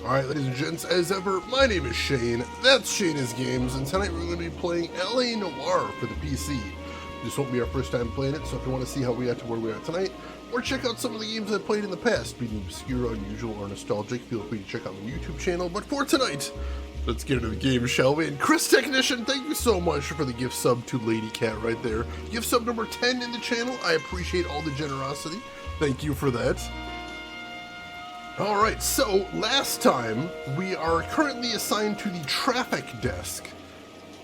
Alright, ladies and gents, as ever, my name is Shane, that's Shane's Games, and tonight we're going to be playing LA Noire for the PC. This won't be our first time playing it, so if you want to see how we got to where we are tonight, or check out some of the games I've played in the past, being obscure, unusual, or nostalgic, feel free to check out my YouTube channel. But for tonight, let's get into the game, shall we? And Chris Technician, thank you so much for the gift sub to Lady Cat right there. Gift sub number 10 in the channel, I appreciate all the generosity. Thank you for that. Alright, so last time we are currently assigned to the traffic desk,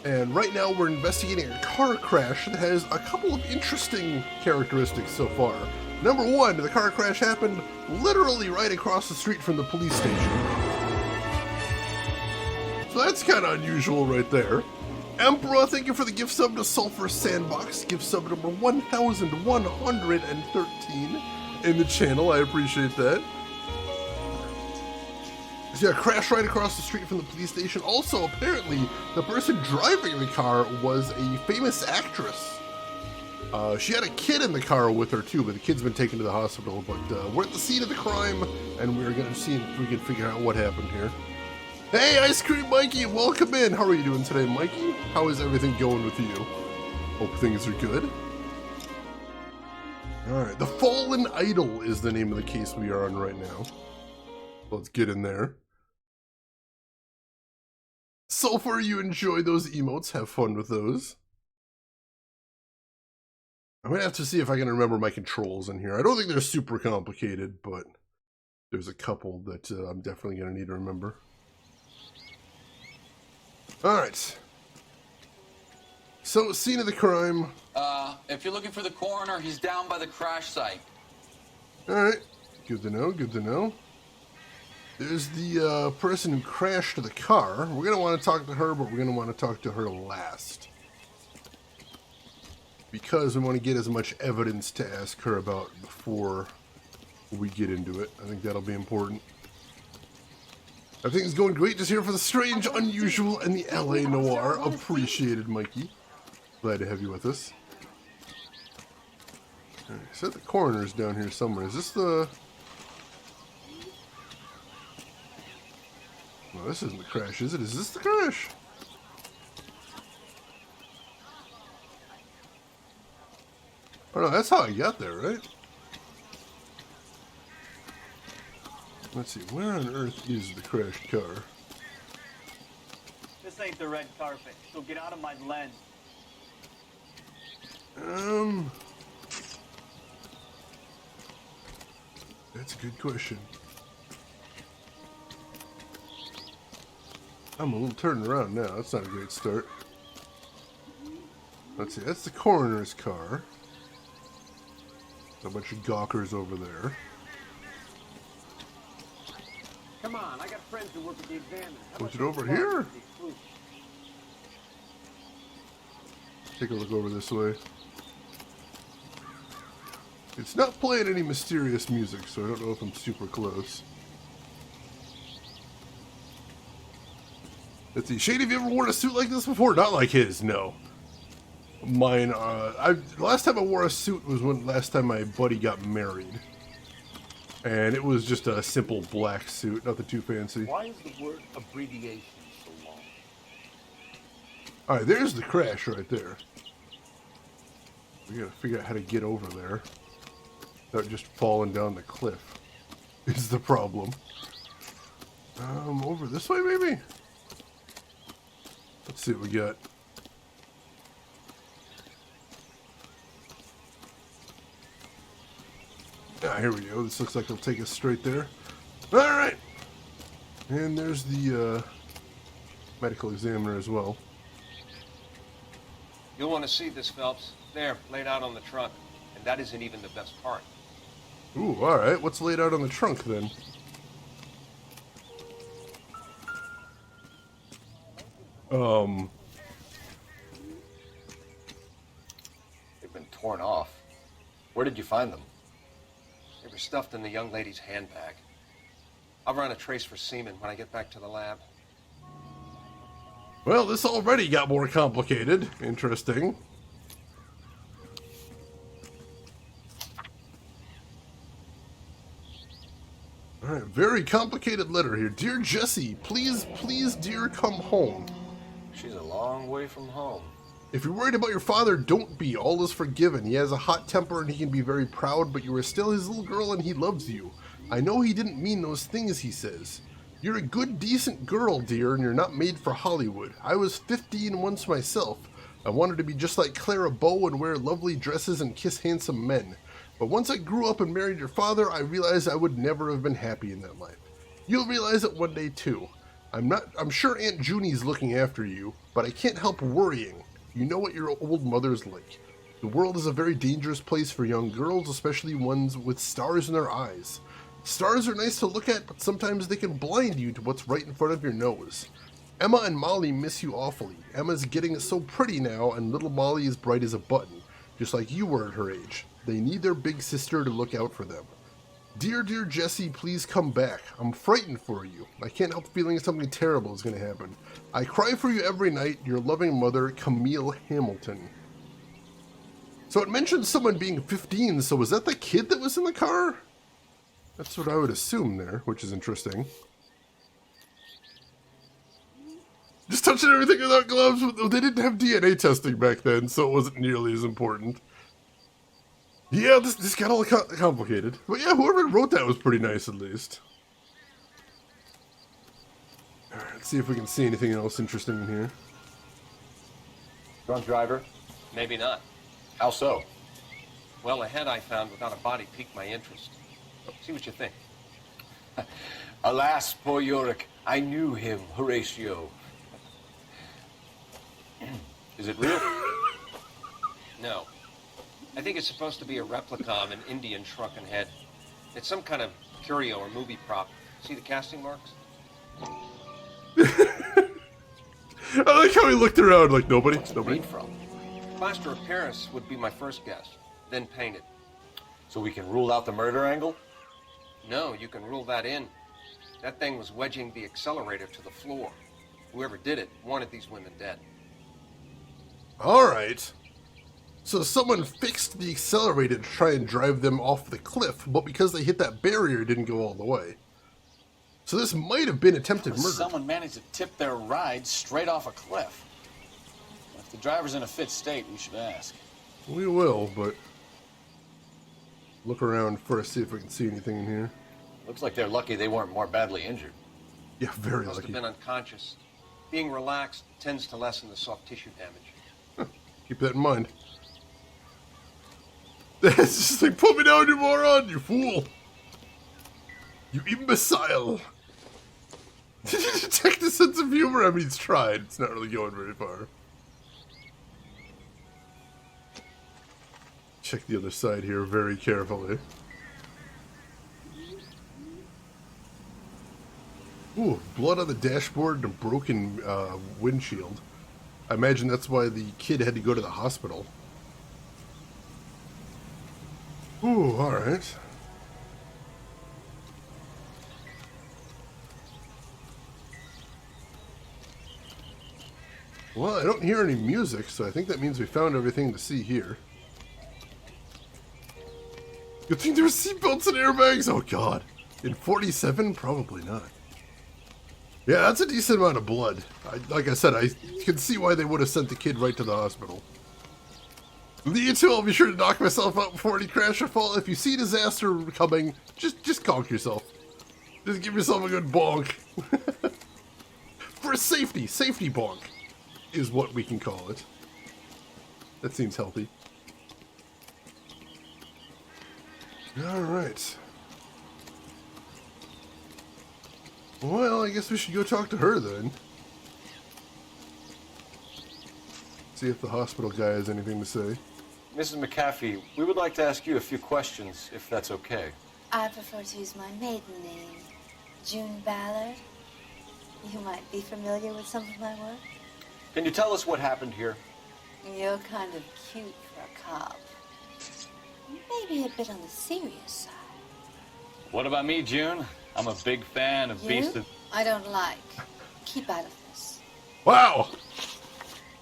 and right now we're investigating a car crash that has a couple of interesting characteristics so far. Number one, the car crash happened literally right across the street from the police station. So that's kind of unusual right there. Emperor, thank you for the gift sub to Sulfur Sandbox, gift sub number 1113 in the channel, I appreciate that. So yeah, crashed right across the street from the police station. Also, apparently, the person driving the car was a famous actress. She had a kid in the car with her too, but the kid's been taken to the hospital. But we're at the scene of the crime, and we're going to see if we can figure out what happened here. Hey, Ice Cream Mikey, welcome in. How are you doing today, Mikey? How is everything going with you? Hope things are good. Alright, The Fallen Idol is the name of the case we are on right now. Let's get in there. Sulfur, you enjoy those emotes, have fun with those. I'm gonna have to see if I can remember my controls in here. I don't think they're super complicated, but there's a couple that I'm definitely gonna need to remember. Alright. So, scene of the crime. If you're looking for the coroner, he's down by the crash site. Alright, good to know, good to know. There's the person who crashed the car. We're going to want to talk to her, but we're going to want to talk to her last. Because we want to get as much evidence to ask her about before we get into it. I think that'll be important. Everything's going great, just here for the strange, unusual, and the LA Noire. Appreciated, Mikey. Glad to have you with us. Alright, so the coroner's down here somewhere. Is this the... Well, this isn't the crash, is it? Is this the crash? Oh no, that's how I got there, right? Let's see, where on earth is the crashed car? This ain't the red carpet, so get out of my lens. That's a good question. I'm a little turned around now. That's not a great start. Let's see. That's the coroner's car. A bunch of gawkers over there. Come on, I got friends who work at the examiner. Was it over here? Take a look over this way. It's not playing any mysterious music, so I don't know if I'm super close. Let's see. Shane, have you ever worn a suit like this before? Not like his, no. Mine, last time I wore a suit was last time my buddy got married. And it was just a simple black suit, nothing too fancy. Why is the word abbreviation so long? Alright, there's the crash right there. We gotta figure out how to get over there without just falling down the cliff is the problem. Over this way maybe? Let's see what we got. Ah, here we go. This looks like it'll take us straight there. Alright! And there's the medical examiner as well. You'll want to see this, Phelps. There, laid out on the trunk. And that isn't even the best part. Ooh, alright. What's laid out on the trunk then? They've been torn off. Where did you find them? They were stuffed in the young lady's handbag. I'll run a trace for semen when I get back to the lab. Well, this already got more complicated. Interesting. Alright, very complicated letter here. Dear Jesse, please, dear, come home. She's a long way from home. If you're worried about your father, don't be. All is forgiven. He has a hot temper and he can be very proud, but you are still his little girl and he loves you. I know he didn't mean those things he says. You're a good, decent girl, dear, and you're not made for Hollywood. I was 15 once myself. I wanted to be just like Clara Bow and wear lovely dresses and kiss handsome men. But once I grew up and married your father, I realized I would never have been happy in that life. You'll realize it one day too. I'm sure Aunt Junie's looking after you, but I can't help worrying. You know what your old mother's like. The world is a very dangerous place for young girls, especially ones with stars in their eyes. Stars are nice to look at, but sometimes they can blind you to what's right in front of your nose. Emma and Molly miss you awfully. Emma's getting so pretty now, and little Molly is bright as a button, just like you were at her age. They need their big sister to look out for them. Dear Jesse, please come back. I'm frightened for you. I can't help feeling something terrible is going to happen. I cry for you every night. Your loving mother, Camille Hamilton. So it mentioned someone being 15, so was that the kid that was in the car? That's what I would assume there, which is interesting. Just touching everything without gloves. They didn't have DNA testing back then, so it wasn't nearly as important. Yeah, this got all complicated. But yeah, whoever wrote that was pretty nice, at least. Alright, let's see if we can see anything else interesting in here. Drunk driver? Maybe not. How so? Well, a head I found without a body piqued my interest. See what you think. Alas, poor Yorick. I knew him, Horatio. Is it real? No. I think it's supposed to be a replica of an Indian shrunken head. It's some kind of curio or movie prop. See the casting marks? I like how he looked around like nobody. What's it made from? Plaster of Paris would be my first guess. Then painted. So we can rule out the murder angle? No, you can rule that in. That thing was wedging the accelerator to the floor. Whoever did it wanted these women dead. Alright. So someone fixed the accelerator to try and drive them off the cliff, but because they hit that barrier, it didn't go all the way. So this might have been attempted murder. Someone managed to tip their ride straight off a cliff. If the driver's in a fit state, we should ask. We will, but look around first, see if we can see anything in here. Looks like they're lucky they weren't more badly injured. Yeah, very Must lucky. have been unconscious. Being relaxed tends to lessen the soft tissue damage. Keep that in mind. It's just like, put me down, you moron, you fool. You imbecile. Did you detect a sense of humor? I mean, he's tried. It's not really going very far. Check the other side here very carefully. Ooh, blood on the dashboard and a broken windshield. I imagine that's why the kid had to go to the hospital. Ooh, alright. Well, I don't hear any music, so I think that means we found everything to see here. Good thing there were seatbelts and airbags? Oh god. In 47? Probably not. Yeah, that's a decent amount of blood. Like I said, I can see why they would have sent the kid right to the hospital. You too, I'll be sure to knock myself out before any crash or fall. If you see disaster coming, just conk yourself. Just give yourself a good bonk. For safety bonk is what we can call it. That seems healthy. Alright. Well, I guess we should go talk to her then. See if the hospital guy has anything to say. Mrs. McAfee, we would like to ask you a few questions, if that's okay. I prefer to use my maiden name, June Ballard. You might be familiar with some of my work. Can you tell us what happened here? You're kind of cute for a cop. Maybe a bit on the serious side. What about me, June? I'm a big fan of Beast You? of... I don't like. Keep out of this. Wow!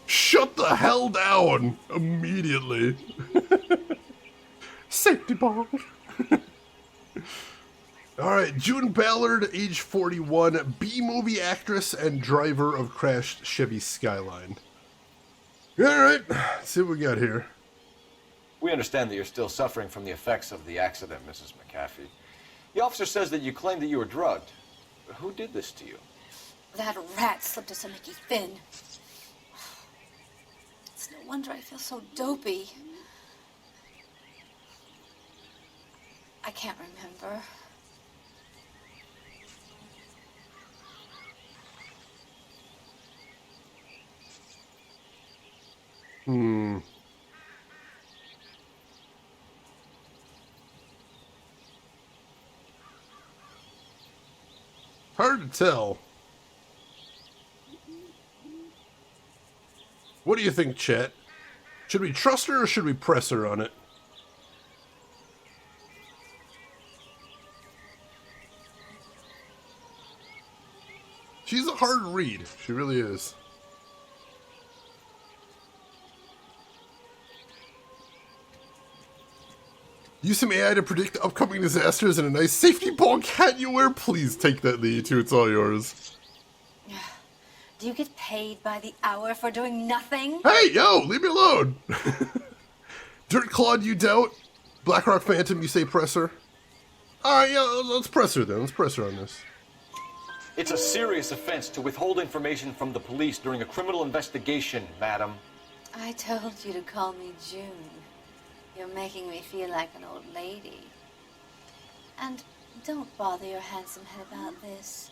Shut the hell down immediately. Safety bonk. Alright, June Ballard, age 41, B-movie actress and driver of crashed Chevy Skyline. Alright, let's see what we got here. We understand that you're still suffering from the effects of the accident, Mrs. McAfee. The officer says that you claimed that you were drugged. Who did this to you? That rat slipped us a Mickey Finn. It's no wonder I feel so dopey. I can't remember. Hard to tell. What do you think, chat? Should we trust her or should we press her on it? She's a hard read. She really is. Use some AI to predict upcoming disasters and a nice safety ball cat you wear. Please take that lead too. It's all yours. Do you get paid by the hour for doing nothing? Hey, yo, leave me alone. Dirt Clawed, you doubt. Blackrock Phantom, you say press her. All right, yeah, let's press her then. Let's press her on this. It's a serious offense to withhold information from the police during a criminal investigation, madam. I told you to call me June. You're making me feel like an old lady. And don't bother your handsome head about this.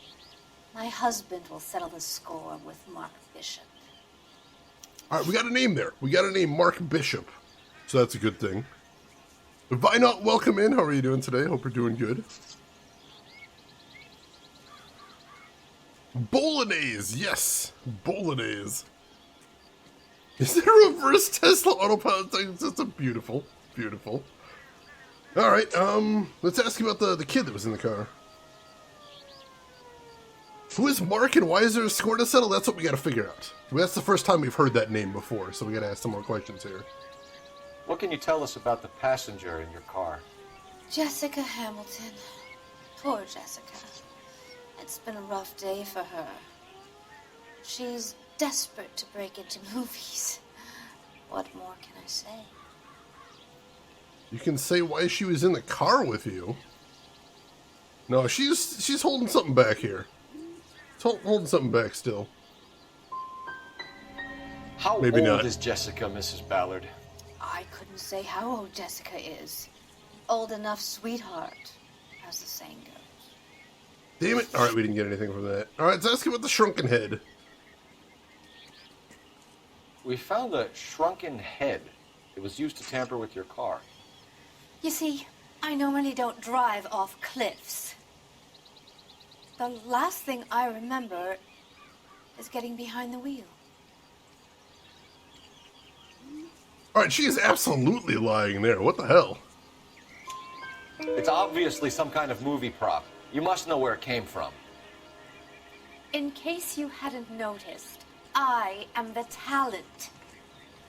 My husband will settle the score with Mark Bishop. All right, we got a name there. We got a name, Mark Bishop. So that's a good thing. Why not welcome in? How are you doing today? Hope you're doing good. Bolognese, yes. Bolognese. Is there a reverse Tesla autopilot system? Beautiful. Beautiful. All right, let's ask you about the kid that was in the car. Who is Mark and why is there a score to settle? That's what we got to figure out. That's the first time we've heard that name before, so we got to ask some more questions here. What can you tell us about the passenger in your car? Jessica Hamilton. Poor Jessica. It's been a rough day for her. She's desperate to break into movies. What more can I say? You can say why she was in the car with you. No, she's holding something back here. Holding something back still. How Maybe old not. is Jessica, Mrs. Ballard? I couldn't say how old Jessica is. Old enough, sweetheart, as the saying goes. Damn it. All right, we didn't get anything from that. All right, let's ask you about the shrunken head. We found a shrunken head. It was used to tamper with your car. You see, I normally don't drive off cliffs. The last thing I remember is getting behind the wheel. All right, she is absolutely lying there. What the hell? It's obviously some kind of movie prop. You must know where it came from. In case you hadn't noticed, I am the talent.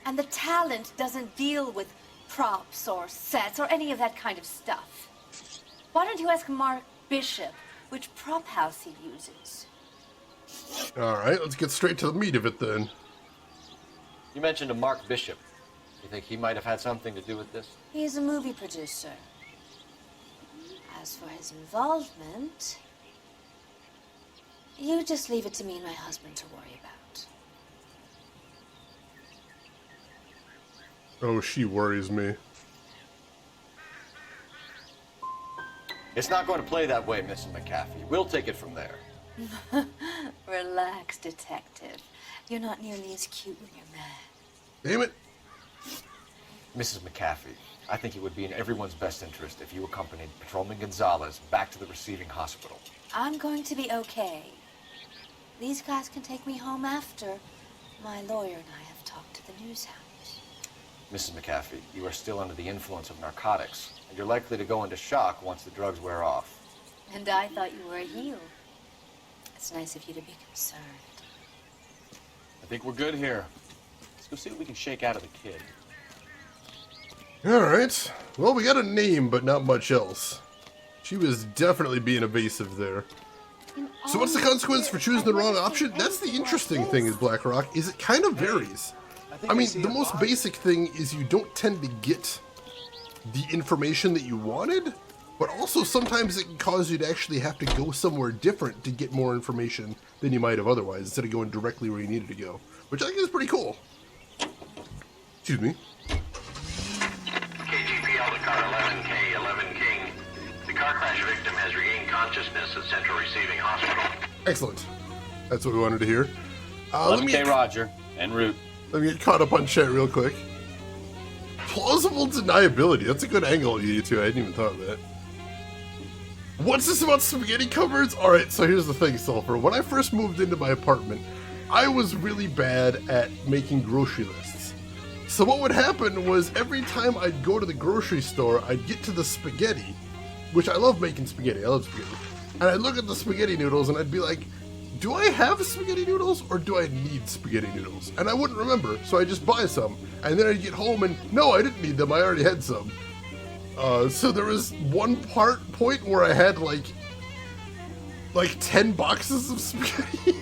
And the talent doesn't deal with props or sets or any of that kind of stuff. Why don't you ask Mark Bishop which prop house he uses? All right, let's get straight to the meat of it then. You mentioned a Mark Bishop. You think he might have had something to do with this? He's a movie producer. As for his involvement, you just leave it to me and my husband to worry about. Oh, she worries me. It's not going to play that way, Mrs. McAfee. We'll take it from there. Relax, detective. You're not nearly as cute when you're mad. Damn it. Mrs. McAfee, I think it would be in everyone's best interest if you accompanied Patrolman Gonzalez back to the receiving hospital. I'm going to be okay. These guys can take me home after my lawyer and I have talked to the news house. Mrs. McAfee, you are still under the influence of narcotics, and you're likely to go into shock once the drugs wear off. And I thought you were a heel. It's nice of you to be concerned. I think we're good here. Let's go see what we can shake out of the kid. All right. Well, we got a name, but not much else. She was definitely being evasive there. So what's the consequence for choosing the wrong option? That's the interesting thing is BlackRock, is it kind of varies. I mean, the most basic thing is you don't tend to get the information that you wanted, but also sometimes it can cause you to actually have to go somewhere different to get more information than you might have otherwise, instead of going directly where you needed to go, which I think is pretty cool. Excuse me. KGP Alpha Car 11K, 11 King. The car crash victim has regained consciousness at Central Receiving Hospital. Excellent. That's what we wanted to hear. 11K Roger, en route. Let me get caught up on chat real quick. Plausible deniability. That's a good angle, you two. I hadn't even thought of that. What's this about spaghetti cupboards? Alright, so here's the thing, Sulfur. When I first moved into my apartment, I was really bad at making grocery lists. So what would happen was every time I'd go to the grocery store, I'd get to the spaghetti, which I love making spaghetti. I love spaghetti. And I'd look at the spaghetti noodles and I'd be like, do I have spaghetti noodles or do I need spaghetti noodles? And I wouldn't remember, so I'd just buy some. And then I'd get home and, no, I didn't need them, I already had some. So there was one point where I had like 10 boxes of spaghetti.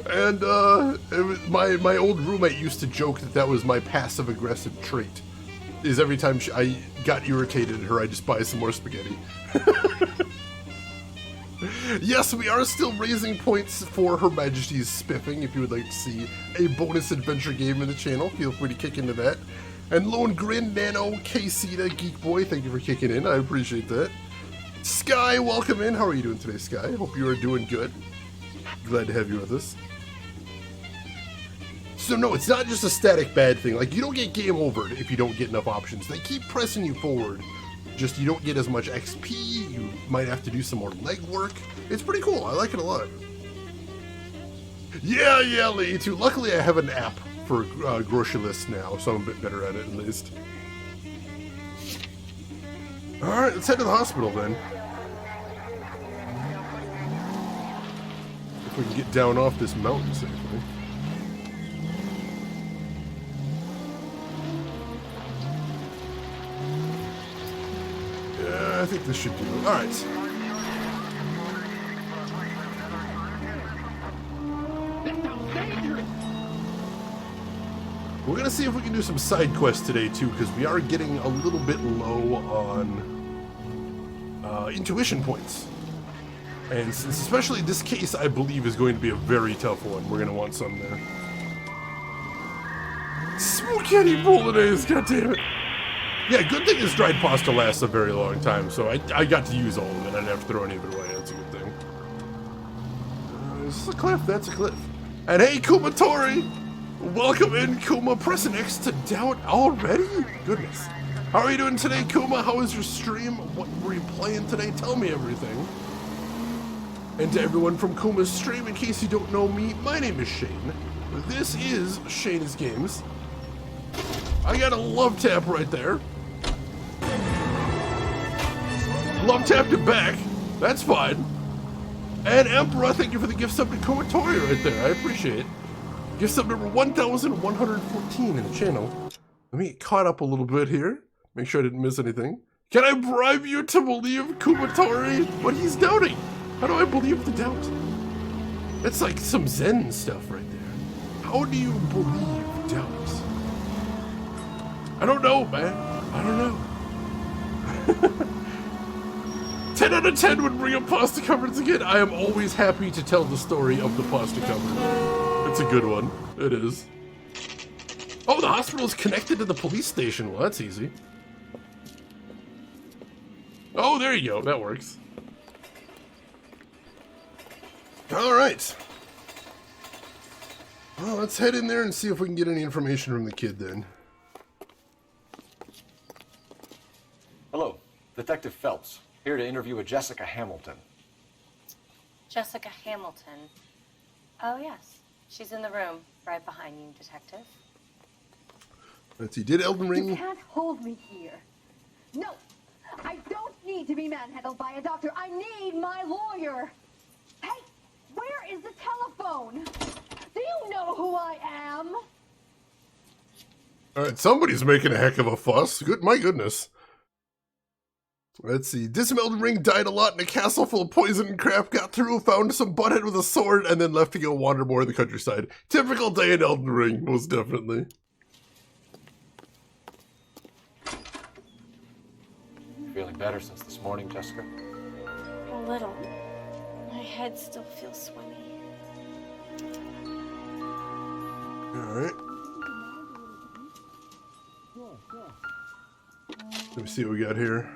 And it was, my old roommate used to joke that was my passive-aggressive trait. Is every time I got irritated at her, I'd just buy some more spaghetti. Yes, we are still raising points for Her Majesty's Spiffing. If you would like to see a bonus adventure game in the channel, feel free to kick into that. And Lone Grin, Nano, KCita, Geek Boy, thank you for kicking in. I appreciate that. Sky, welcome in. How are you doing today, Sky? Hope you are doing good. Glad to have you with us. So no, it's not just a static bad thing. Like, you don't get game overed if you don't get enough options. They keep pressing you forward. Just you don't get as much XP, you might have to do some more legwork. It's pretty cool, I like it a lot. Yeah, Lee, too. Luckily I have an app for grocery lists now, so I'm a bit better at it at least. Alright, let's head to the hospital then. If we can get down off this mountain safely. I think this should do it. Alright. We're going to see if we can do some side quests today, too, because we are getting a little bit low on intuition points. And since especially this case, I believe, is going to be a very tough one, we're going to want some there. Spaghetti bolognese, goddammit! Yeah, good thing this dried pasta lasts a very long time, so I got to use all of it. I didn't have to throw any of it away. That's a good thing. Is this a cliff? That's a cliff. And hey, Kuma Tori! Welcome in, Kuma. Pressing X to doubt already? Goodness. How are you doing today, Kuma? How was your stream? What were you playing today? Tell me everything. And to everyone from Kuma's stream, in case you don't know me, my name is Shane. This is Shane's Games. I got a love tap right there. Love tapped it back. That's fine. And Emperor, thank you for the gift sub to Komatori right there. I appreciate it. Gift sub number 1,114 in the channel. Let me get caught up a little bit here. Make sure I didn't miss anything. Can I bribe you to believe Kumatori? What he's doubting? How do I believe the doubt? It's like some Zen stuff right there. How do you believe doubt? I don't know, man. I don't know. 10 out of 10 would bring up pasta cupboards again. I am always happy to tell the story of the pasta cupboard. It's a good one. It is. Oh, the hospital is connected to the police station. Well, that's easy. Oh, there you go. That works. All right. Well, let's head in there and see if we can get any information from the kid then. Hello, Detective Phelps. Here to interview a Jessica Hamilton. Jessica Hamilton. Oh, yes. She's in the room, right behind you, Detective. Let's see, did Elden Ring... You can't hold me here. No, I don't need to be manhandled by a doctor. I need my lawyer. Hey, where is the telephone? Do you know who I am? Alright, somebody's making a heck of a fuss. Good, my goodness. Let's see. Disemboweled Ring died a lot in a castle full of poison and crap, got through, found some butthead with a sword, and then left to go wander more in the countryside. Typical day in Elden Ring, most definitely. Feeling better since this morning, Jessica? A little. My head still feels swimmy. Alright. Let me see what we got here.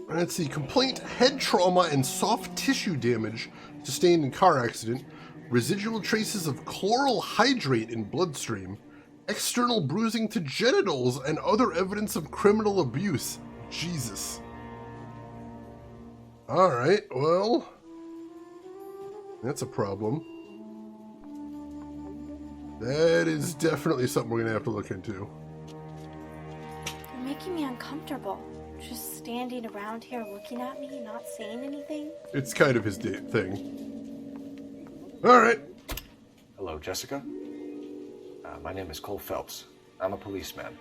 Let's see. Complaint, head trauma, and soft tissue damage sustained in car accident. Residual traces of chloral hydrate in bloodstream. External bruising to genitals and other evidence of criminal abuse. Jesus. Alright, well. That's a problem. That is definitely something we're going to have to look into. You're making me uncomfortable. Just standing around here looking at me, not saying anything. It's kind of his thing. Alright. Hello, Jessica. My name is Cole Phelps. I'm a policeman.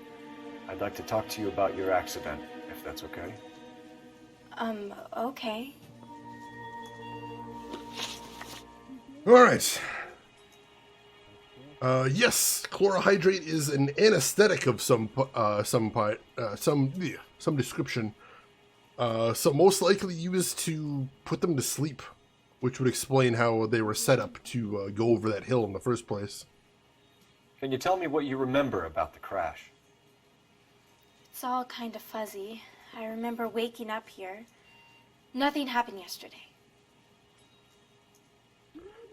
I'd like to talk to you about your accident, if that's okay. Okay. Alright. Yes, chlorohydrate is an anesthetic of some description. So most likely used to put them to sleep, which would explain how they were set up to go over that hill in the first place. Can you tell me what you remember about the crash? It's all kind of fuzzy. I remember waking up here. Nothing happened yesterday.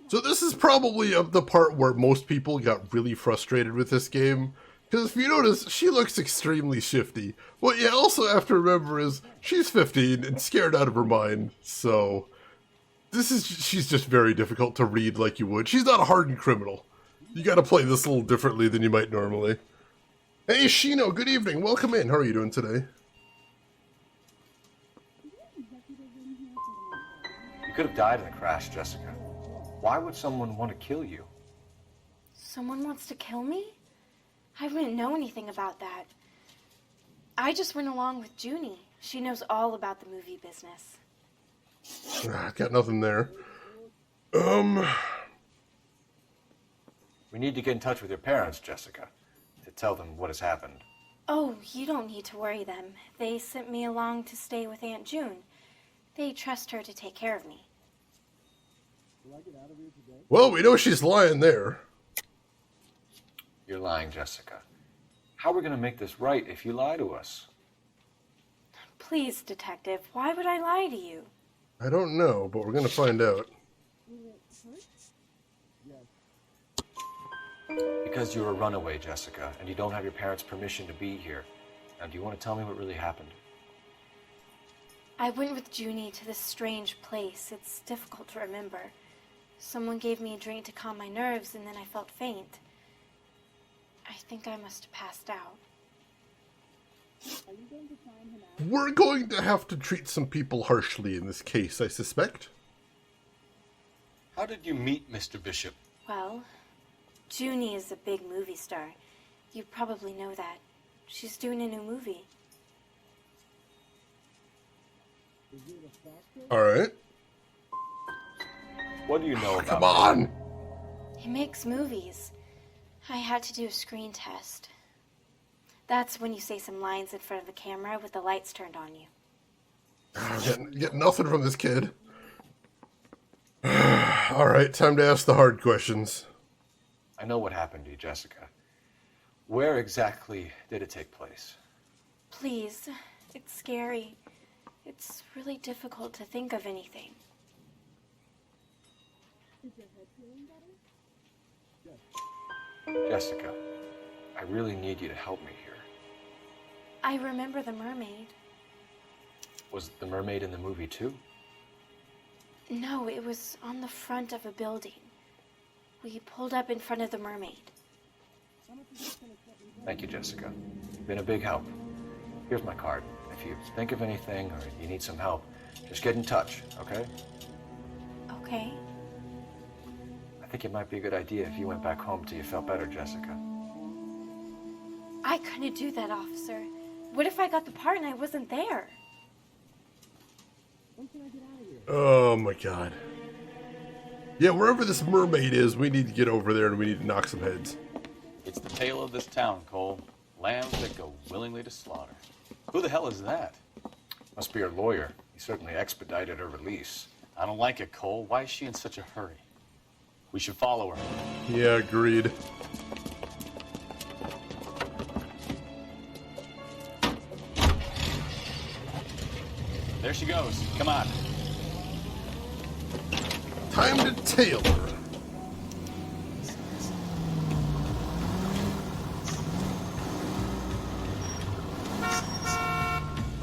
So this is probably the part where most people got really frustrated with this game. Because if you notice, she looks extremely shifty. What you also have to remember is she's 15 and scared out of her mind. So she's just very difficult to read like you would. She's not a hardened criminal. You gotta play this a little differently than you might normally. Hey Shino, good evening. Welcome in. How are you doing today? You could have died in the crash, Jessica. Why would someone want to kill you? Someone wants to kill me? I wouldn't know anything about that. I just went along with Junie. She knows all about the movie business. Got nothing there. We need to get in touch with your parents, Jessica, to tell them what has happened. Oh, you don't need to worry them. They sent me along to stay with Aunt June. They trust her to take care of me. Well, we know she's lying there. You're lying, Jessica. How are we going to make this right if you lie to us? Please, Detective, why would I lie to you? I don't know, but we're going to find out. Because you're a runaway, Jessica, and you don't have your parents' permission to be here. Now, do you want to tell me what really happened? I went with Junie to this strange place. It's difficult to remember. Someone gave me a drink to calm my nerves, and then I felt faint. I think I must have passed out. We're going to have to treat some people harshly in this case, I suspect. How did you meet Mr. Bishop? Well, Junie is a big movie star. You probably know that. She's doing a new movie. Alright. What do you know about Come on! He makes movies. I had to do a screen test. That's when you say some lines in front of the camera with the lights turned on you. Get nothing from this kid. Alright, time to ask the hard questions. I know what happened to you, Jessica. Where exactly did it take place? Please, it's scary. It's really difficult to think of anything. Jessica, I really need you to help me here. I remember the mermaid. Was the mermaid in the movie too? No, it was on the front of a building. We pulled up in front of the mermaid. Thank you, Jessica. You've been a big help. Here's my card. If you think of anything or you need some help, just get in touch, okay? Okay. I think it might be a good idea if you went back home till you felt better, Jessica. I couldn't do that, officer. What if I got the part and I wasn't there? Oh my god. Yeah, wherever this mermaid is, we need to get over there and we need to knock some heads. It's the tale of this town, Cole. Lambs that go willingly to slaughter. Who the hell is that? Must be her lawyer. He certainly expedited her release. I don't like it, Cole. Why is she in such a hurry? We should follow her. Yeah, agreed. There she goes. Come on. Time to tail her.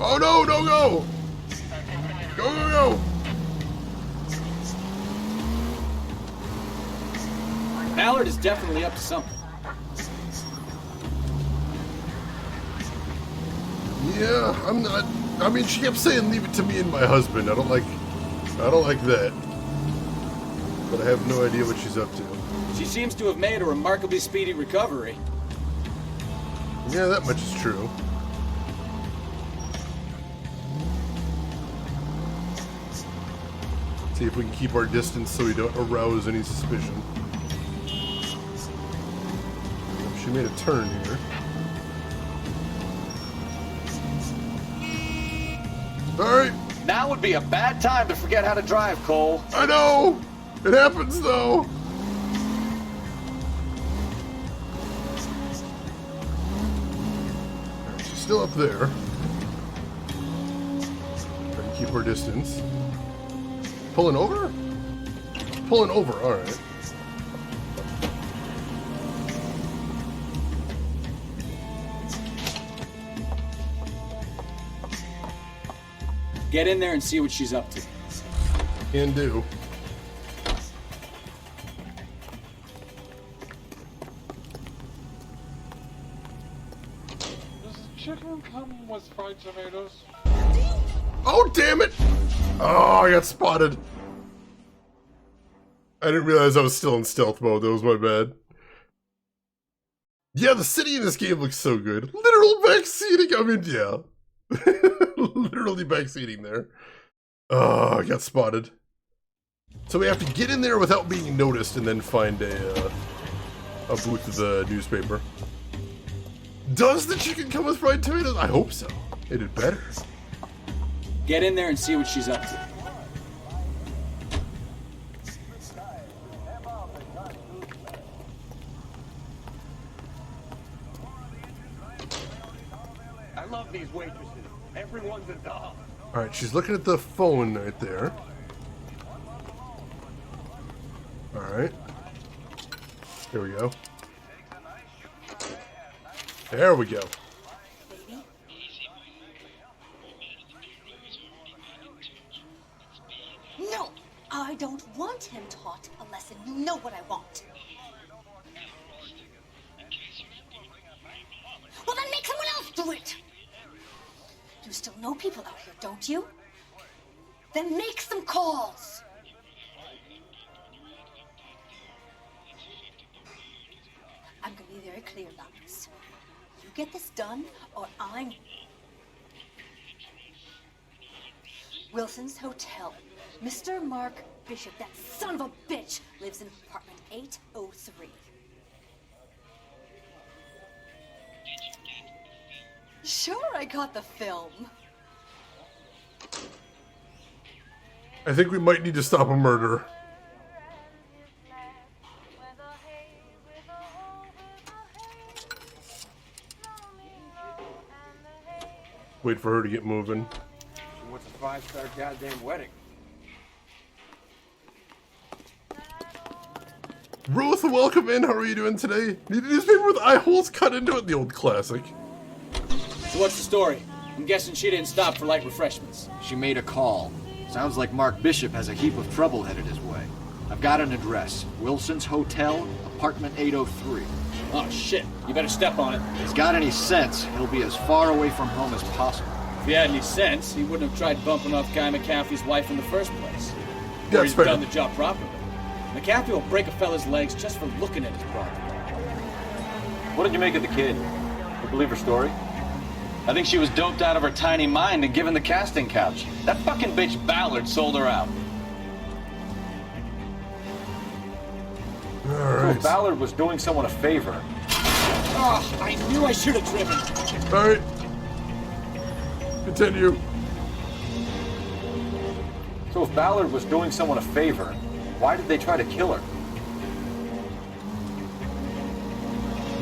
Oh no, don't go! Go, go, go! Mallard is definitely up to something. Yeah, I'm not. I mean, she kept saying, "Leave it to me and my husband." I don't like that. But I have no idea what she's up to. She seems to have made a remarkably speedy recovery. Yeah, that much is true. See if we can keep our distance so we don't arouse any suspicion. She made a turn here. Alright. Now would be a bad time to forget how to drive, Cole. I know! It happens though! Alright, she's still up there. Trying to keep her distance. Pulling over? Pulling over, alright. Get in there and see what she's up to. Can do. Does chicken come with fried tomatoes? Oh, damn it! Oh, I got spotted. I didn't realize I was still in stealth mode. That was my bad. Yeah, the city in this game looks so good. Literal backseating. I mean, yeah. Literally backseating there. Oh, I got spotted. So we have to get in there without being noticed and then find a booth of the newspaper. Does the chicken come with fried tomatoes? I hope so. It had better. Get in there and see what she's up to. I love these waitresses. Everyone's a doll. Alright, she's looking at the phone right there. Alright. There we go. There we go. No, I don't want him taught a lesson. You know what I want. Well, then make someone else do it. You still know people out here, don't you? Then make some calls. I'm going to be very clear about this. You get this done, or I'm... Wilson's Hotel. Mr. Mark Bishop, that son of a bitch, lives in apartment 803. Sure, I got the film. I think we might need to stop a murder. Wait for her to get moving. What's a 5-star goddamn wedding? Ruth, welcome in. How are you doing today? Need a newspaper with eye holes cut into it? The old classic. So what's the story? I'm guessing she didn't stop for light refreshments. She made a call. Sounds like Mark Bishop has a heap of trouble headed his way. I've got an address. Wilson's Hotel, apartment 803. Oh, shit. You better step on it. If he's got any sense, he'll be as far away from home as possible. If he had any sense, he wouldn't have tried bumping off Guy McAfee's wife in the first place. Yeah, Or he's fair. done the job properly. McAfee will break a fella's legs just for looking at his property. What did you make of the kid? You believe her story? I think she was doped out of her tiny mind and given the casting couch. That fucking bitch Ballard sold her out. All So right. if Ballard was doing someone a favor, Oh, I knew I should have driven. All right. Continue. so if Ballard was doing someone a favor, why did they try to kill her?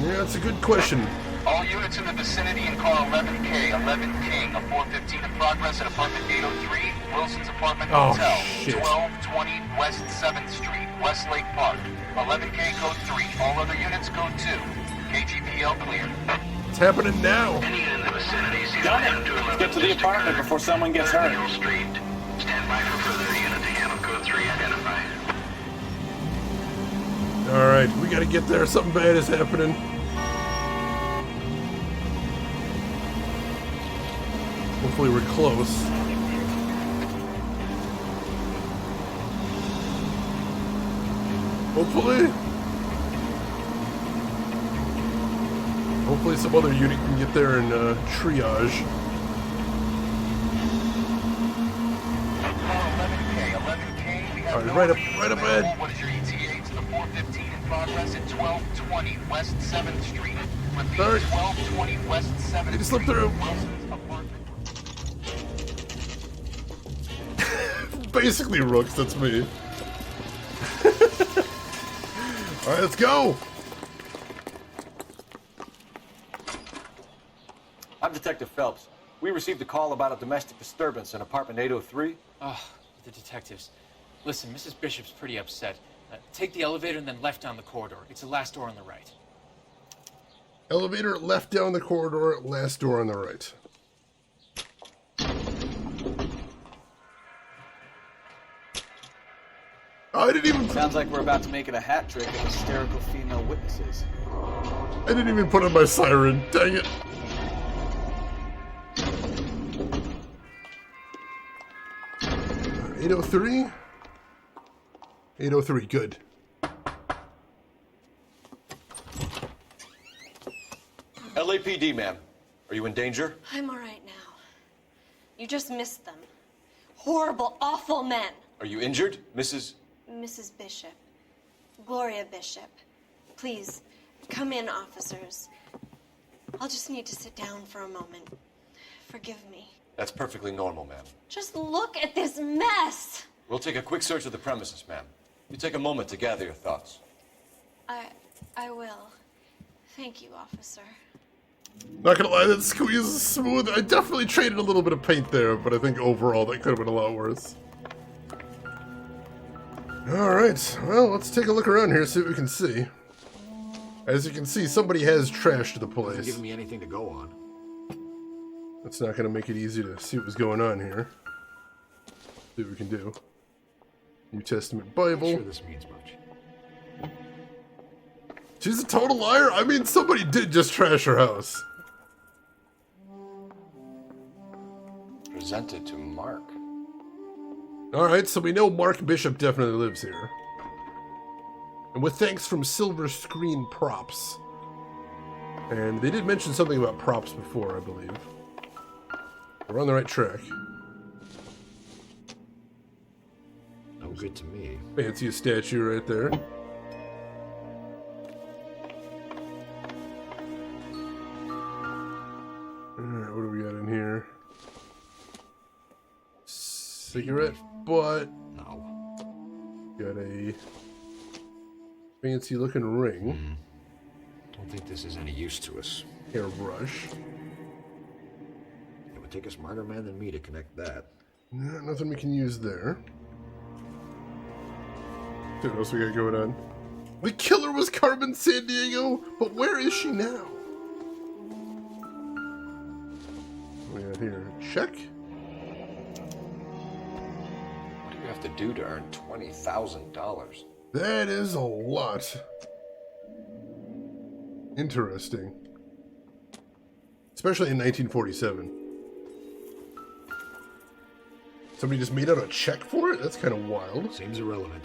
Yeah, that's a good question. All units in the vicinity and call 11K, 11 King, a 415 in progress at apartment 803, Wilson's apartment Oh, hotel, shit. 1220 West 7th Street, Westlake Park. 11K code 3, all other units code 2. KGPL clear. It's happening now. Any in the vicinity, see Got it. Let's get to the apartment before someone gets hurt. Street. Stand by for further unit to handle code 3 identified. All right, we got to get there. Something bad is happening. Hopefully we're close. Hopefully some other unit can get there and triage. Call 11K, 11K. We have All right, no right up available. ahead. What is your ETA to the 415 in progress at 1220 West 7th Street? Repeat, All right. 1220 West 7th Need to Street. slip through. Wilson's apartment. Basically, Rooks, that's me. All right, let's go. I'm Detective Phelps. We received a call about a domestic disturbance in apartment 803. Oh, the detectives. Listen, Mrs. Bishop's pretty upset. Take the elevator and then left down the corridor. It's the last door on the right. Elevator left down the corridor, last door on the right. I didn't even. Sounds like we're about to make it a hat trick of hysterical female witnesses. I didn't even put on my siren. Dang it. Uh, 803. 803. Good. LAPD, ma'am. Are you in danger? I'm all right now. You just missed them. Horrible, awful men. Are you injured, Mrs. Mrs. Bishop. Gloria Bishop. Please, come in, officers. I'll just need to sit down for a moment. Forgive me. That's perfectly normal, ma'am. Just look at this mess. We'll take a quick search of the premises, ma'am. You take a moment to gather your thoughts. I will. Thank you, officer. Not gonna lie, that squeeze is smooth. I definitely traded a little bit of paint there, but I think overall that could have been a lot worse. Alright, well, let's take a look around here, see what we can see. As you can see, somebody has trashed the place. Giving me anything to go on. That's not gonna make it easy to see what was going on here. See what we can do. New Testament Bible. Not sure this means much. She's a total liar? I mean, somebody did just trash her house. Presented to Mark. Alright, so we know Mark Bishop definitely lives here. And with thanks from Silver Screen Props. And they did mention something about props before, I believe. We're on the right track. No good to me. Fancy statue right there. Alright, what do we got in here? Cigarette butt. No. Got a fancy looking ring. Don't think this is any use to us. Hairbrush. It would take a smarter man than me to connect that. Yeah, nothing we can use there. What else we got going on? The killer was Carmen Sandiego, but where is she now? What do we got here? Check? What do you have to do to earn $20,000? That is a lot. Interesting. Especially in 1947. Somebody just made out a check for it? That's kind of wild. Seems irrelevant.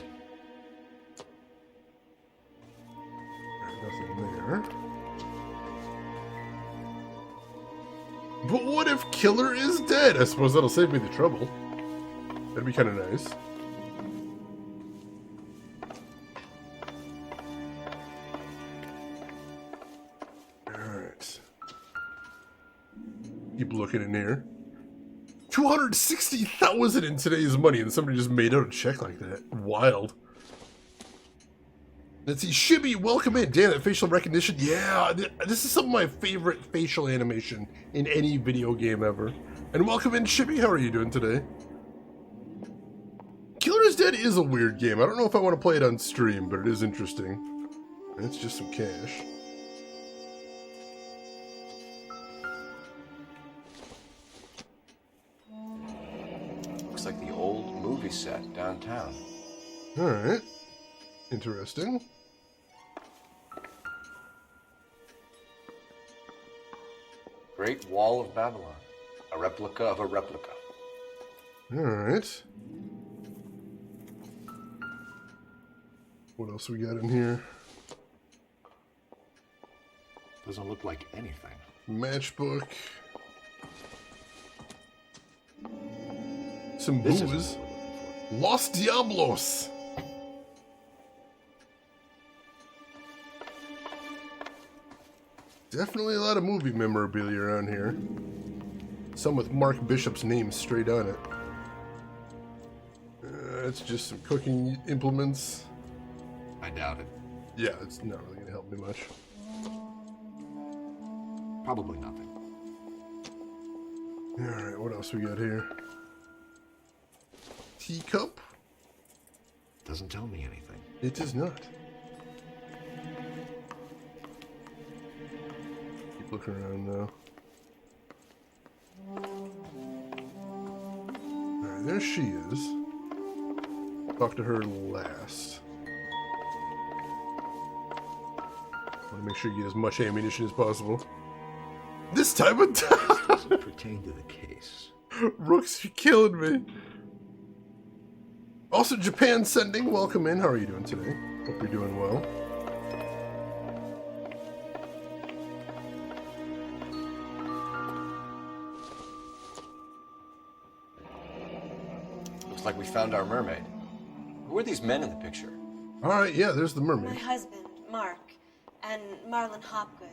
Nothing there. But killer is dead. I suppose that'll save me the trouble. That'd be kind of nice. Alright. Keep looking in here. 260,000 in today's money, and somebody just made out a check like that. Wild. Let's see, Shibby, welcome in. Damn, that facial recognition. Yeah, this is some of my favorite facial animation in any video game ever. And welcome in, Shibby. How are you doing today? Killer is Dead is a weird game. I don't know if I want to play it on stream, but it is interesting. It's just some cash. Looks like the old movie set downtown. Alright. Interesting. Great Wall of Babylon. A replica of a replica. Alright. What else we got in here? Doesn't look like anything. Matchbook. Some This booze. is what we're looking Los Diablos. Definitely a lot of movie memorabilia around here. Some with Mark Bishop's name straight on it. It's just some cooking implements. for. I doubt it. Yeah, it's not really going to help me much. Probably nothing. Alright, what else we got here? Teacup? Doesn't tell me anything. It does not. Keep looking around now. Alright, there she is. Talk to her last. Want to make sure you get as much ammunition as possible. This time of Doesn't pertain to the case. Rooks, you're killing me. Also, Japan sending, welcome in. How are you doing today? Hope you're doing well. Looks like we found our mermaid. Who are these men in the picture? Alright, yeah, there's the My mermaid. husband, Mark, and Marlon Hopgood.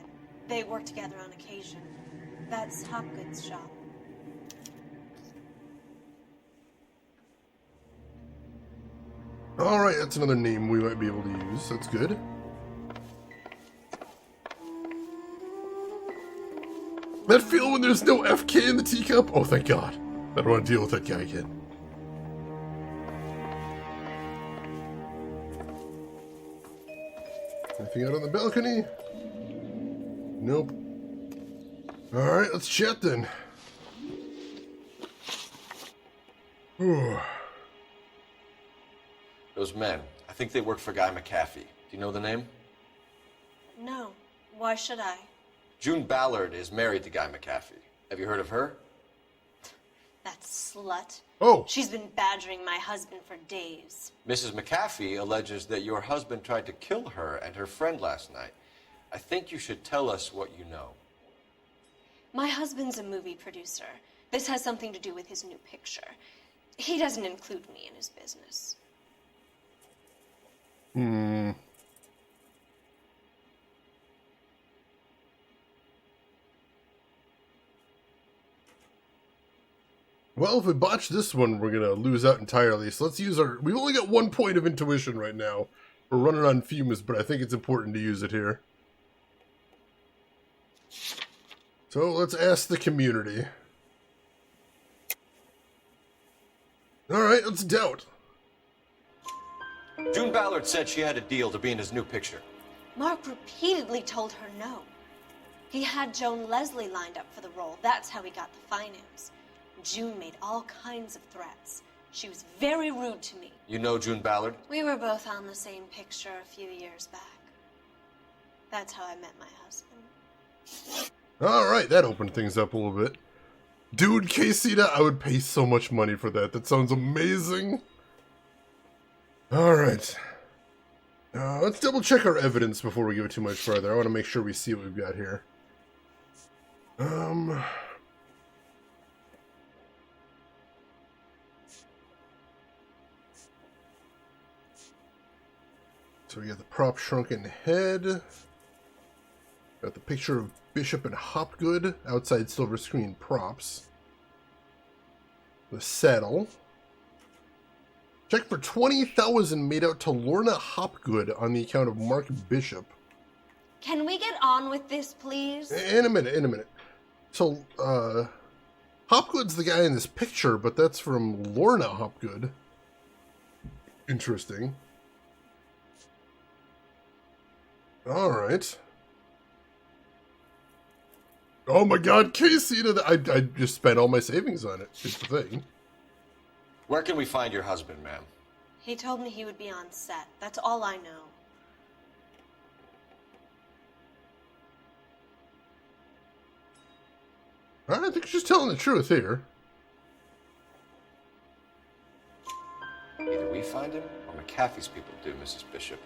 They work together on occasion. That's Hopgood's shop. Alright, that's another name we might be able to use. That's good. That feel when there's no FK in the teacup? Oh, thank God. I don't want to deal with that guy again. Anything out on the balcony? Nope. Alright, let's chat then. Whew. Those men. I think they work for Guy McAfee. Do you know the name? No. Why should I? June Ballard is married to Guy McAfee. Have you heard of her? That slut. Oh. She's been badgering my husband for days. Mrs. McAfee alleges that your husband tried to kill her and her friend last night. I think you should tell us what you know. My husband's a movie producer. This has something to do with his new picture. He doesn't include me in his business. Well, if we botch this one, we're gonna lose out entirely. So let's use our... We've only got 1 point of intuition right now. We're running on fumes, but I think it's important to use it here. So let's ask the community. Alright, let's doubt. June Ballard said she had a deal to be in his new picture. Mark repeatedly told her no. He had Joan Leslie lined up for the role. That's how he got the finance. June made all kinds of threats. She was very rude to me. You know June Ballard? We were both on the same picture a few years back. That's how I met my husband. Alright, that opened things up a little bit. Dude, Casita, I would pay so much money for that. That sounds amazing. Alright. Let's double check our evidence before we go too much further. I want to make sure we see what we've got here. Alright, let's double check our evidence before we go too much further. I want to make sure we see what we've got here. So we got the prop shrunken head. Got the picture of Bishop and Hopgood outside silver screen props. The saddle. Check for 20,000 made out to Lorna Hopgood on the account of Mark Bishop. Can we get on with this, please? In a minute. So, Hopgood's the guy in this picture, but that's from Lorna Hopgood. Interesting. Alright. Oh my god, Casey! I just spent all my savings on it. It's the thing. Where can we find your husband, ma'am? He told me he would be on set. That's all I know. I think she's telling the truth here. Either we find him, or McAfee's people do, Mrs. Bishop.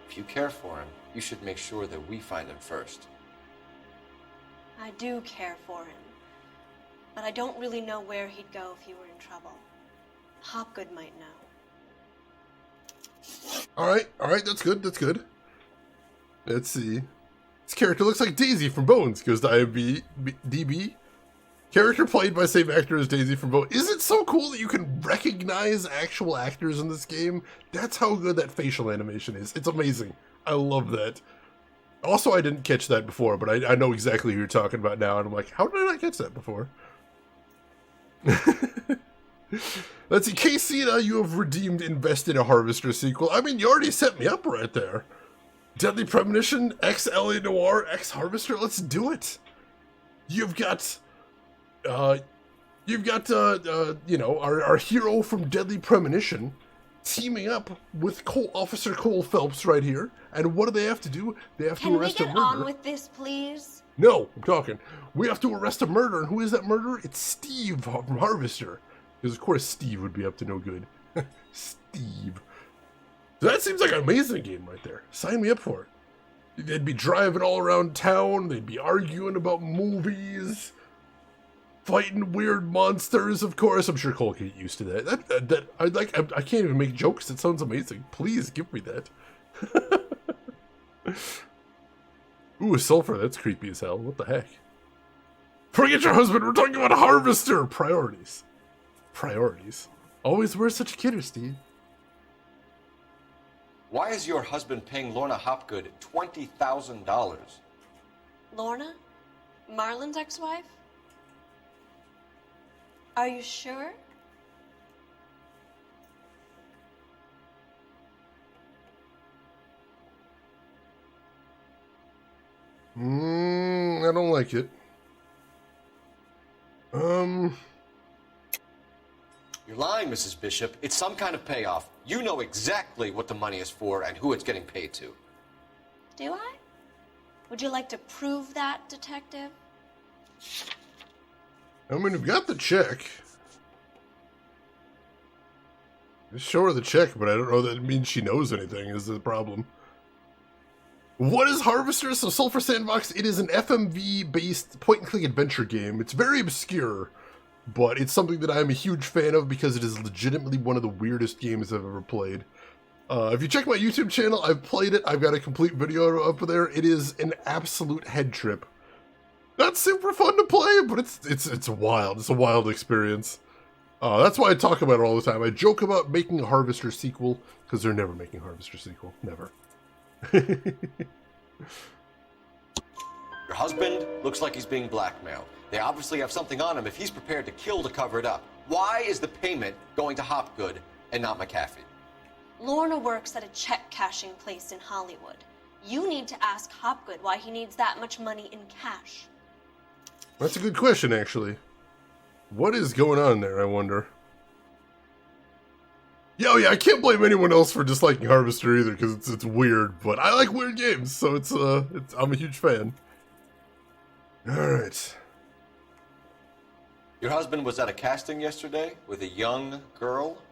If you care for him, you should make sure that we find him first. I do care for him. But I don't really know where he'd go if he were in trouble. Hopgood might know. Alright, that's good. Let's see. This character looks like Daisy from Bones, goes to IMDb. Character played by same actor as Daisy from Bones. Is it so cool that you can recognize actual actors in this game? That's how good that facial animation is. It's amazing. I love that. Also, I didn't catch that before, but I know exactly who you're talking about now, and I'm like, how did I not catch that before? Let's see, Casey, you have redeemed Invest in a Harvester sequel. I mean, you already set me up right there. Deadly Premonition, X LA Noire, X Harvester, let's do it. You've got, our hero from Deadly Premonition teaming up with Officer Cole Phelps right here. And what do they have to do? They have to arrest a murderer. Can we get on with this, please? No, I'm talking. We have to arrest a murderer, and who is that murderer? It's Steve from Harvester. Because, of course, Steve would be up to no good. Steve. So that seems like an amazing game right there. Sign me up for it. They'd be driving all around town. They'd be arguing about movies. Fighting weird monsters, of course. I'm sure Cole can get used to that. I can't even make jokes. It sounds amazing. Please give me that. Ooh, sulfur. That's creepy as hell. What the heck? Forget your husband. We're talking about Harvester. Priorities. Always wear such a kidder, Steve. Why is your husband paying Lorna Hopgood $20,000? Lorna? Marlon's ex-wife? Are you sure? I don't like it. You're lying, Mrs. Bishop. It's some kind of payoff. You know exactly what the money is for and who it's getting paid to. Do I? Would you like to prove that, Detective? I mean, we've got the check. Just show her the check, but I don't know that it means she knows anything, is the problem. What is Harvester? So Sulfur Sandbox, it is an FMV-based point-and-click adventure game. It's very obscure, but it's something that I'm a huge fan of because it is legitimately one of the weirdest games I've ever played. If you check my YouTube channel, I've played it. I've got a complete video up there. It is an absolute head trip. Not super fun to play, but it's wild. It's a wild experience. That's why I talk about it all the time. I joke about making a Harvester sequel, because they're never making a Harvester sequel. Never. Your husband looks like he's being blackmailed. They obviously have something on him if he's prepared to kill to cover it up. Why is the payment going to Hopgood and not McAfee? Lorna works at a check-cashing place in Hollywood. You need to ask Hopgood why he needs that much money in cash. That's a good question, actually. What is going on there, I wonder? Yeah, I can't blame anyone else for disliking Harvester either, because it's weird, but I like weird games, so I'm a huge fan. Alright. Your husband was at a casting yesterday with a young girl?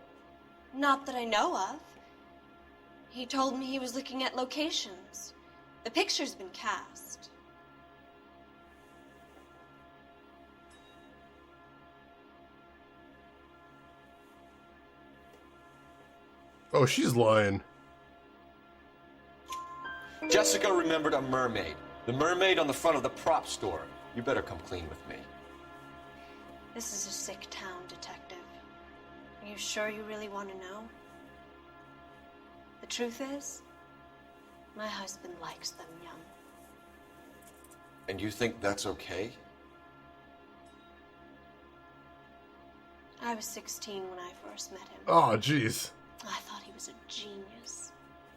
Not that I know of. He told me he was looking at locations. The picture's been cast. Oh, she's lying. Jessica remembered a mermaid. The mermaid on the front of the prop store. You better come clean with me. This is a sick town, Detective. Are you sure you really want to know? The truth is, my husband likes them young. And you think that's okay? I was 16 when I first met him. Oh, jeez. I thought he was a genius.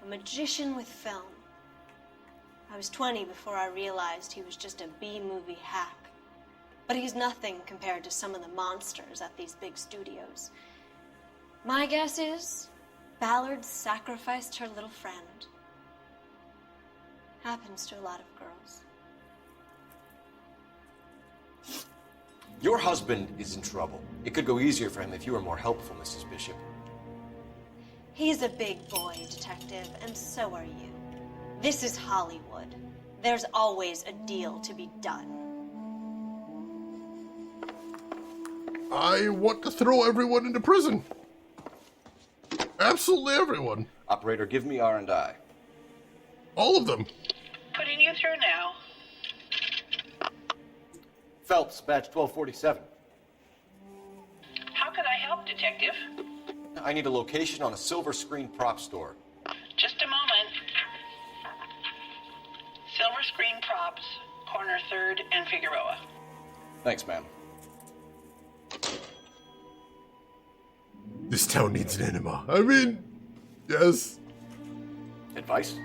A magician with film. I was 20 before I realized he was just a B-movie hack. But he's nothing compared to some of the monsters at these big studios. My guess is, Ballard sacrificed her little friend. Happens to a lot of girls. Your husband is in trouble. It could go easier for him if you were more helpful, Mrs. Bishop. He's a big boy, Detective, and so are you. This is Hollywood. There's always a deal to be done. I want to throw everyone into prison. Absolutely everyone. Operator, give me R&I. All of them. Putting you through now. Phelps, batch 1247. How can I help, Detective? I need a location on a silver screen prop store. Just a moment. Silver Screen Props, corner 3rd and Figueroa. Thanks, ma'am. This town needs an enema. I mean, yes. Advice?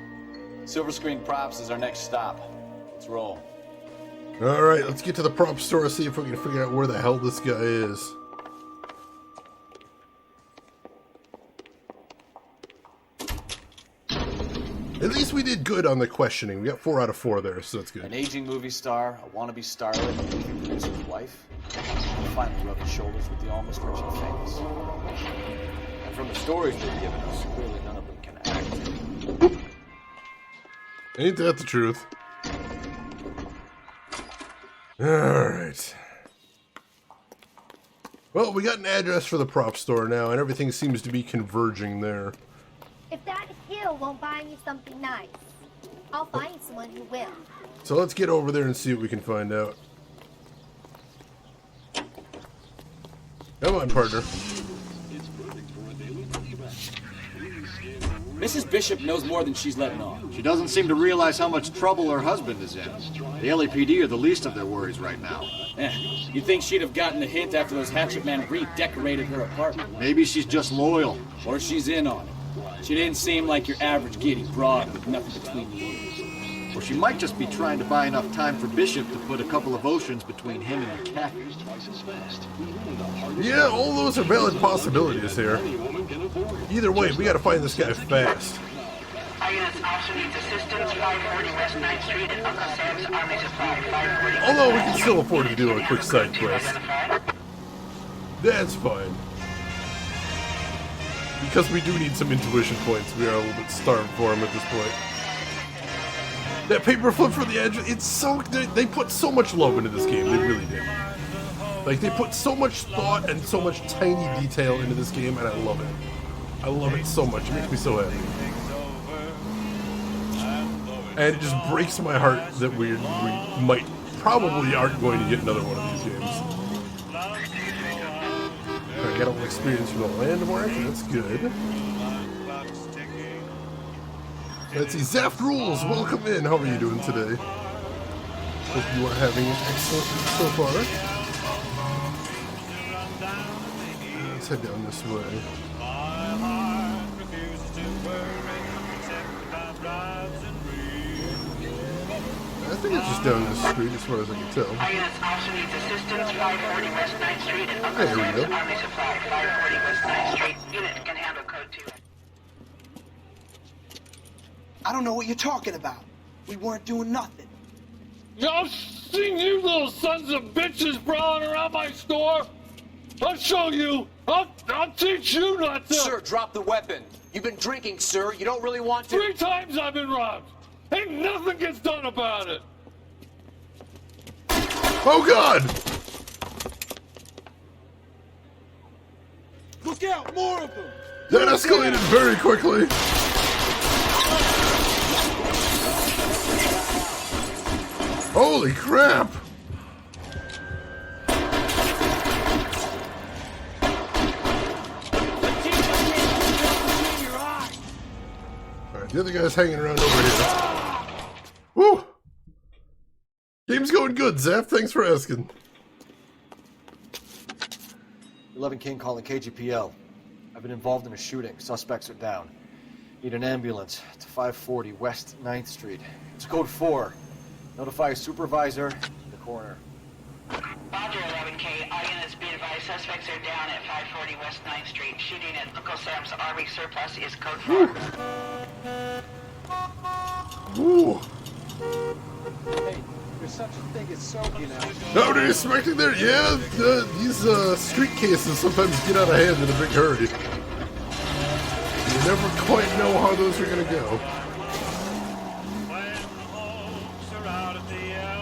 Silver Screen Props is our next stop. Let's roll. Alright, let's get to the prop store and see if we can figure out where the hell this guy is. At least we did good on the questioning. We got 4 out of 4 there, so that's good. An aging movie star, a wannabe starlet, and a movie producer's wife. We'll finally rub shoulders with the almost rich and famous. And from the stories they've given us, clearly none of them can act. Ain't that the truth? Alright. Well, we got an address for the prop store now, and everything seems to be converging there. If that hill won't buy me something nice, I'll find someone who will. So let's get over there and see what we can find out. Come on, partner. Mrs. Bishop knows more than she's letting on. She doesn't seem to realize how much trouble her husband is in. The LAPD are the least of their worries right now. You'd think she'd have gotten the hint after those hatchet men redecorated her apartment. Maybe she's just loyal. Or she's in on it. She didn't seem like your average giddy broad with nothing between the ears. Or she might just be trying to buy enough time for Bishop to put a couple of oceans between him and McCaffrey. Yeah, all those are valid possibilities here. Either way, we gotta find this guy fast. Although we can still afford to do a quick side quest. That's fine. Because we do need some intuition points, we are a little bit starved for him at this point. That paper flip for the edge, it's so... They put so much love into this game, they really did. Like, they put so much thought and so much tiny detail into this game, and I love it. I love it so much, it makes me so happy. And it just breaks my heart that we might, probably aren't going to get another one of these games. I got a little experience from the landmark, that's good. Let's see, Zaft Rules, welcome in. How are you doing today? Hope you are having an excellent week so far. Let's head down this way. I think it's just down this street as far as I can tell. Hey, here we go. I don't know what you're talking about. We weren't doing nothing. I've seen you little sons of bitches prowling around my store. I'll show you. I'll teach you not to. Sir, drop the weapon. You've been drinking, sir. You don't really want to. 3 times I've been robbed. Ain't nothing gets done about it. Oh, God! Look out, more of them. That escalated very quickly. Holy crap! Alright, the other guy's hanging around over here. Woo! Game's going good, Zap. Thanks for asking. 11 King calling KGPL. I've been involved in a shooting. Suspects are down. Need an ambulance to 540 West 9th Street. It's code 4. Notify a supervisor in the corner. Roger, 11K. All units be advised. Suspects are down at 540 West 9th Street. Shooting at Uncle Sam's RV surplus is code 4. Woo! Hey, there's such a thing as soaking now. No, they're expecting there. Yeah, these street cases sometimes get out of hand in a big hurry. You never quite know how those are gonna go.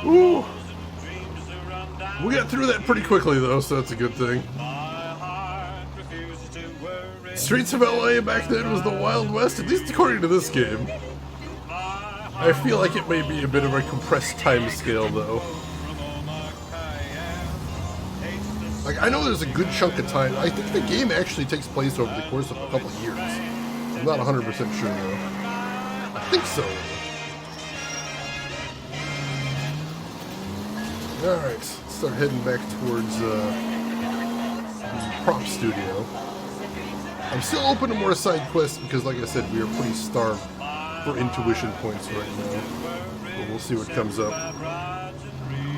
Ooh. We got through that pretty quickly though, so that's a good thing. Streets of LA back then was the Wild West, at least according to this game. I feel like it may be a bit of a compressed time scale though. Like, I know there's a good chunk of time. I think the game actually takes place over the course of a couple of years. I'm not 100% sure though. I think so. Alright, let's start heading back towards the prop studio. I'm still open to more side quests because, like I said, we are pretty starved for intuition points right now. But we'll see what comes up.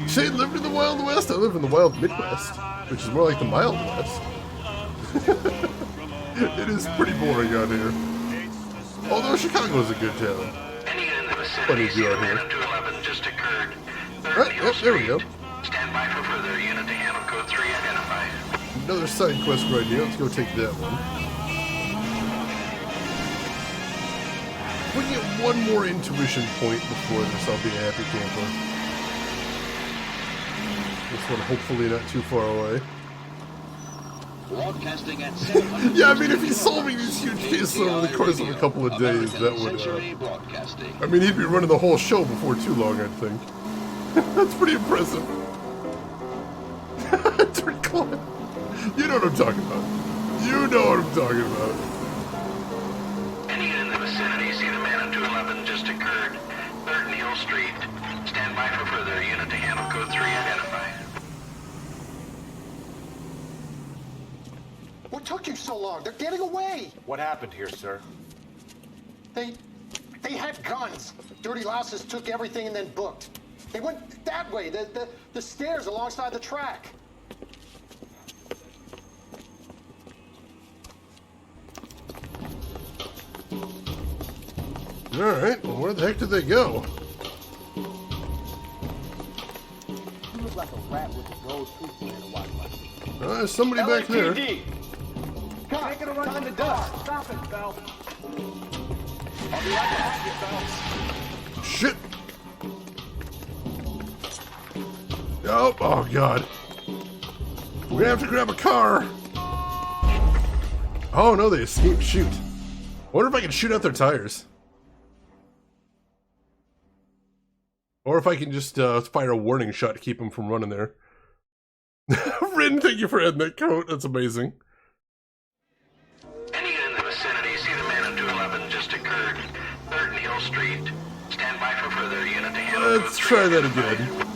Shane lived in the Wild West. I live in the Wild Midwest, which is more like the Mild West. It is pretty boring out here. Although Chicago's a good town. Plenty to do out here. Right, yep, there we go. Stand by for further unit to handle code 3 identified. Another side quest right here. Let's go take that one. If we get one more intuition point before this, I'll be a happy camper. This one hopefully not too far away. Broadcasting at 700. Yeah, I mean, if he's solving these huge cases over the course of a couple of days, that would, I mean, he'd be running the whole show before too long, I'd think. That's pretty impressive. Turn Climb. You know what I'm talking about. You know what I'm talking about. Any unit in the vicinity, see the man on 211 just occurred. 3rd and Hill Street. Stand by for further unit to handle code 3 identified. What took you so long? They're getting away. What happened here, sir? They had guns. Dirty louses took everything and then booked. They went that way, the stairs alongside the track. Alright, well, where the heck did they go? You look like a rat with a gold tooth in a white light. There's somebody back there. Come, make it a run time to dust. Stop it, Bell. I'll be right behind you, Bell. Shit! Oh god. We're gonna have to grab a car. Oh no, they escaped. Shoot. I wonder if I can shoot out their tires. Or if I can just fire a warning shot to keep them from running there. Rin, thank you for adding that coat. That's amazing. Any unit in the vicinity, see the man on 211 just occurred. 3rd and Hill Street. Stand by for further unit to handle code 3 Let's try that identified. again.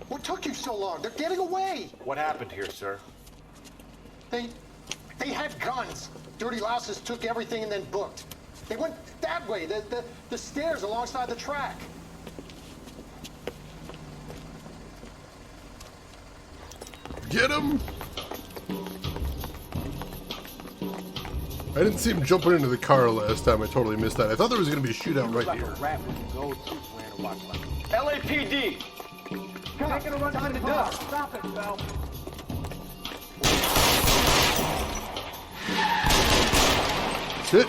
What took you so long? They're getting away. What happened here, sir? They had guns. Dirty louses took everything and then booked. They went that way, the stairs alongside the track. Get him! I didn't see him jumping into the car last time. I totally missed that. I thought there was going to be a shootout right here. Rat with a gold tooth wearing a white light. LAPD! Come, make it a run time to dust. Stop it, Bell. Shit.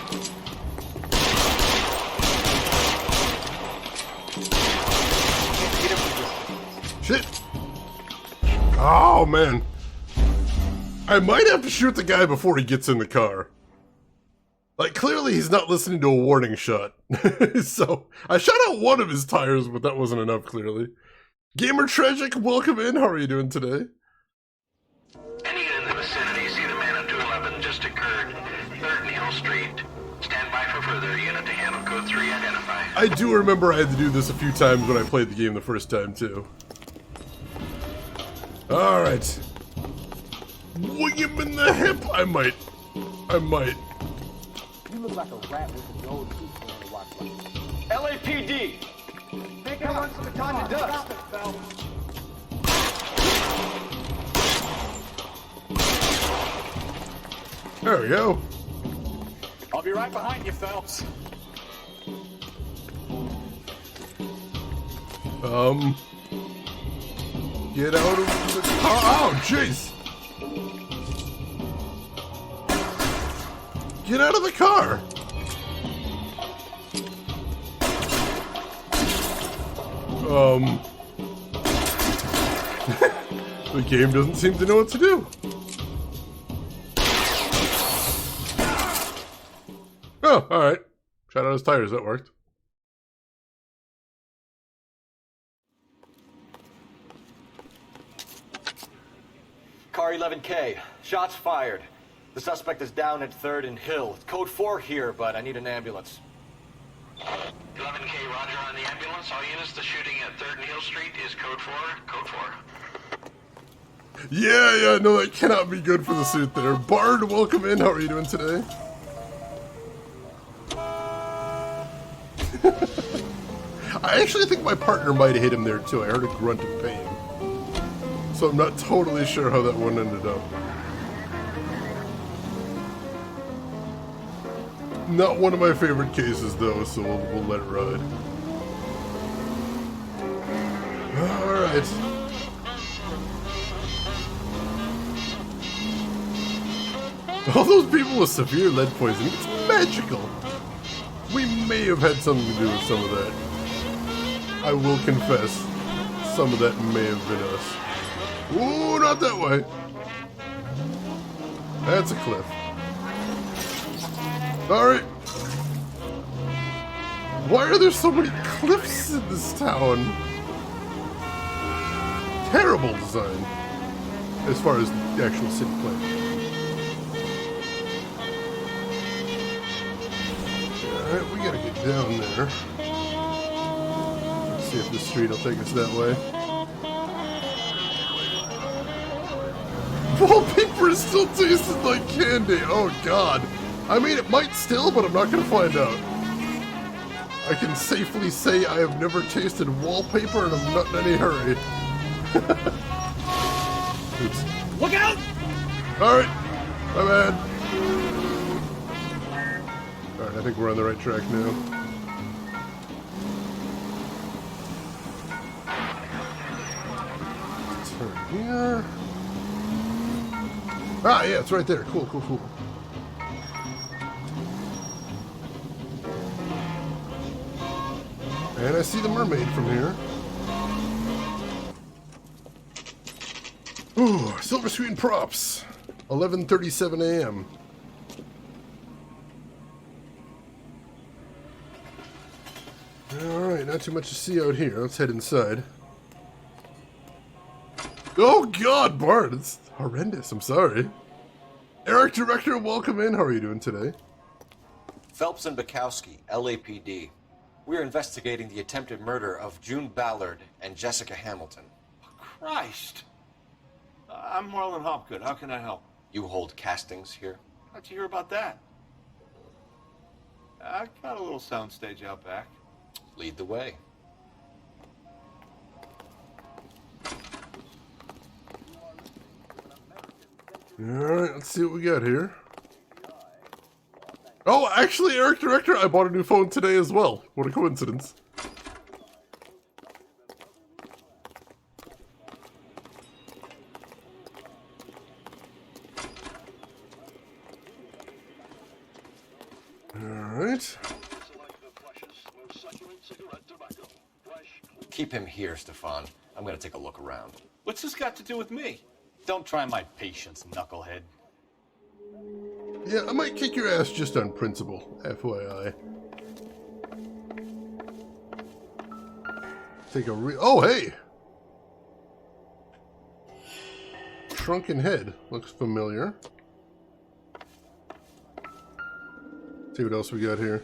Shit. Oh, man. I might have to shoot the guy before he gets in the car. Like, clearly he's not listening to a warning shot. So, I shot out one of his tires, but that wasn't enough, clearly. Gamer Tragic, welcome in. How are you doing today? Any in the vicinity, see the man on 211 just occurred. 3rd and Hill Street. Stand by for further. Unit to handle code 3 identify. I do remember I had to do this a few times when I played the game the first time, too. Alright. Wing him in the hip! I might. You look like a rat with a gold tooth on the watch light. LAPD! Make a run for the time to dust. Stop it, Phelps. There we go. I'll be right behind you, Phelps. Get out of the car. Oh, jeez. Get out of the car. The game doesn't seem to know what to do. Oh, alright. Shot out his tires, that worked. Car 11K. Shots fired. The suspect is down at 3rd and Hill. It's code 4 here, but I need an ambulance. 11K, roger on the ambulance. All units, the shooting at 3rd and Hill Street is code 4. Code 4. Yeah, no, that cannot be good for the suit there. Bard, welcome in. How are you doing today? I actually think my partner might have hit him there too. I heard a grunt of pain. So I'm not totally sure how that one ended up. Not one of my favorite cases though, so we'll let it ride. Alright. All those people with severe lead poisoning, it's magical. We may have had something to do with some of that. I will confess, some of that may have been us. Ooh, not that way. That's a cliff. Alright. Why are there so many cliffs in this town? Terrible design, as far as the actual city plan. Alright, we gotta get down there. Let's see if this street will take us that way. Wallpaper is still tasting like candy. Oh god. I mean, it might still, but I'm not gonna find out. I can safely say I have never tasted wallpaper and I'm not in any hurry. Oops. Look out! Alright. My bad. Alright, I think we're on the right track now. Turn here. Ah, yeah, it's right there. Cool. And I see the mermaid from here. Ooh, silver screen props. 11:37 a.m. Alright, not too much to see out here. Let's head inside. Oh god, Bart, it's horrendous. I'm sorry. Eric Director, welcome in. How are you doing today? Phelps and Bukowski, LAPD. We're investigating the attempted murder of June Ballard and Jessica Hamilton. Christ! I'm Marlon Hopgood. How can I help? You hold castings here? How'd you hear about that? I got a little soundstage out back. Lead the way. Alright, let's see what we got here. Oh, actually, Eric Director, I bought a new phone today as well. What a coincidence. Alright. Keep him here, Stefan. I'm gonna take a look around. What's this got to do with me? Don't try my patience, knucklehead. Yeah, I might kick your ass just on principle, FYI. Take a oh, hey! Shrunken head. Looks familiar. See what else we got here.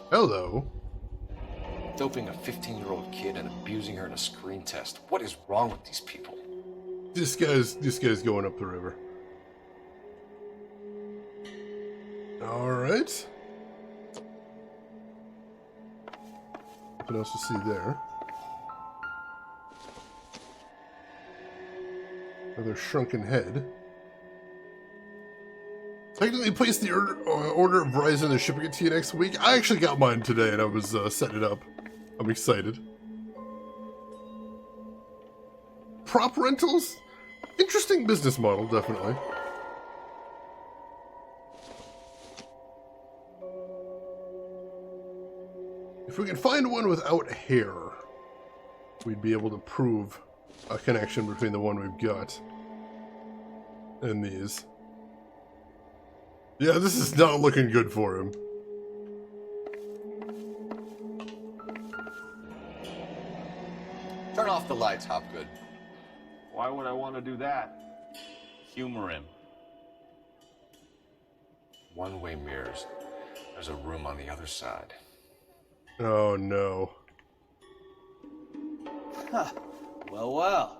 Hello. Doping a 15-year-old kid and abusing her in a screen test. What is wrong with these people? This guy's going up the river. Alright. Nothing else to see there. Another shrunken head. Technically placed the order of Verizon. They're shipping it to you next week. I actually got mine today and I was setting it up. I'm excited. Prop rentals? Interesting business model, definitely. If we can find one without hair, we'd be able to prove a connection between the one we've got and these. Yeah, this is not looking good for him. Turn off the lights, Hopgood. Why would I want to do that? Humor him. One-way mirrors. There's a room on the other side. Oh, no. Huh. Well, well.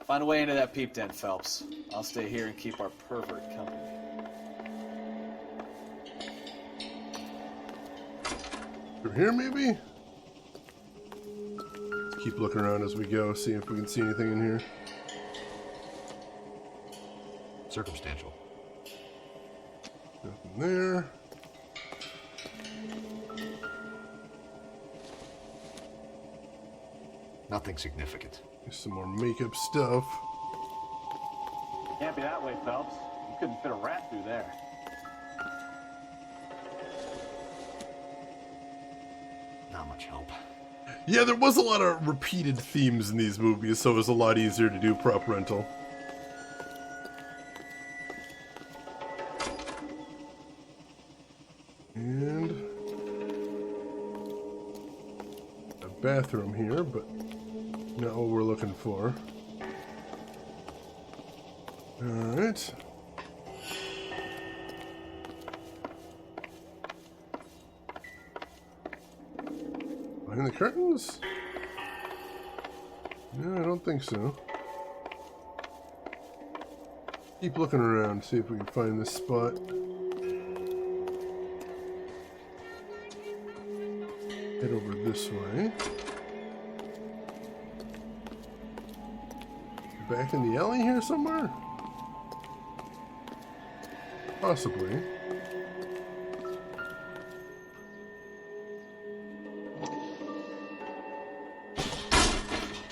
Find a way into that peep den, Phelps. I'll stay here and keep our pervert company. Through here, maybe? Let's keep looking around as we go, see if we can see anything in here. Circumstantial. Nothing there. Nothing significant. There's some more makeup stuff. Can't be that way, Phelps. You couldn't fit a rat through there. Not much help. Yeah, there was a lot of repeated themes in these movies, so it was a lot easier to do prop rental. And a bathroom here, but not what we're looking for. Alright. Behind the curtains? No, I don't think so. Keep looking around, see if we can find this spot. Head over this way. Back in the alley here somewhere? Possibly.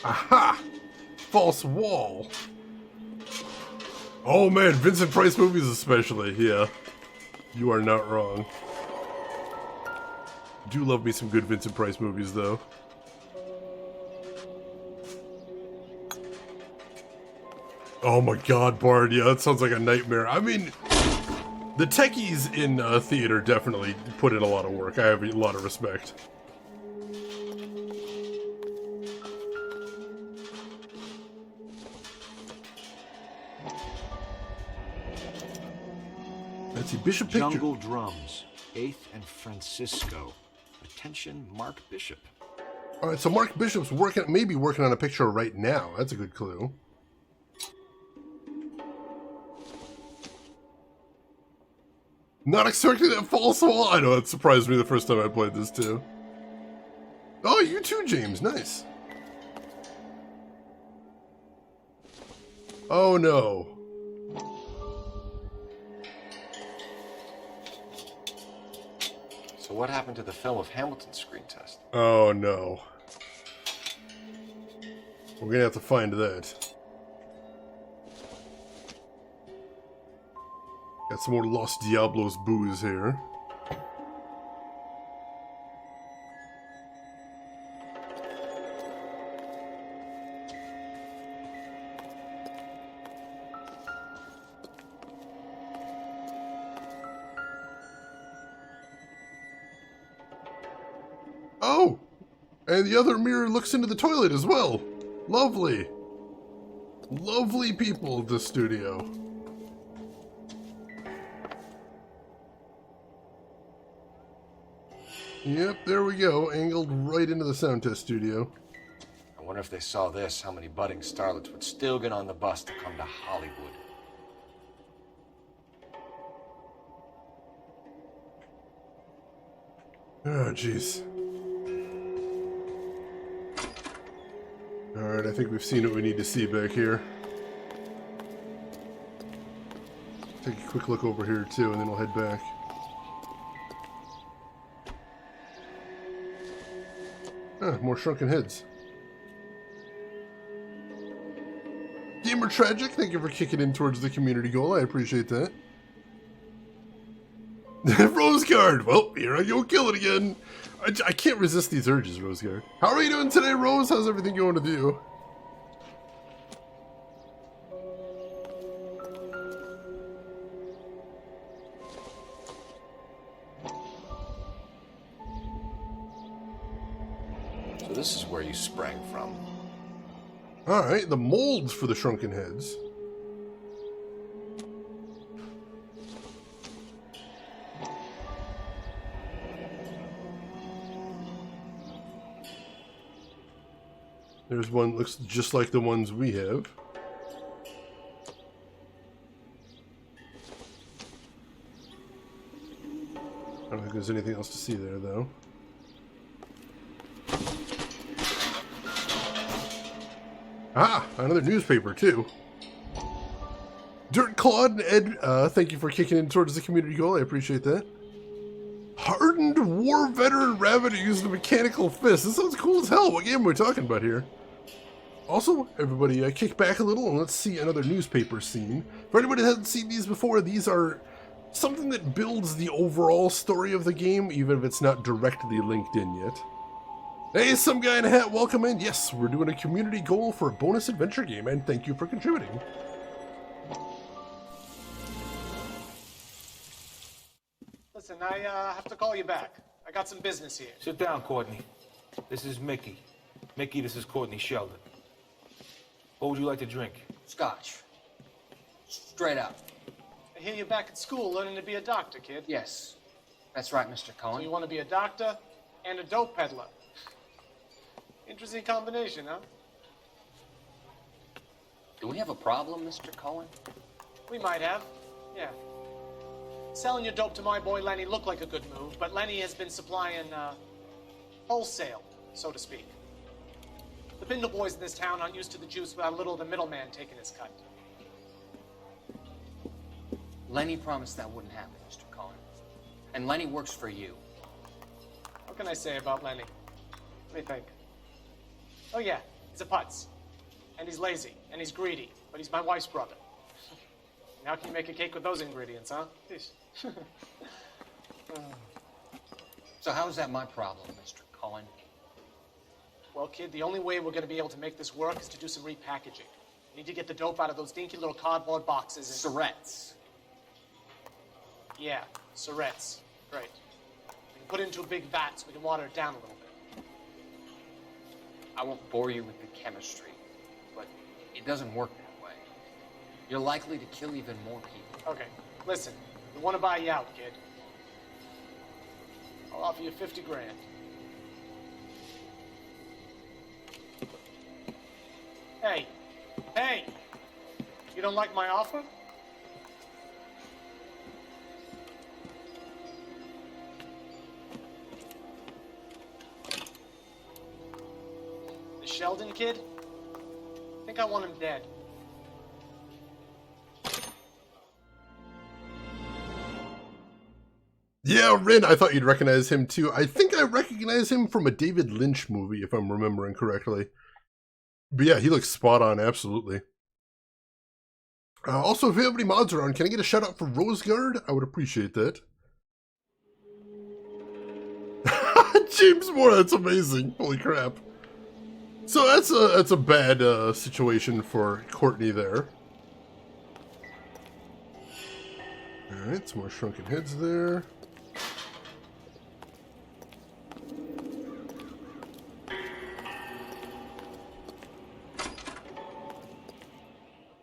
Aha! False wall. Oh man, Vincent Price movies especially, yeah. You are not wrong. Do love me some good Vincent Price movies though. Oh my god, Bard, yeah, that sounds like a nightmare. I mean, the techies in theater definitely put in a lot of work. I have a lot of respect. Let's see, Bishop Picture. Jungle Drums, 8th and Francisco. Attention, Mark Bishop. Alright, so Mark Bishop's maybe working on a picture right now. That's a good clue. Not expecting that false wall. I know, it surprised me the first time I played this too. Oh, you too, James. Nice. Oh no. So what happened to the film of Hamilton's screen test? Oh no. We're gonna have to find that. Got some more Los Diablos booze here. And the other mirror looks into the toilet as well. Lovely. Lovely people at the studio. Yep, there we go. Angled right into the sound test studio. I wonder if they saw this, how many budding starlets would still get on the bus to come to Hollywood. Oh, jeez. Alright, I think we've seen what we need to see back here. Take a quick look over here, too, and then we'll head back. Ah, more shrunken heads. Gamer Tragic, thank you for kicking in towards the community goal. I appreciate that. Rose Guard! Well, here I go, kill it again. I can't resist these urges, Rose Guard. How are you doing today, Rose? How's everything going with you? So this is where you sprang from. Alright, the molds for the shrunken heads. There's one looks just like the ones we have. I don't think there's anything else to see there, though. Ah, another newspaper, too. Dirt Claude and Ed, thank you for kicking in towards the community goal. I appreciate that. Hardened war veteran rabbit who used a mechanical fist. This sounds cool as hell. What game are we talking about here? Also, everybody, kick back a little and let's see another newspaper scene. For anybody that hasn't seen these before, these are something that builds the overall story of the game, even if it's not directly linked in yet. Hey, some guy in a hat, welcome in. Yes, we're doing a community goal for a bonus adventure game, and thank you for contributing. Listen, I have to call you back. I got some business here. Sit down, Courtney. This is Mickey. Mickey, this is Courtney Sheldon. What would you like to drink? Scotch. Straight up. I hear you're back at school learning to be a doctor, kid. Yes, that's right, Mr. Cohen. So you want to be a doctor and a dope peddler. Interesting combination, huh? Do we have a problem, Mr. Cohen? We might have, yeah. Selling your dope to my boy Lenny looked like a good move, but Lenny has been supplying, wholesale, so to speak. The Bindle boys in this town aren't used to the juice without a little of the middleman taking his cut. Lenny promised that wouldn't happen, Mr. Cohen. And Lenny works for you. What can I say about Lenny? What do you think? Oh yeah, he's a putz. And he's lazy, and he's greedy, but he's my wife's brother. And how can you make a cake with those ingredients, huh? Jeez. So how is that my problem, Mr. Cohen? Well, kid, the only way we're going to be able to make this work is to do some repackaging. We need to get the dope out of those dinky little cardboard boxes and... Syrettes. Yeah, syrettes. Great. We can put it into a big vat so we can water it down a little bit. I won't bore you with the chemistry, but it doesn't work that way. You're likely to kill even more people. Okay, listen. We want to buy you out, kid. I'll offer you 50 grand. Hey, hey! You don't like my offer? The Sheldon kid? I think I want him dead. Yeah, Rin, I thought you'd recognize him too. I think I recognize him from a David Lynch movie, if I'm remembering correctly. But yeah, he looks spot on, absolutely. Also, if you have any mods around, can I get a shout out for Rose Guard? I would appreciate that. James Moore, that's amazing. Holy crap. So that's a bad situation for Courtney there. Alright, some more shrunken heads there.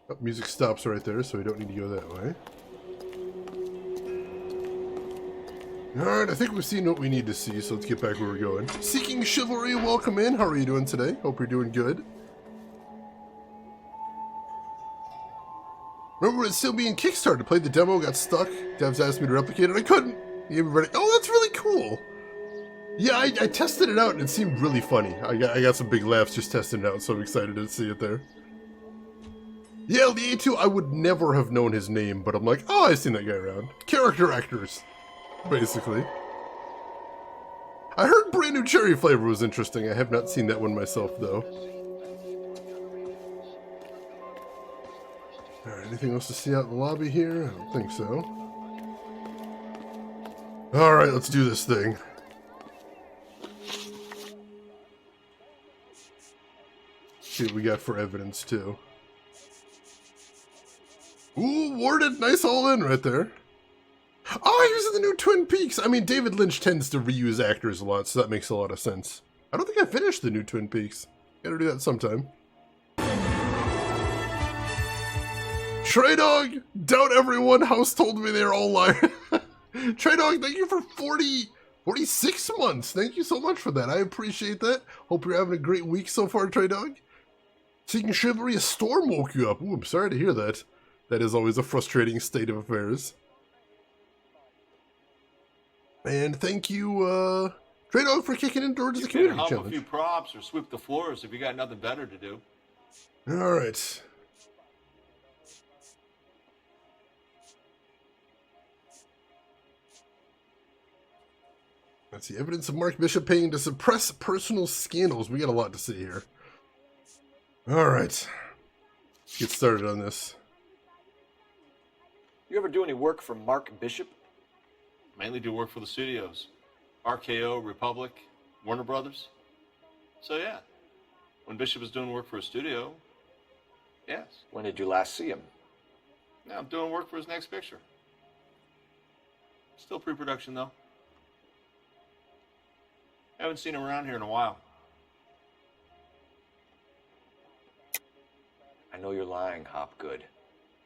Oh, music stops right there, so we don't need to go that way. Alright, I think we've seen what we need to see, so let's get back where we're going. Seeking Chivalry, welcome in. How are you doing today? Hope you're doing good. Remember when it's still being Kickstarted? Played the demo, got stuck. Devs asked me to replicate it. I couldn't. Everybody, oh, that's really cool. Yeah, I tested it out and it seemed really funny. I got some big laughs just testing it out, so I'm excited to see it there. Yeah, the A2, I would never have known his name, but I'm like, oh, I've seen that guy around. Character actors, basically. I heard Brand New Cherry Flavor was interesting. I have not seen that one myself, though. Alright, anything else to see out in the lobby here? I don't think so. Alright, let's do this thing. See what we got for evidence, too. Ooh, warded, nice all in right there. Oh, he was in the new Twin Peaks. I mean, David Lynch tends to reuse actors a lot, so that makes a lot of sense. I don't think I finished the new Twin Peaks. Gotta do that sometime. Trey Dog, doubt everyone. House told me they're all lying. Trey Dog, thank you for 46 months. Thank you so much for that. I appreciate that. Hope you're having a great week so far, Trey Dog. Seeking Chivalry, a storm woke you up. Ooh, I'm sorry to hear that. That is always a frustrating state of affairs. And thank you, Trey Dog, for kicking in towards the community hump challenge. A few props or sweep the floors if you got nothing better to do. All right. Let's see. Evidence of Mark Bishop paying to suppress personal scandals. We got a lot to see here. All right. Let's get started on this. You ever do any work for Mark Bishop? Mainly do work for the studios. RKO, Republic, Warner Brothers. So yeah, when Bishop was doing work for a studio, yes. When did you last see him? Now I'm doing work for his next picture. Still pre-production though. Haven't seen him around here in a while. I know you're lying, Hopgood.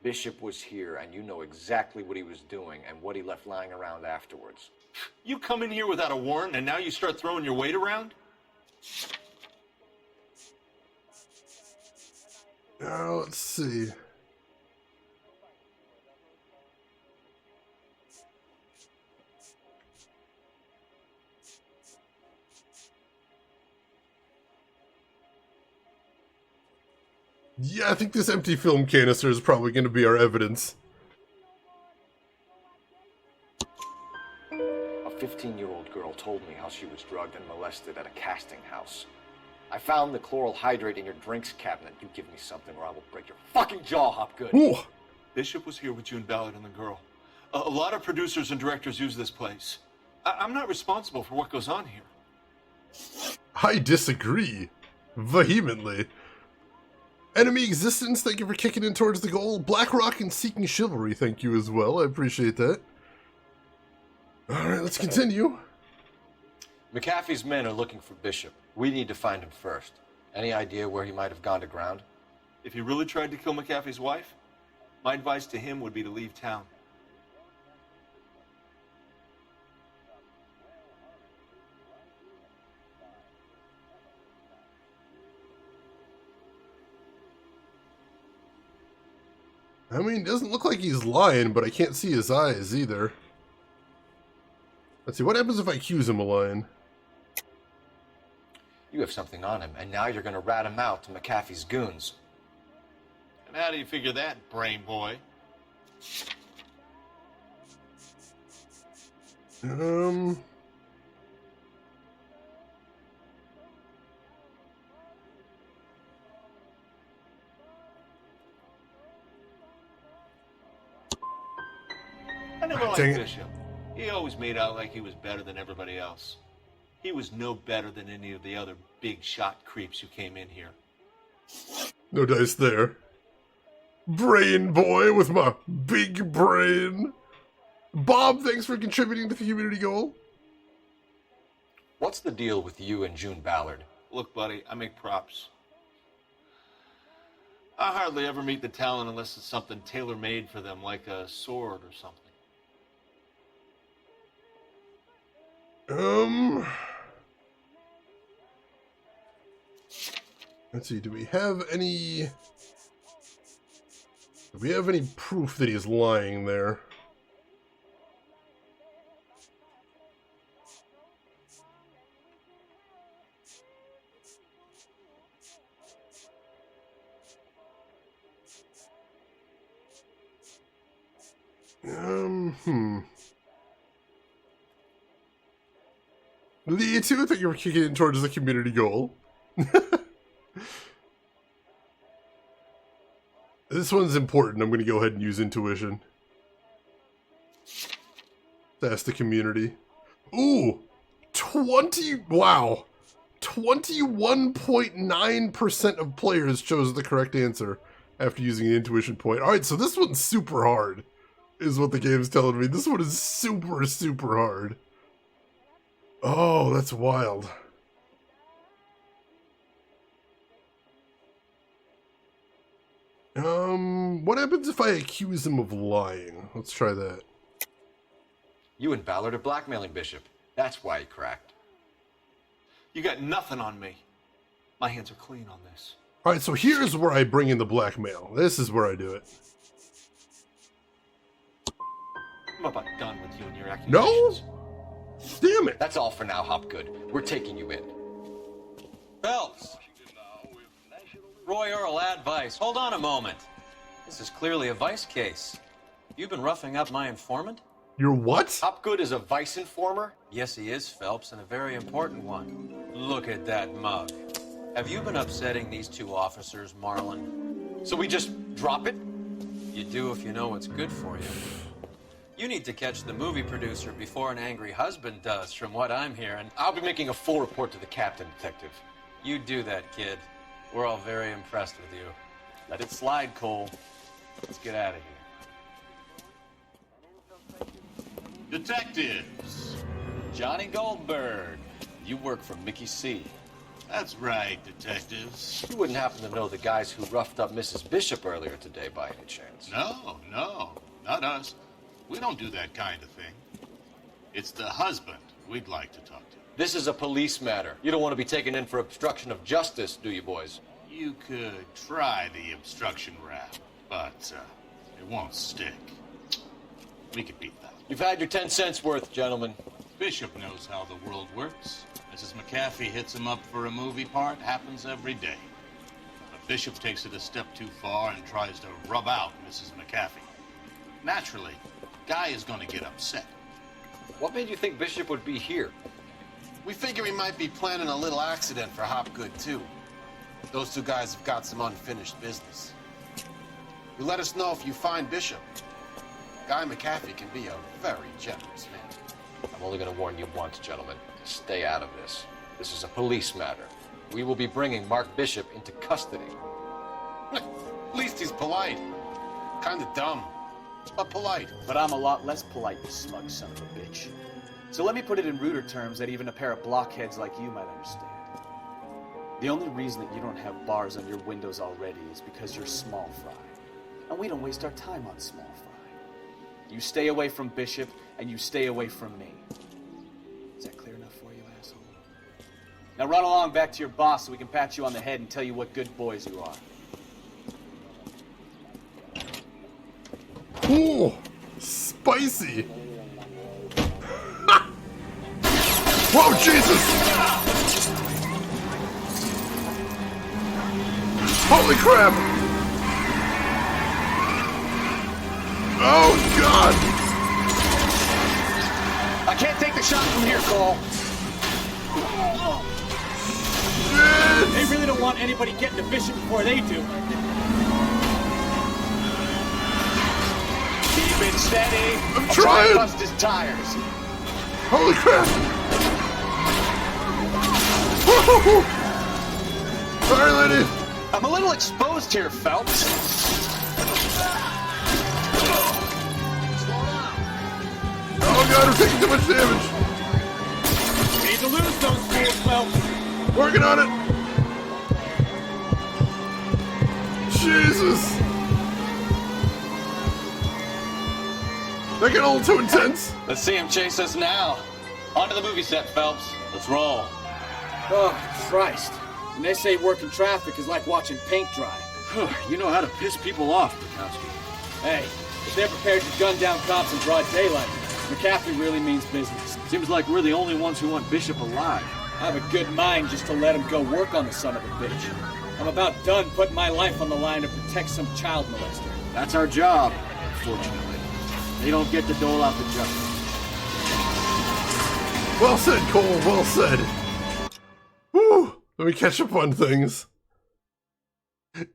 Bishop was here, and you know exactly what he was doing and what he left lying around afterwards. You come in here without a warrant, and now you start throwing your weight around? Now, let's see. Yeah, I think this empty film canister is probably going to be our evidence. A 15-year-old girl told me how she was drugged and molested at a casting house. I found the chloral hydrate in your drinks cabinet. You give me something or I will break your fucking jaw, Hopgood. Ooh. Bishop was here with June Ballard and the girl. A lot of producers and directors use this place. I'm not responsible for what goes on here. I disagree. Vehemently. Enemy Existence, thank you for kicking in towards the goal. BlackRock and Seeking Chivalry, thank you as well. I appreciate that. Alright, let's continue. McAfee's men are looking for Bishop. We need to find him first. Any idea where he might have gone to ground? If he really tried to kill McAfee's wife, my advice to him would be to leave town. I mean, it doesn't look like he's lying, but I can't see his eyes either. Let's see, what happens if I accuse him of lying? You have something on him, and now you're going to rat him out to McAfee's goons. And how do you figure that, brain boy? I never liked Bishop. He always made out like he was better than everybody else. He was no better than any of the other big shot creeps who came in here. No dice there. Brain boy with my big brain. Bob, thanks for contributing to the community goal. What's the deal with you and June Ballard? Look, buddy, I make props. I hardly ever meet the talent unless it's something tailor-made for them, like a sword or something. Let's see, do we have any proof that he's lying there? The two that you were kicking it towards the community goal. This one's important. I'm going to go ahead and use intuition. That's the community. Ooh! 21.9% of players chose the correct answer after using the intuition point. Alright, so this one's super hard, is what the game's telling me. This one is super, super hard. Oh, that's wild. What happens if I accuse him of lying? Let's try that. You and Ballard are blackmailing Bishop. That's why he cracked. You got nothing on me. My hands are clean on this. Alright, so here's where I bring in the blackmail. This is where I do it. I'm about done with you and your accusations. No? Damn it! That's all for now, Hopgood. We're taking you in. Phelps! Roy Earl, advice. Hold on a moment. This is clearly a vice case. You've been roughing up my informant? Your what? Hopgood is a vice informer? Yes, he is, Phelps, and a very important one. Look at that mug. Have you been upsetting these two officers, Marlin? So we just drop it? You do if you know what's good for you. You need to catch the movie producer before an angry husband does, from what I'm hearing. I'll be making a full report to the captain, Detective. You do that, kid. We're all very impressed with you. Let it slide, Cole. Let's get out of here. Detectives. Johnny Goldberg. You work for Mickey C. That's right, detectives. You wouldn't happen to know the guys who roughed up Mrs. Bishop earlier today by any chance? No, not us. We don't do that kind of thing. It's the husband we'd like to talk to. This is a police matter. You don't want to be taken in for obstruction of justice, do you, boys? You could try the obstruction rap, but it won't stick. We could beat that. You've had your 10 cents worth, gentlemen. Bishop knows how the world works. Mrs. McAfee hits him up for a movie part. Happens every day. But Bishop takes it a step too far and tries to rub out Mrs. McAfee. Naturally, Guy is going to get upset. What made you think Bishop would be here? We figure he might be planning a little accident for Hopgood, too. Those two guys have got some unfinished business. You let us know if you find Bishop. Guy McAfee can be a very generous man. I'm only going to warn you once, gentlemen. Stay out of this. This is a police matter. We will be bringing Mark Bishop into custody. At least he's polite. Kind of dumb, but polite. But I'm a lot less polite, you smug son of a bitch. So let me put it in ruder terms that even a pair of blockheads like you might understand. The only reason that you don't have bars on your windows already is because you're small fry. And we don't waste our time on small fry. You stay away from Bishop, and you stay away from me. Is that clear enough for you, asshole? Now run along back to your boss so we can pat you on the head and tell you what good boys you are. Ooh, spicy. Whoa, Jesus! Holy crap! Oh, God! I can't take the shot from here, Cole. Shit. They really don't want anybody getting to Bishop before they do. Keep it steady. I'm trying. Bust his tires. Holy crap! Woo-hoo-hoo. Sorry, lady. I'm a little exposed here, Phelps. Oh God, we're taking too much damage. We need to lose those fools, Phelps. Working on it. Jesus! That got a little too intense. Let's see him chase us now. Onto the movie set, Phelps. Let's roll. Oh, Christ. And they say working traffic is like watching paint dry. You know how to piss people off, Bukowski. Hey, if they're prepared to gun down cops in broad daylight, McCaffrey really means business. Seems like we're the only ones who want Bishop alive. I have a good mind just to let him go work on the son of a bitch. I'm about done putting my life on the line to protect some child molester. That's our job, unfortunately. They don't get to dole out the justice. Well said, Cole, well said. Whew, let me catch up on things.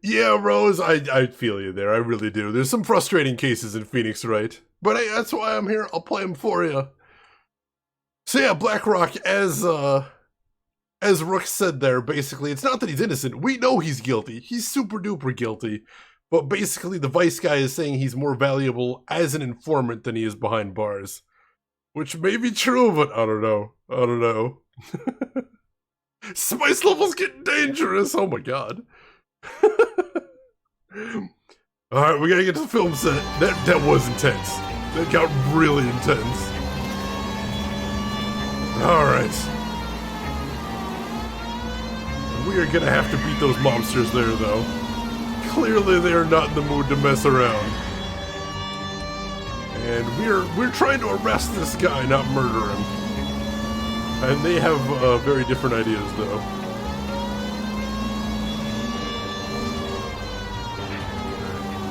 Yeah, Rose, I feel you there, I really do. There's some frustrating cases in Phoenix, right? But hey, that's why I'm here, I'll play them for you. So yeah, BlackRock, as Rook said there, basically, it's not that he's innocent. We know he's guilty. He's super duper guilty. But basically, the Vice guy is saying he's more valuable as an informant than he is behind bars. Which may be true, but I don't know. I don't know. Spice level's getting dangerous. Oh my god. Alright, we gotta get to the film set. That was intense. That got really intense. Alright. We are gonna have to beat those mobsters there, though. Clearly they are not in the mood to mess around. And we're trying to arrest this guy, not murder him. And they have very different ideas, though.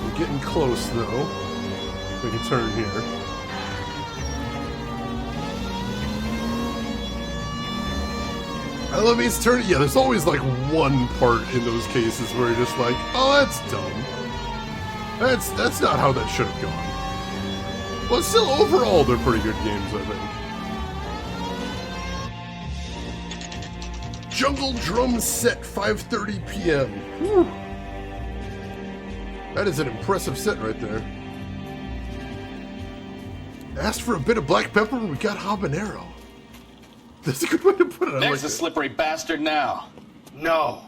We're getting close, though. We can turn here. I love these turn. Yeah, there's always like one part in those cases where you're just like, oh, that's dumb. That's not how that should have gone. But still, overall, they're pretty good games, I think. Jungle Drum Set, 5:30 p.m. Whew. That is an impressive set right there. Asked for a bit of black pepper and we got habanero. That's a good way to put it. There's the slippery bastard now. No.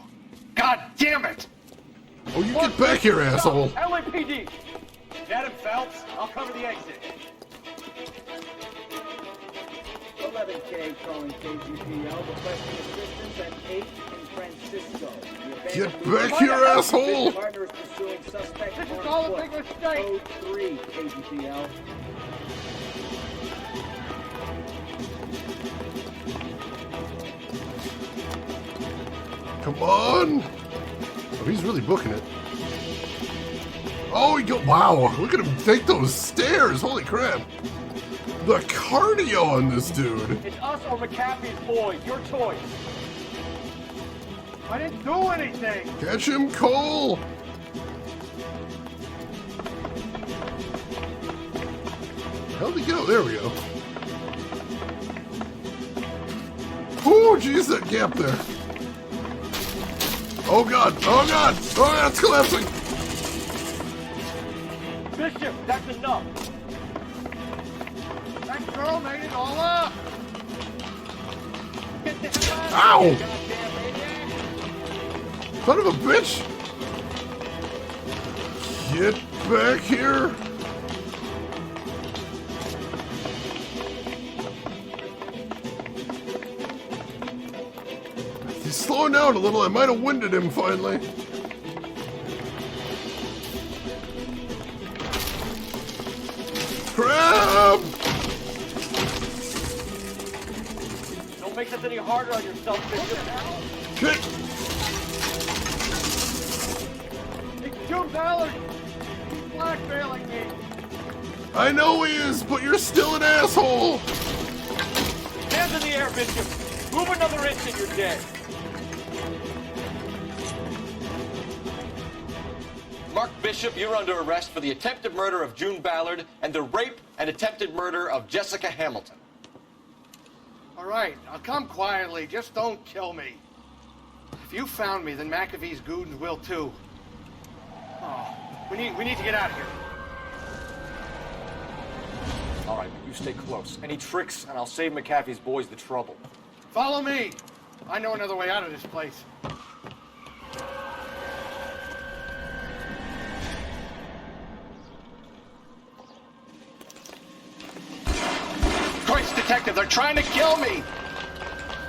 God damn it! Oh, you get back here, asshole. LAPD! Get him, Phelps. I'll cover the exit. 11K calling KGPL, requesting assistance at 8 in Francisco. Get back here, asshole! Partner is pursuing suspect This is on all a foot. big mistake! Code 3 KGPL. Come on! Oh, he's really booking it. Oh, wow, look at him take those stairs, holy crap. The cardio on this dude. It's us or McAfee's boys, your choice. I didn't do anything! Catch him, Cole! How'd he go? There we go. Oh, geez, that gap there. Oh god, oh god! Oh, that's collapsing! Bishop, that's enough! That girl made it all up! Get the hell out Ow! of here, goddamn maniac! Son of a bitch! Get back here! He's slowing down a little. I might have winded him finally. Crap! Don't make this any harder on yourself, Bishop. Kick! It's June Ballard! He's blackmailing me! I know he is, but you're still an asshole! Hands in the air, Bishop! Move another inch and you're dead! Mark Bishop, you're under arrest for the attempted murder of June Ballard and the rape and attempted murder of Jessica Hamilton. All right, I'll come quietly. Just don't kill me. If you found me, then McAfee's goons will too. Oh, we need to get out of here. All right, but you stay close. Any tricks, and I'll save McAfee's boys the trouble. Follow me. I know another way out of this place. perspective. They're trying to kill me.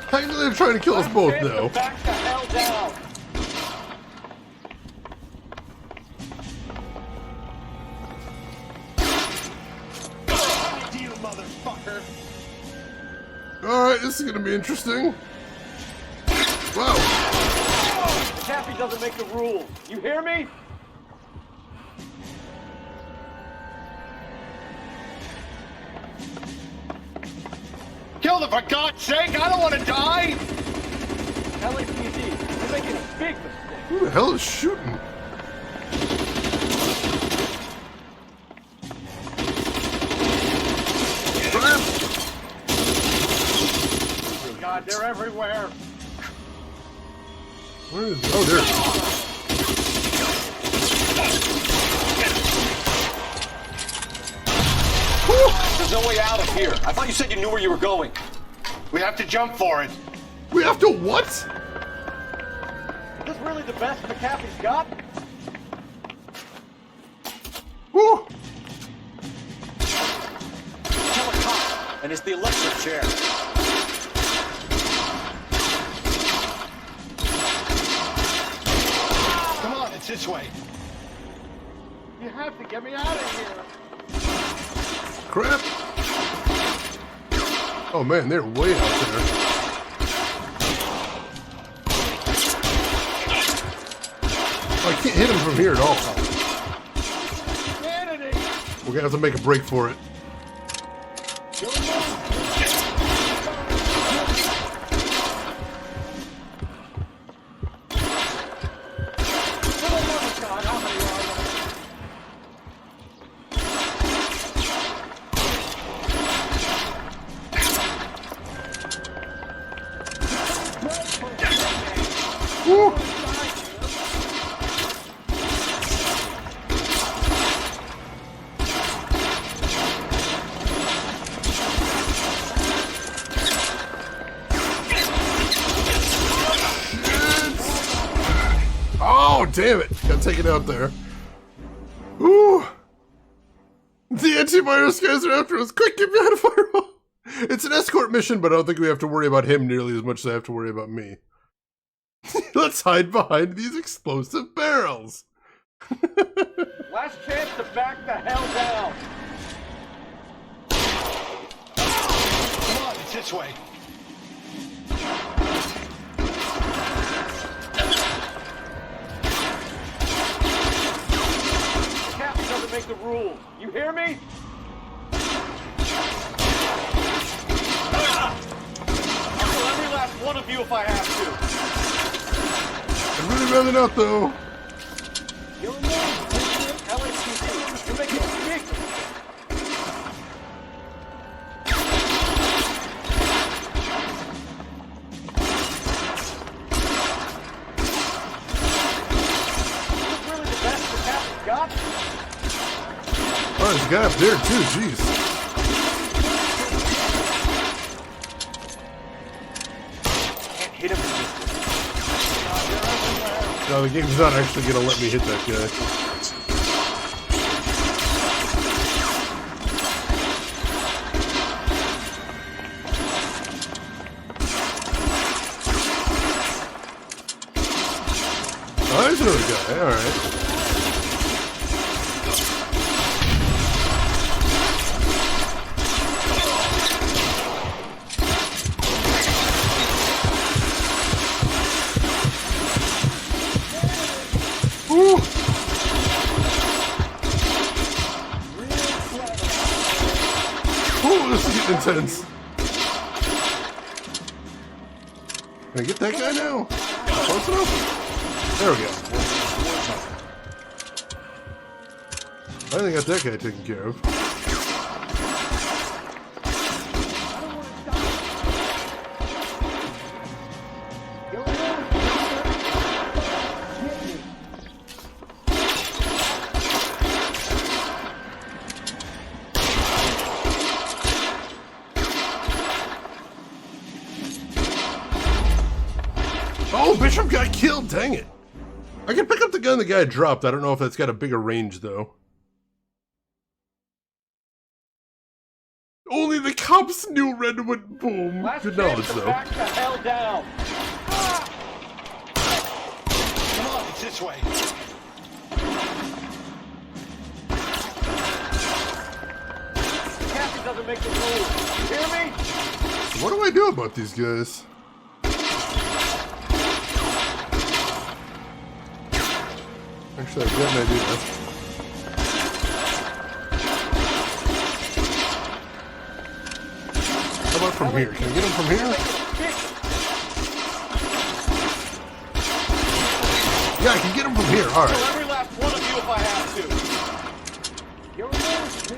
Technically, they're trying to kill us both, though. Back the hell down. You motherfucker. Alright, this is gonna be interesting. Wow. Cappy doesn't make the rules. You hear me? Kill them for God's sake! I don't want to die! LAPD, you're making a big mistake. Who the hell is shooting? God, they're everywhere. Where is? Oh, there. There's no way out of here. I thought you said you knew where you were going. We have to jump for it. We have to what? Is this really the best McAfee's got? Woo! Kill a cop, and it's the electric chair. Come on, it's this way. You have to get me out of here. Crap! Oh man, they're way out there. Oh, I can't hit him from here at all. We're gonna have to make a break for it. Woo! Oh, damn it. Got taken out there. Ooh. The antivirus guys are after us. Quick, get behind a firewall. It's an escort mission, but I don't think we have to worry about him nearly as much as I have to worry about me. Let's hide behind these explosive barrels. Last chance to back the hell down. Come on, it's this way. Captain doesn't make the rules. You hear me? I'll kill every last one of you if I have to. I'd really rather not, though. You're LAPD. You're making a big mistake. Really the best the captain's got? Oh, there's a guy up there, too. Jeez. Can't hit him. No, the game's not actually gonna let me hit that guy. Oh, there's another guy. Alright. Ooh. Ooh, this is getting intense. Can I get that guy now? Close enough? There we go. I think I got that guy taken care of. Oh, Bishop got killed, dang it. I can pick up the gun the guy dropped. I don't know if that's got a bigger range, though. Only Only the cops knew Redwood. Boom. Good knowledge, though. Back the hell down. Come on, it's this way. Captain doesn't make the rules. You hear me? What do I do about these guys? Actually, I've got an idea. How about from here? Can I get him from here? Yeah, I can get him from here. All right. Kill every last one of you if I have to. You're mister.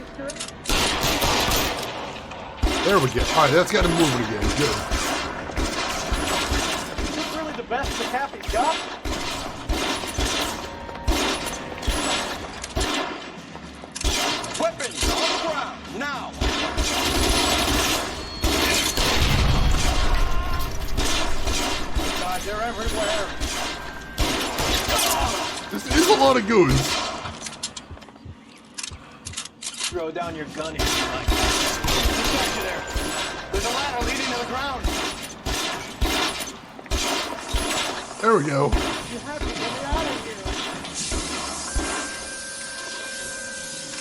There we go. All right, that's got him moving again. Good. Is this really the best McAfee's got? Weapons on the ground now. God, they're everywhere. This is a lot of goons. Throw down your gun if you like. Got you there. There's a ladder leading to the ground. There we go. You have to get me out of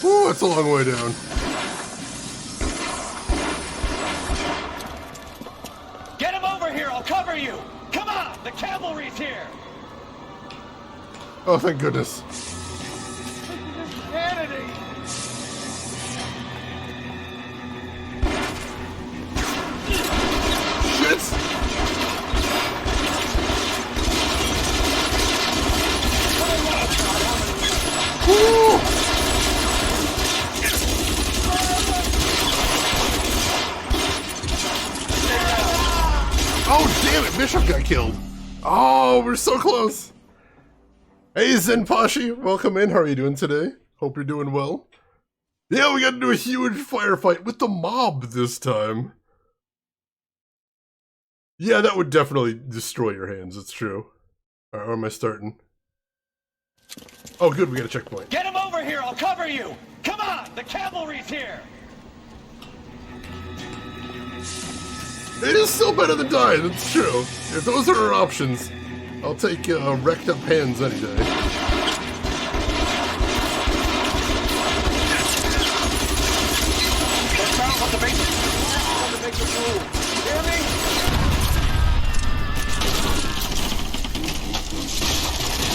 here. Ooh, that's a long way down. Get him over here. I'll cover you. Come on. The cavalry's here. Oh, thank goodness. Kennedy. Shit! Woo! Oh, damn it! Bishop got killed. Oh, we're so close. Hey, Zen Pashi, welcome in. How are you doing today? Hope you're doing well. Yeah, we got to do a huge firefight with the mob this time. Yeah, that would definitely destroy your hands, it's true. Alright, where am I starting? Oh, good, we got a checkpoint. Get him over here. I'll cover you. Come on. The cavalry's here. It is still better than dying, that's true. If those are our options, I'll take wrecked up hands any day.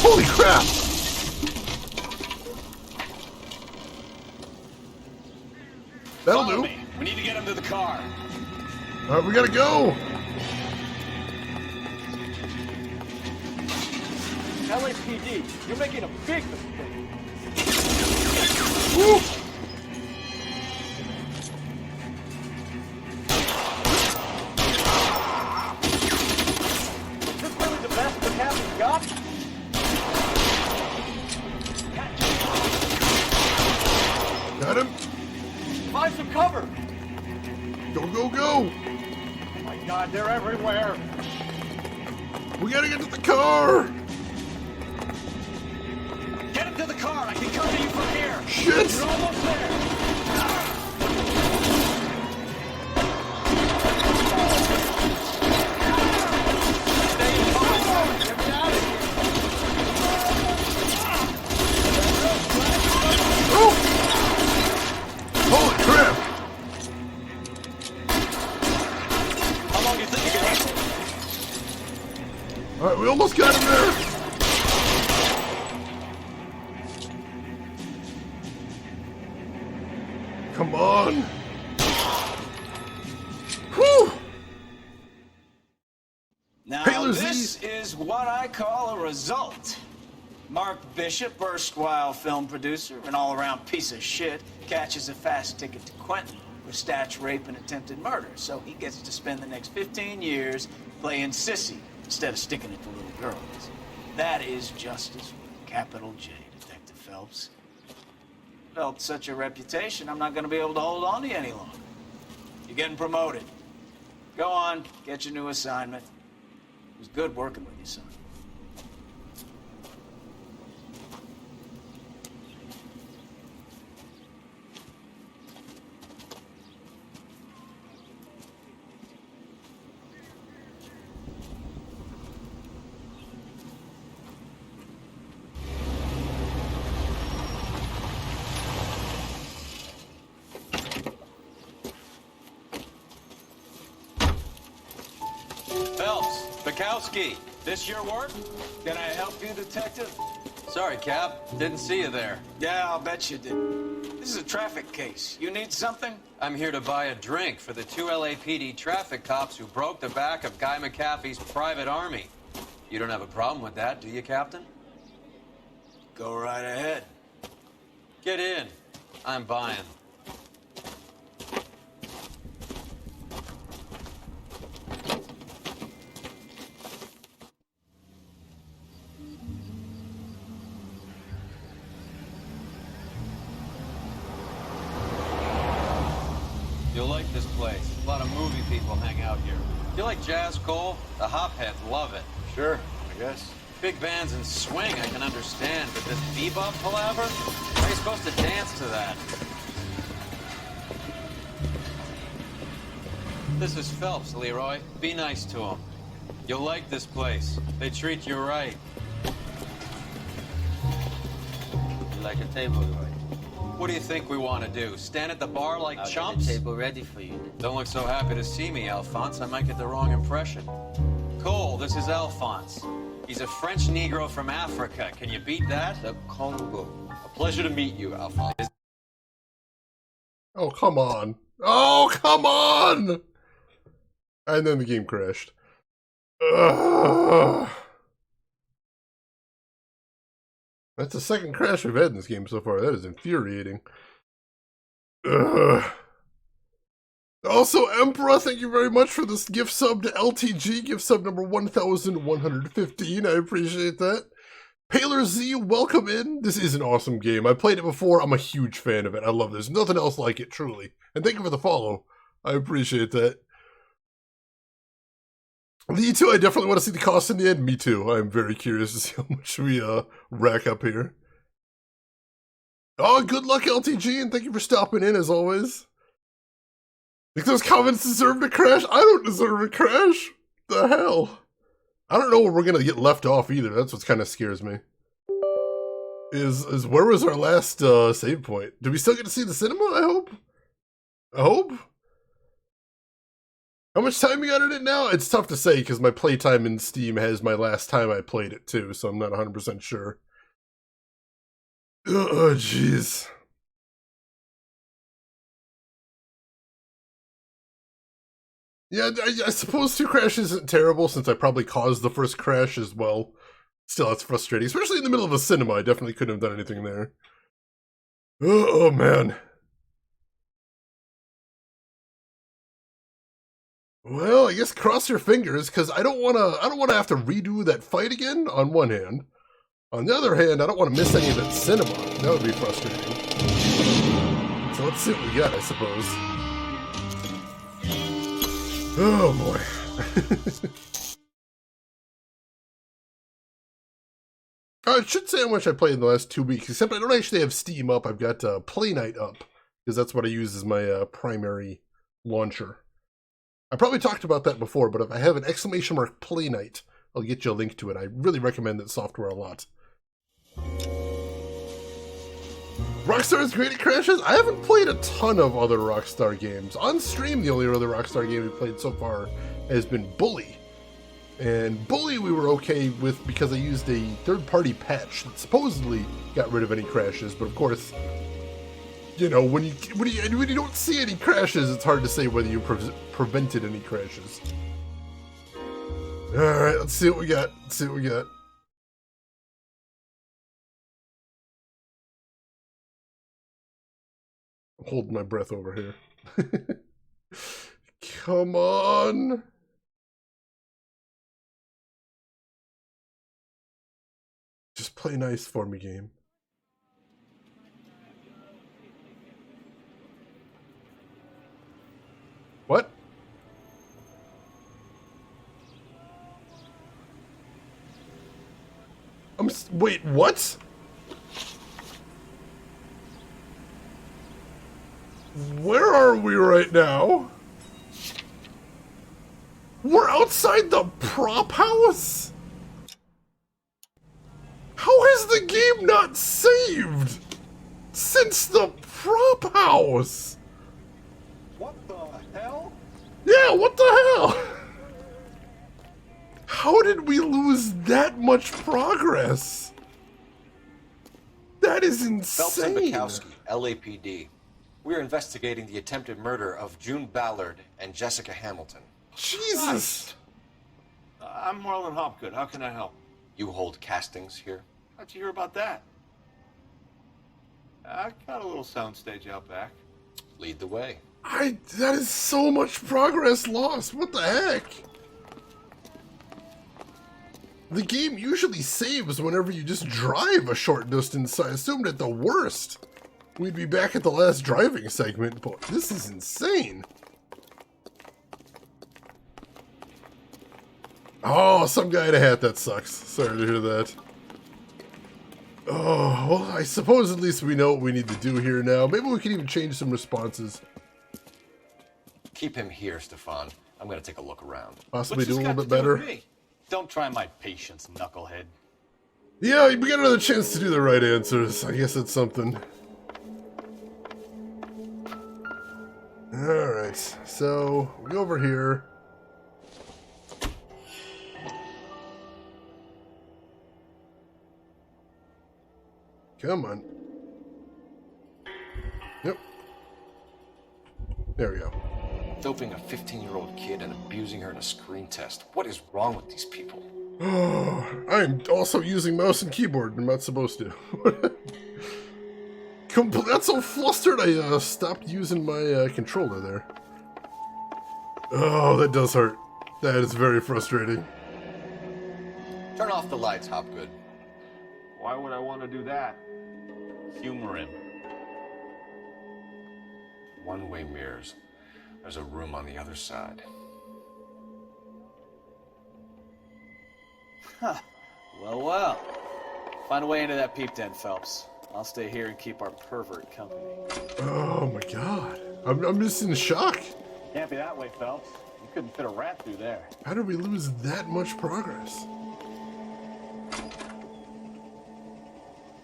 Holy crap! That'll do. We need to get him to the car. Alright, we gotta go! LAPD, you're making a big mistake. Woo! Is this really the best McAfee's got? Got him! Find some cover! Go, go, go! Oh my God, they're everywhere! We gotta get to the car! Get him to the car! I can cover you from here! Shit! You're almost there! Stay in line! Get me out of here! Oh! Holy crap! How long do you think you can handle? Alright, we almost got him there! Come on! Whew! Now, Hey, Lucy. this is what I call a result. Mark Bishop, erstwhile film producer, an all-around piece of shit, catches a fast ticket to Quentin for snatch, rape, and attempted murder. So he gets to spend the next 15 years playing sissy instead of sticking it to little girls. That is justice with a capital J, Detective Phelps. Developed such a reputation, I'm not going to be able to hold on to you any longer. You're getting promoted. Go on, get your new assignment. It was good working with you, son. Mikowski, this your work? Can I help you, Detective? Sorry, Cap. Didn't see you there. Yeah, I'll bet you did. This is a traffic case. You need something? I'm here to buy a drink for the 2 LAPD traffic cops who broke the back of Guy McAfee's private army. You don't have a problem with that, do you, Captain? Go right ahead. Get in. I'm buying. You'll like this place. A lot of movie people hang out here. You like jazz, Cole? The hopheads love it. Sure, I guess. Big bands and swing I can understand, but this bebop palaver? How are you supposed to dance to that? This is Phelps, Leroy. Be nice to him. You'll like this place. They treat you right. You like a table, Roy? What do you think we want to do? Stand at the bar like I'll chumps? get a table ready for you. Don't look so happy to see me, Alphonse. I might get the wrong impression. Cole, this is Alphonse. He's a French Negro from Africa. Can you beat that? The Congo. A pleasure to meet you, Alphonse. Oh, come on. Oh, come on! And then the game crashed. Ugh. That's the second crash we've had in this game so far. That is infuriating. Ugh. Also, Emperor, thank you very much for this gift sub to LTG, gift sub number 1115. I appreciate that. Paler Z, welcome in. This is an awesome game. I played it before. I'm a huge fan of it. I love this. Nothing else like it, truly. And thank you for the follow. I appreciate that. Me too. I definitely want to see the cost in the end. Me too. I'm very curious to see how much we rack up here. Oh, good luck, LTG, and thank you for stopping in as always. Think those comments deserve to crash? I don't deserve a crash. The hell? I don't know where we're gonna get left off either. That's what kind of scares me. Is where was our last save point? Do we still get to see the cinema? I hope. I hope. How much time we got in it now? It's tough to say because my playtime in Steam has my last time I played it too, so I'm not 100% sure. Oh, jeez. Yeah, I suppose 2 crashes isn't terrible since I probably caused the first crash as well. Still, that's frustrating, especially in the middle of a cinema. I definitely couldn't have done anything there. Oh man. Well, I guess cross your fingers, because I don't wanna have to redo that fight again, on one hand. On the other hand, I don't want to miss any of that cinema. That would be frustrating. So let's see what we got, I suppose. Oh boy. I should say how much I played in the last 2 weeks, except I don't actually have Steam up. I've got Play Night up, because that's what I use as my primary launcher. I probably talked about that before, but if I have an exclamation mark Play Night, I'll get you a link to it. I really recommend that software a lot. Rockstar's great at crashes? I haven't played a ton of other Rockstar games. On stream, the only other Rockstar game we've played so far has been Bully. And Bully we were okay with because I used a third-party patch that supposedly got rid of any crashes, but of course, you know, when you don't see any crashes, it's hard to say whether you prevented any crashes. Alright, let's see what we got. Let's see what we got. I'm holding my breath over here. Come on. Just play nice for me, game. What? Wait, what? Where are we right now? We're outside the prop house? How has the game not saved since the prop house? What the hell? Yeah, what the hell? How did we lose that much progress? That is Phelps and insane. Bukowski, LAPD. We're investigating the attempted murder of June Ballard and Jessica Hamilton. Jesus. I'm Marlon Hopgood. How can I help? You hold castings here? How'd you hear about that? I got a little soundstage out back. Lead the way. That is so much progress lost. What the heck? The game usually saves whenever you just drive a short distance, so I assumed at the worst we'd be back at the last driving segment, but this is insane. Oh, some guy in a hat, that sucks. Sorry to hear that. Oh, well, I suppose at least we know what we need to do here now. Maybe we can even change some responses. Keep him here, Stefan. I'm gonna take a look around. Possibly do a little bit better. Don't try my patience, knucklehead. Yeah, we got another chance to do the right answers. I guess that's something. Alright, so we go over here. Come on. Yep. There we go. Doping a 15-year-old kid and abusing her in a screen test. What is wrong with these people? Oh, I'm also using mouse and keyboard. I'm not supposed to. Got so flustered I stopped using my controller there. Oh, that does hurt. That is very frustrating. Turn off the lights, Hopgood. Why would I want to do that? Humor him. One-way mirrors. There's a room on the other side. Huh. Well. Find a way into that peep den, Phelps. I'll stay here and keep our pervert company. Oh my god. I'm just in shock. Can't be that way, Phelps. You couldn't fit a rat through there. How did we lose that much progress?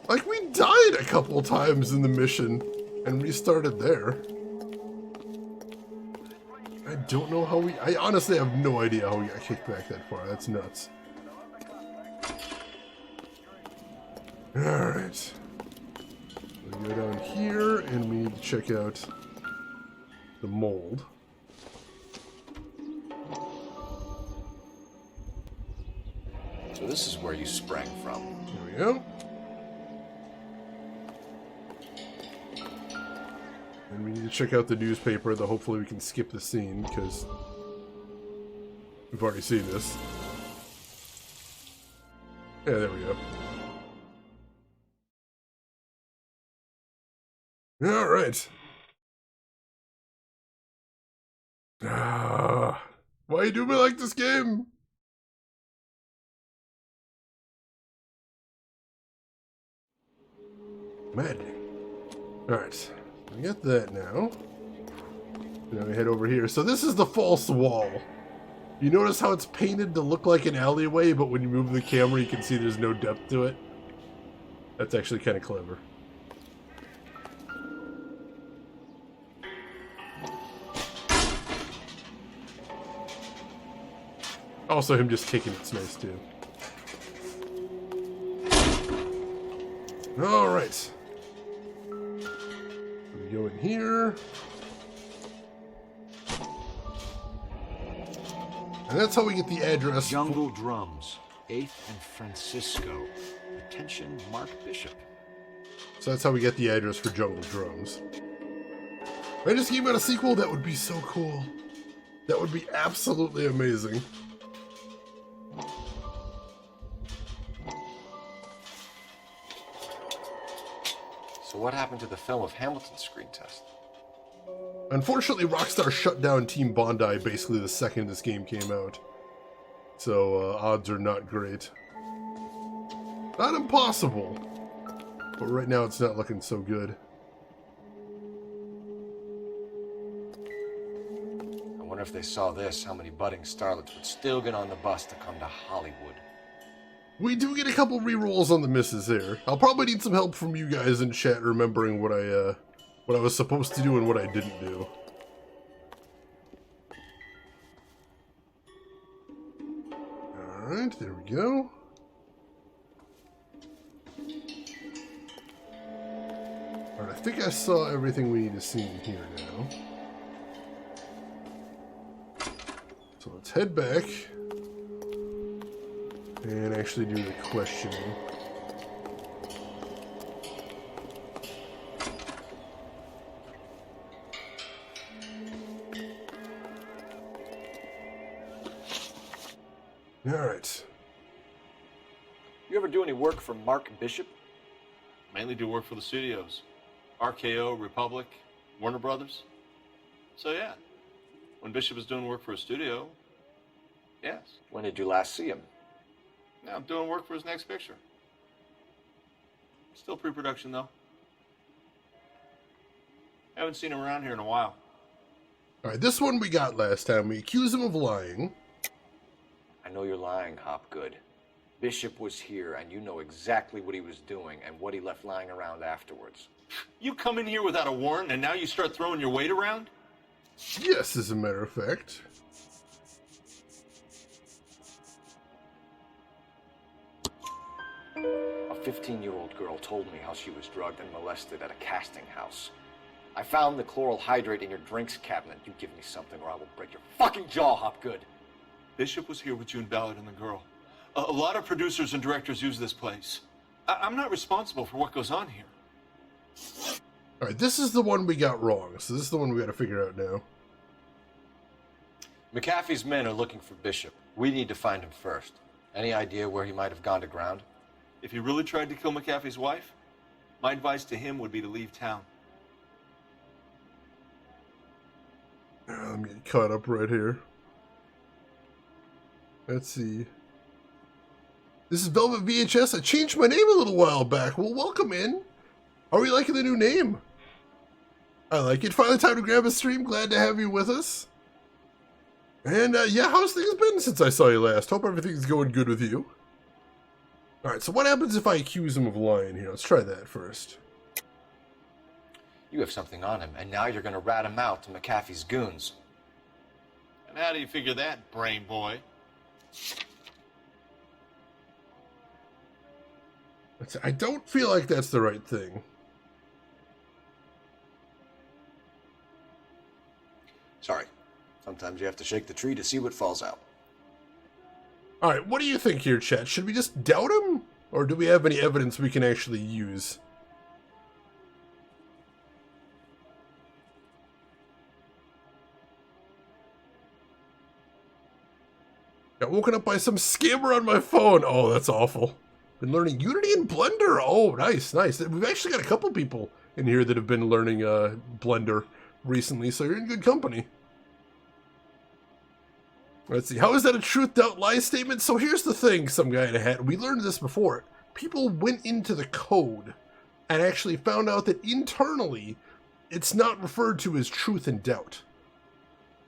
Like, we died a couple times in the mission and restarted there. I don't know how I honestly have no idea how we got kicked back that far. That's nuts. Alright. We go down here and we need to check out the mold. So this is where you sprang from. There we go. And we need to check out the newspaper, though hopefully we can skip the scene, because we've already seen this. Yeah, there we go. Alright. Why you do me like this game? Maddening. Alright. We got that now. Now we head over here. So this is the false wall. You notice how it's painted to look like an alleyway, but when you move the camera you can see there's no depth to it? That's actually kind of clever. Also, him just kicking it's nice too. Alright. We go in here. And that's how we get the address. Jungle Drums, 8th and Francisco. Attention, Mark Bishop. So that's how we get the address for Jungle Drums. If I just came out a sequel, that would be so cool. That would be absolutely amazing. So what happened to the film of Hamilton's screen test? Unfortunately, Rockstar shut down Team Bondi basically the second this game came out. So, odds are not great. Not impossible. But right now it's not looking so good. I wonder if they saw this, how many budding starlets would still get on the bus to come to Hollywood. We do get a couple rerolls on the misses here. I'll probably need some help from you guys in chat remembering what I was supposed to do and what I didn't do. Alright, there we go. Alright, I think I saw everything we need to see in here now. So let's head back and actually do the questioning. Alright. You ever do any work for Mark Bishop? Mainly do work for the studios. RKO, Republic, Warner Brothers. So yeah, when Bishop was doing work for a studio, yes. When did you last see him? Now I'm doing work for his next picture. Still pre-production though. Haven't seen him around here in a while. Alright, this one we got last time. We accuse him of lying. I know you're lying, Hopgood. Bishop was here, and you know exactly what he was doing and what he left lying around afterwards. You come in here without a warrant, and now you start throwing your weight around? Yes, as a matter of fact. A 15-year-old girl told me how she was drugged and molested at a casting house. I found the chloral hydrate in your drinks cabinet. You give me something or I will break your fucking jaw, Hopgood. Bishop was here with June Ballard and the girl. A lot of producers and directors use this place. I'm not responsible for what goes on here. Alright, this is the one we got wrong, so this is the one we gotta figure out now. McAfee's men are looking for Bishop. We need to find him first. Any idea where he might have gone to ground? If he really tried to kill McAfee's wife, my advice to him would be to leave town. I'm getting caught up right here. Let's see. This is Velvet VHS. I changed my name a little while back. Well, welcome in. Are we liking the new name? I like it. Finally time to grab a stream. Glad to have you with us. And yeah, how's things been since I saw you last? Hope everything's going good with you. Alright, so what happens if I accuse him of lying here? Let's try that first. You have something on him, and now you're going to rat him out to McAfee's goons. And how do you figure that, brain boy? I don't feel like that's the right thing. Sorry. Sometimes you have to shake the tree to see what falls out. Alright, what do you think here, chat? Should we just doubt him? Or do we have any evidence we can actually use? Got woken up by some scammer on my phone. Oh, that's awful. Been learning Unity and Blender. Oh, nice, nice. We've actually got a couple people in here that have been learning Blender recently, so you're in good company. Let's see. How is that a truth, doubt, lie statement? So here's the thing, some guy in a hat. We learned this before. People went into the code and actually found out that internally, it's not referred to as truth and doubt.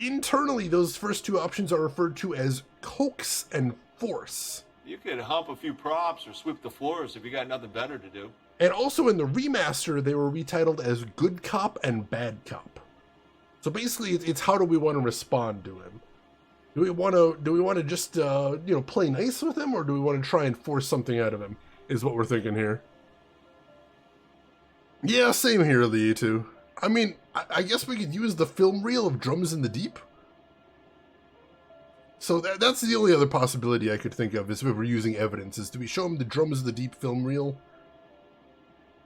Internally, those first two options are referred to as coax and force. You could hump a few props or sweep the floors if you got nothing better to do. And also in the remaster, they were retitled as Good Cop and Bad Cop. So basically, it's how do we want to respond to him? Do we want to just play nice with him, or do we want to try and force something out of him? Is what we're thinking here. Yeah, same here, Lee, too. I mean, I guess we could use the film reel of Drums in the Deep. So that's the only other possibility I could think of, is if we're using evidence, is do we show him the Drums in the Deep film reel?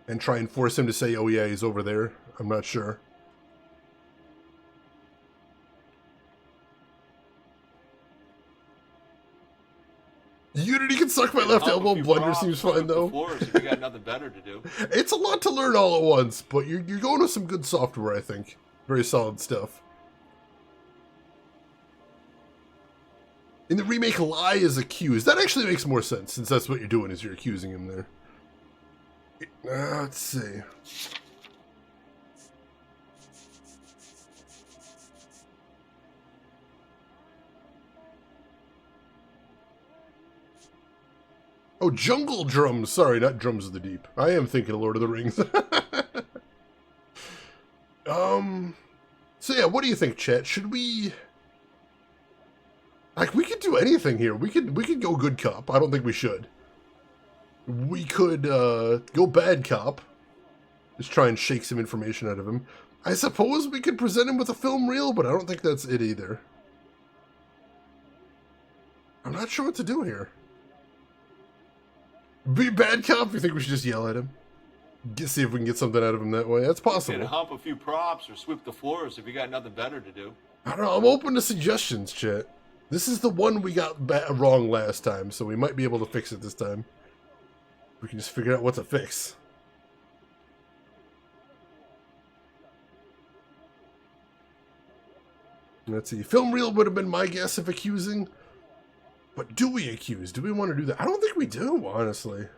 And try and force him to say, oh yeah, he's over there? I'm not sure. Unity can suck my left elbow. Blender seems fine, though. Floors if you got nothing better to do. It's a lot to learn all at once, but you're going with some good software, I think. Very solid stuff. In the remake, lie is accused. That actually makes more sense, since that's what you're doing, is you're accusing him there. Let's see. Oh, Jungle Drums. Sorry, not Drums of the Deep. I am thinking of Lord of the Rings. So yeah, what do you think, chat? Should we... Like, we could do do anything here. We could go good cop. I don't think we should. We could go bad cop. Just try and shake some information out of him. I suppose we could present him with a film reel, but I don't think that's it either. I'm not sure what to do here. Be bad cop? You think we should just yell at him? See if we can get something out of him that way. That's possible. You can hump a few props or sweep the floors if you got nothing better to do. I don't know. I'm open to suggestions, chat. This is the one we got wrong last time, so we might be able to fix it this time. We can just figure out what to fix. Let's see. Film reel would have been my guess of accusing. But do we accuse? Do we want to do that? I don't think we do, honestly.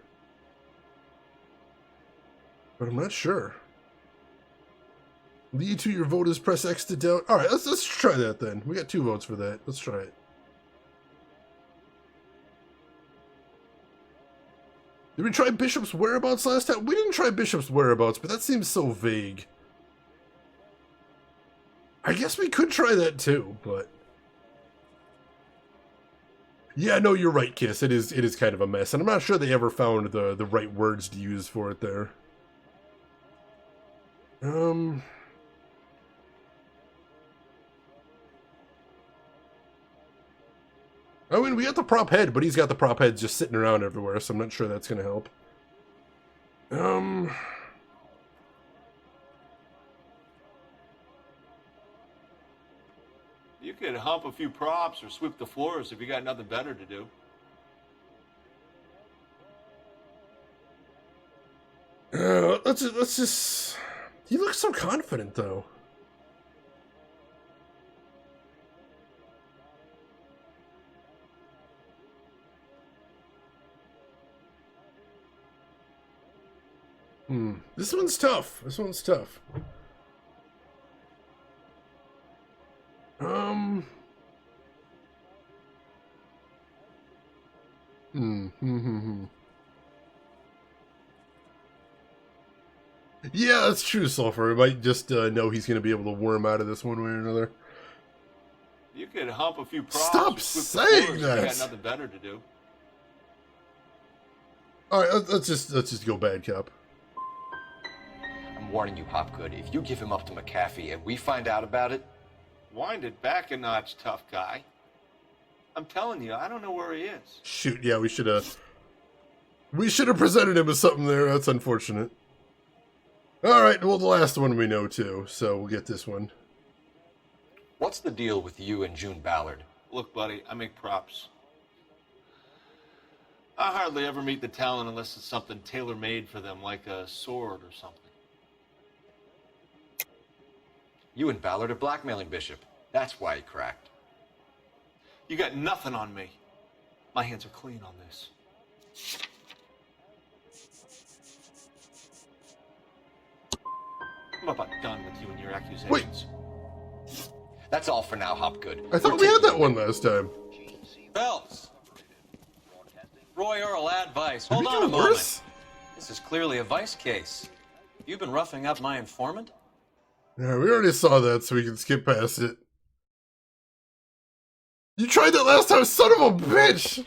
But I'm not sure. Lead to your voters, press X to doubt. Alright, let's try that then. We got 2 votes for that. Let's try it. Did we try Bishop's whereabouts last time? We didn't try Bishop's whereabouts, but that seems so vague. I guess we could try that too, but... Yeah, no, you're right, Kiss. It is kind of a mess, and I'm not sure they ever found the right words to use for it there. I mean, we got the prop head, but he's got the prop head just sitting around everywhere, so I'm not sure that's going to help. You could hump a few props or sweep the floors if you got nothing better to do. Let's just... He looks so confident, though. This one's tough. This one's tough. Yeah, that's true, Sulfur. We might just know he's going to be able to worm out of this one way or another. You could hump a few props. Stop or sweep saying the floors that. If you got nothing better to do. All right, let's just go bad cop. I'm warning you, Hopgood. If you give him up to McAfee and we find out about it... Wind it back a notch, tough guy. I'm telling you, I don't know where he is. Shoot, yeah, we should have presented him as something there. That's unfortunate. All right, well, the last one we know, too, so we'll get this one. What's the deal with you and June Ballard? Look, buddy, I make props. I hardly ever meet the talent unless it's something tailor-made for them, like a sword or something. You and Ballard are blackmailing Bishop. That's why he cracked. You got nothing on me. My hands are clean on this. I'm about done with you and your accusations. Wait. That's all for now, Hopgood. I thought we had that one last time. Phelps. Roy Earl, advice. Did Hold we on do a moment. worse? This is clearly a vice case. You've been roughing up my informant? Yeah, we already saw that, so we can skip past it. You tried that last time, son of a bitch!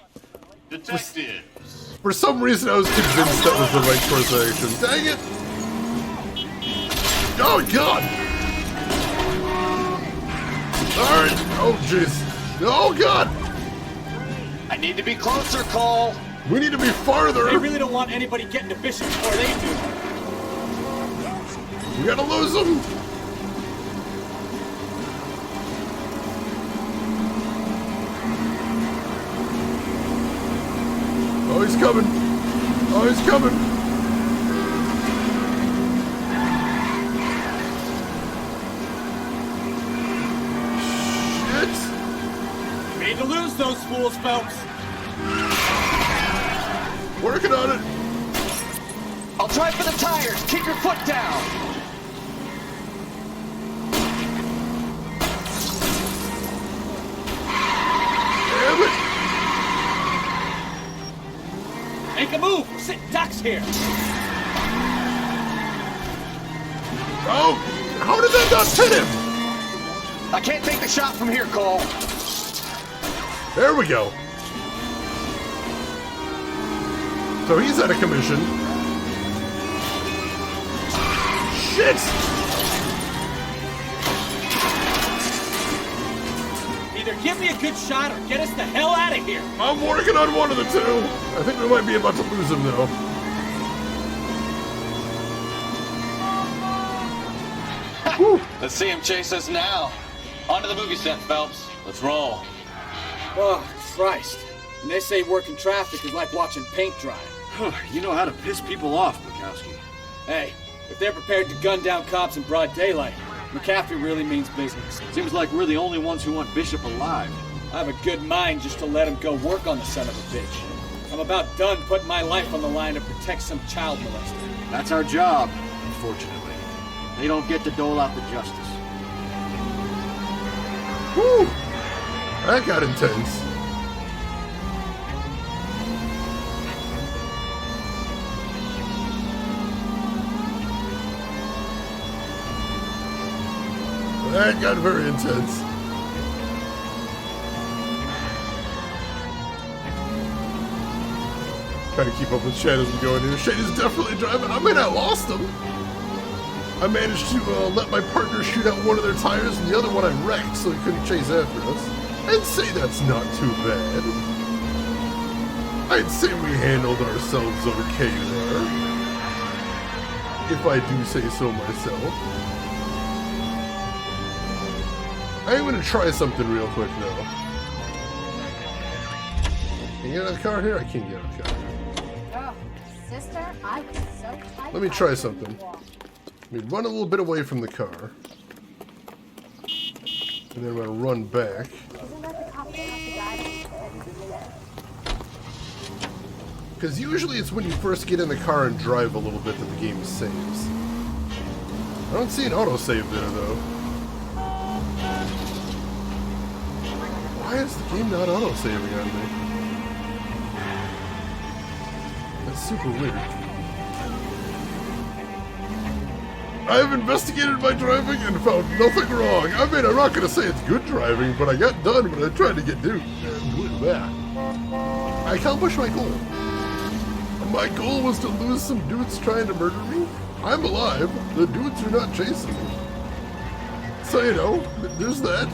Detectives. For some reason, I was convinced that was the right course of action. Dang it! Oh, God! Alright. Oh, jeez. Oh, God! I need to be closer, Cole. We need to be farther. They really don't want anybody getting to Bishop before they do. We gotta lose them. Oh, he's coming. Oh, he's coming. Made to lose those fools, Phelps. Working on it. I'll try for the tires. Keep your foot down. Damn it. Make a move. Sit ducks here. Oh, how did that not hit him? I can't take the shot from here, Cole. There we go. So he's out of commission. Shit! Either give me a good shot or get us the hell out of here. I'm working on one of the two. I think we might be about to lose him, though. Let's see him chase us now. On to the movie set, Phelps. Let's roll. Oh, Christ. And they say working traffic is like watching paint dry. You know how to piss people off, Bukowski. Hey, if they're prepared to gun down cops in broad daylight, McCaffrey really means business. Seems like we're the only ones who want Bishop alive. I have a good mind just to let him go work on the son of a bitch. I'm about done putting my life on the line to protect some child molester. That's our job, unfortunately. They don't get to dole out the justice. Whew! That got intense. That got very intense. Trying to keep up with Shane as we go in here. Shane is definitely driving. I mean, I lost him. I managed to let my partner shoot out one of their tires and the other one I wrecked so he couldn't chase after us. I'd say that's not too bad. I'd say we handled ourselves okay there. If I do say so myself. I'm going to try something real quick now. Can you get out of the car here? I can't get out of the car. Oh, sister, I was so tight. Let me try something. Let me run a little bit away from the car. And then I'm going to run back. Isn't that the cop that the guy that Because usually it's when you first get in the car and drive a little bit that the game saves. I don't see an autosave there, though. Why is the game not auto-saving on me? That's super weird. I've investigated my driving and found nothing wrong. I mean, I'm not going to say it's good driving, but I got done what I tried to get done. I accomplished my goal. My goal was to lose some dudes trying to murder me. I'm alive. The dudes are not chasing me. So, you know, there's that.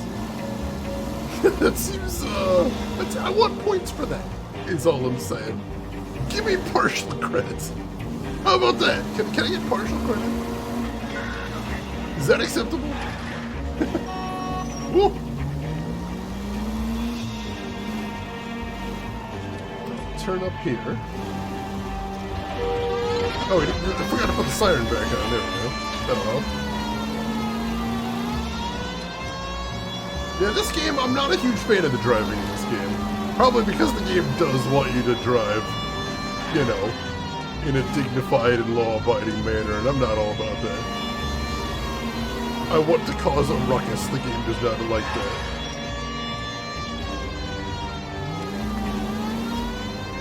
That seems, I want points for that, is all I'm saying. Give me partial credits. How about that? Can I get partial credit? Is that acceptable? Whoa. Turn up here. Oh, I forgot to put the siren back on. There we go. That'll help. Yeah, this game, I'm not a huge fan of the driving in this game. Probably because the game does want you to drive, you know, in a dignified and law-abiding manner, and I'm not all about that. I want to cause a ruckus. The game does not like that.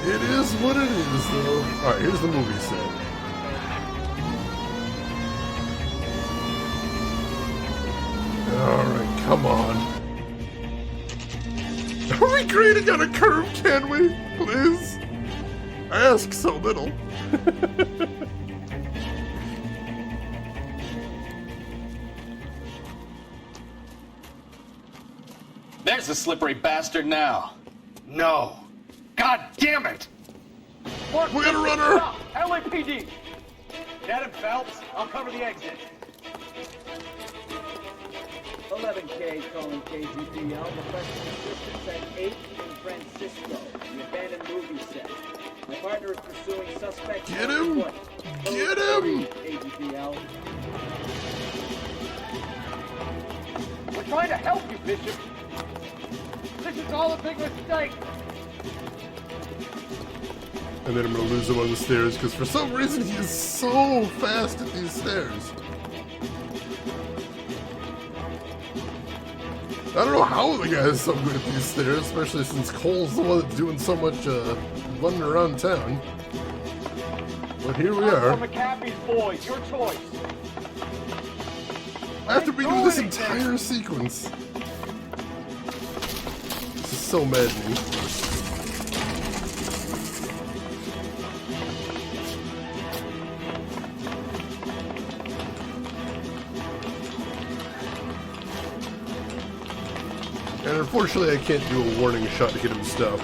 It is what it is, though. Alright, here's the movie set. Alright, come on. Are we grading on a curve, can we? Please? I ask so little. There's the slippery bastard now. No. God damn it! We're gonna run her! LAPD! Get him, Phelps. I'll cover the exit. 11K calling KGPL, requesting assistance at 8 in Francisco, the abandoned movie set. My partner is pursuing suspects. Get him! Get him! KGPL. We're trying to help you, Bishop. This is all a big mistake. And then I'm gonna lose him on the stairs, because for some reason he is so fast at these stairs. I don't know how the guy is so good at these stairs, especially since Cole's the one that's doing so much running around town. But here we are. McCaffrey's boys, your choice. I have to redo this entire sequence. This is so maddening. And unfortunately, I can't do a warning shot to get him stopped.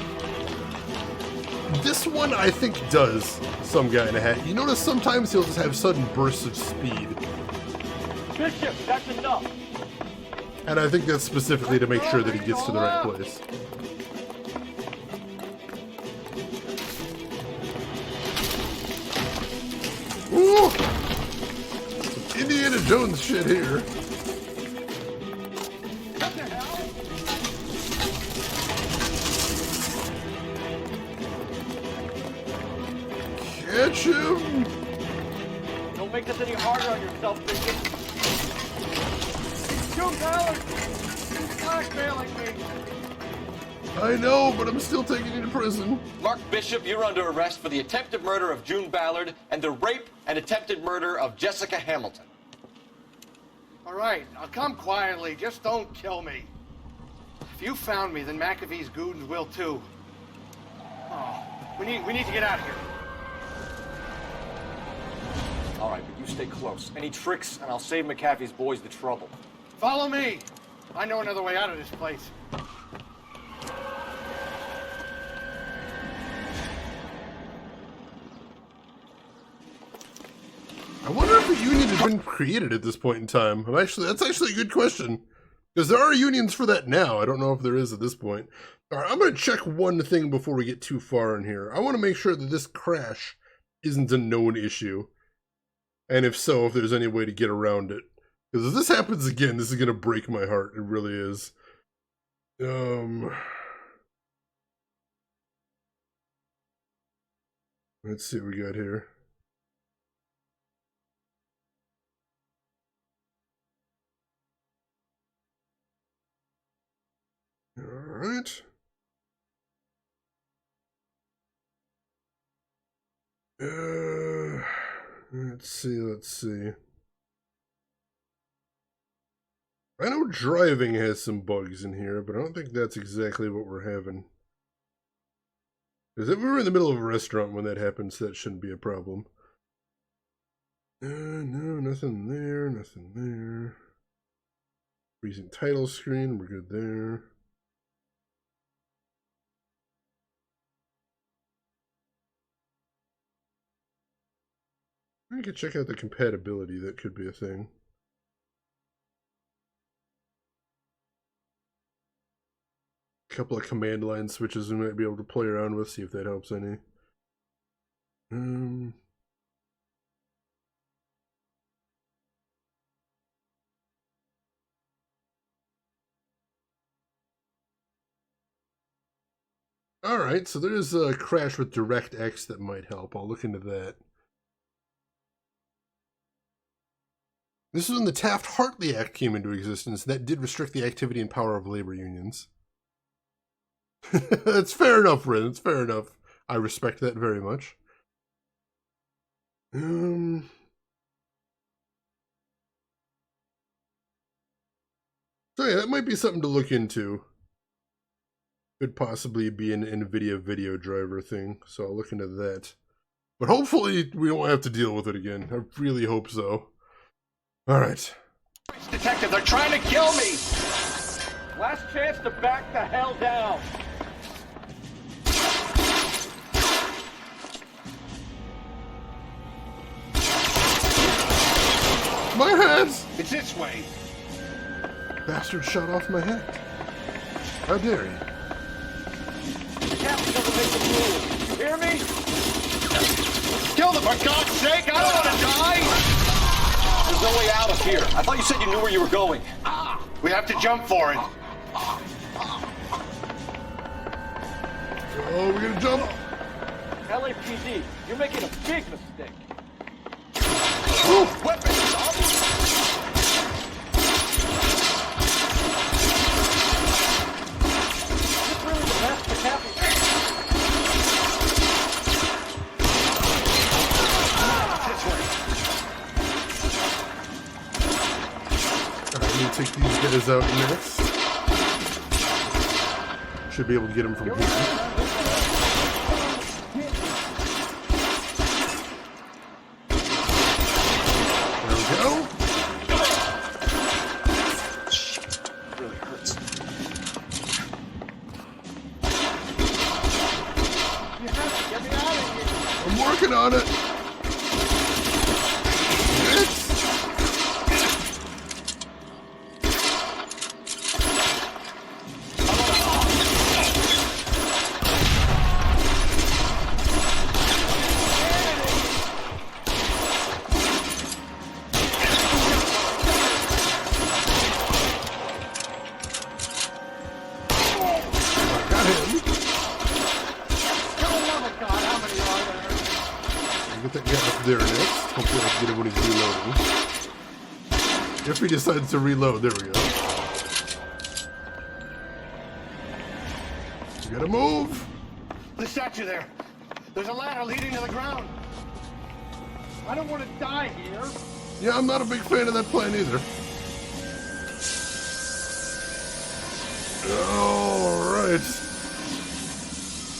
This one, I think, does some guy in a hat. You notice sometimes he'll just have sudden bursts of speed. Bishop, that's enough. And I think that's specifically to make sure that he gets to the right place. Ooh! Some Indiana Jones shit here. What the hell? Catch him! Don't make this any harder on yourself, Bishop. June Ballard! You're blackmailing me! I know, but I'm still taking you to prison. Mark Bishop, you're under arrest for the attempted murder of June Ballard and the rape and attempted murder of Jessica Hamilton. All right, I'll come quietly. Just don't kill me. If you found me, then McAfee's goons will too. Oh, we need to get out of here. All right, but you stay close. Any tricks, and I'll save McAfee's boys the trouble. Follow me. I know another way out of this place. I wonder if a union has been created at this point in time. That's actually a good question. Because there are unions for that now. I don't know if there is at this point. All right, I'm going to check one thing before we get too far in here. I want to make sure that this crash isn't a known issue. And if so, if there's any way to get around it. Because if this happens again, this is going to break my heart. It really is. Let's see what we got here. All right. Let's see. I know driving has some bugs in here, but I don't think that's exactly what we're having. Because if we were in the middle of a restaurant when that happens, that shouldn't be a problem. No, nothing there, nothing there. Freezing title screen, we're good there. I could check out the compatibility, that could be a thing. A couple of command line switches we might be able to play around with, see if that helps any. Alright, so there's a crash with DirectX that might help. I'll look into that. This is when the Taft-Hartley Act came into existence. That did restrict the activity and power of labor unions. That's fair enough, Ren. It's fair enough. I respect that very much. So yeah, that might be something to look into. Could possibly be an NVIDIA video driver thing, so I'll look into that. But hopefully we don't have to deal with it again. I really hope so. Alright. Detective, they're trying to kill me! Last chance to back the hell down. My hands! It's this way. Bastard shot off my head. How dare you? The captain doesn't make the rules. You hear me? Kill them, for God's sake! I don't want to die! There's no way out of here. I thought you said you knew where you were going. We have to jump for it. Oh, we're gonna jump. LAPD, you're making a big mistake. Weapons! This really the best for Cappy. Alright, let me take these guys out next. Should be able to get him from here. There we go. Really hurts. You have to get me out of here. I'm working on it. There it is. Hopefully I can get him when he's reloading. If he decides to reload, there we go. You gotta move! The statue there. There's a ladder leading to the ground. I don't want to die here. Yeah, I'm not a big fan of that plan either. Alright.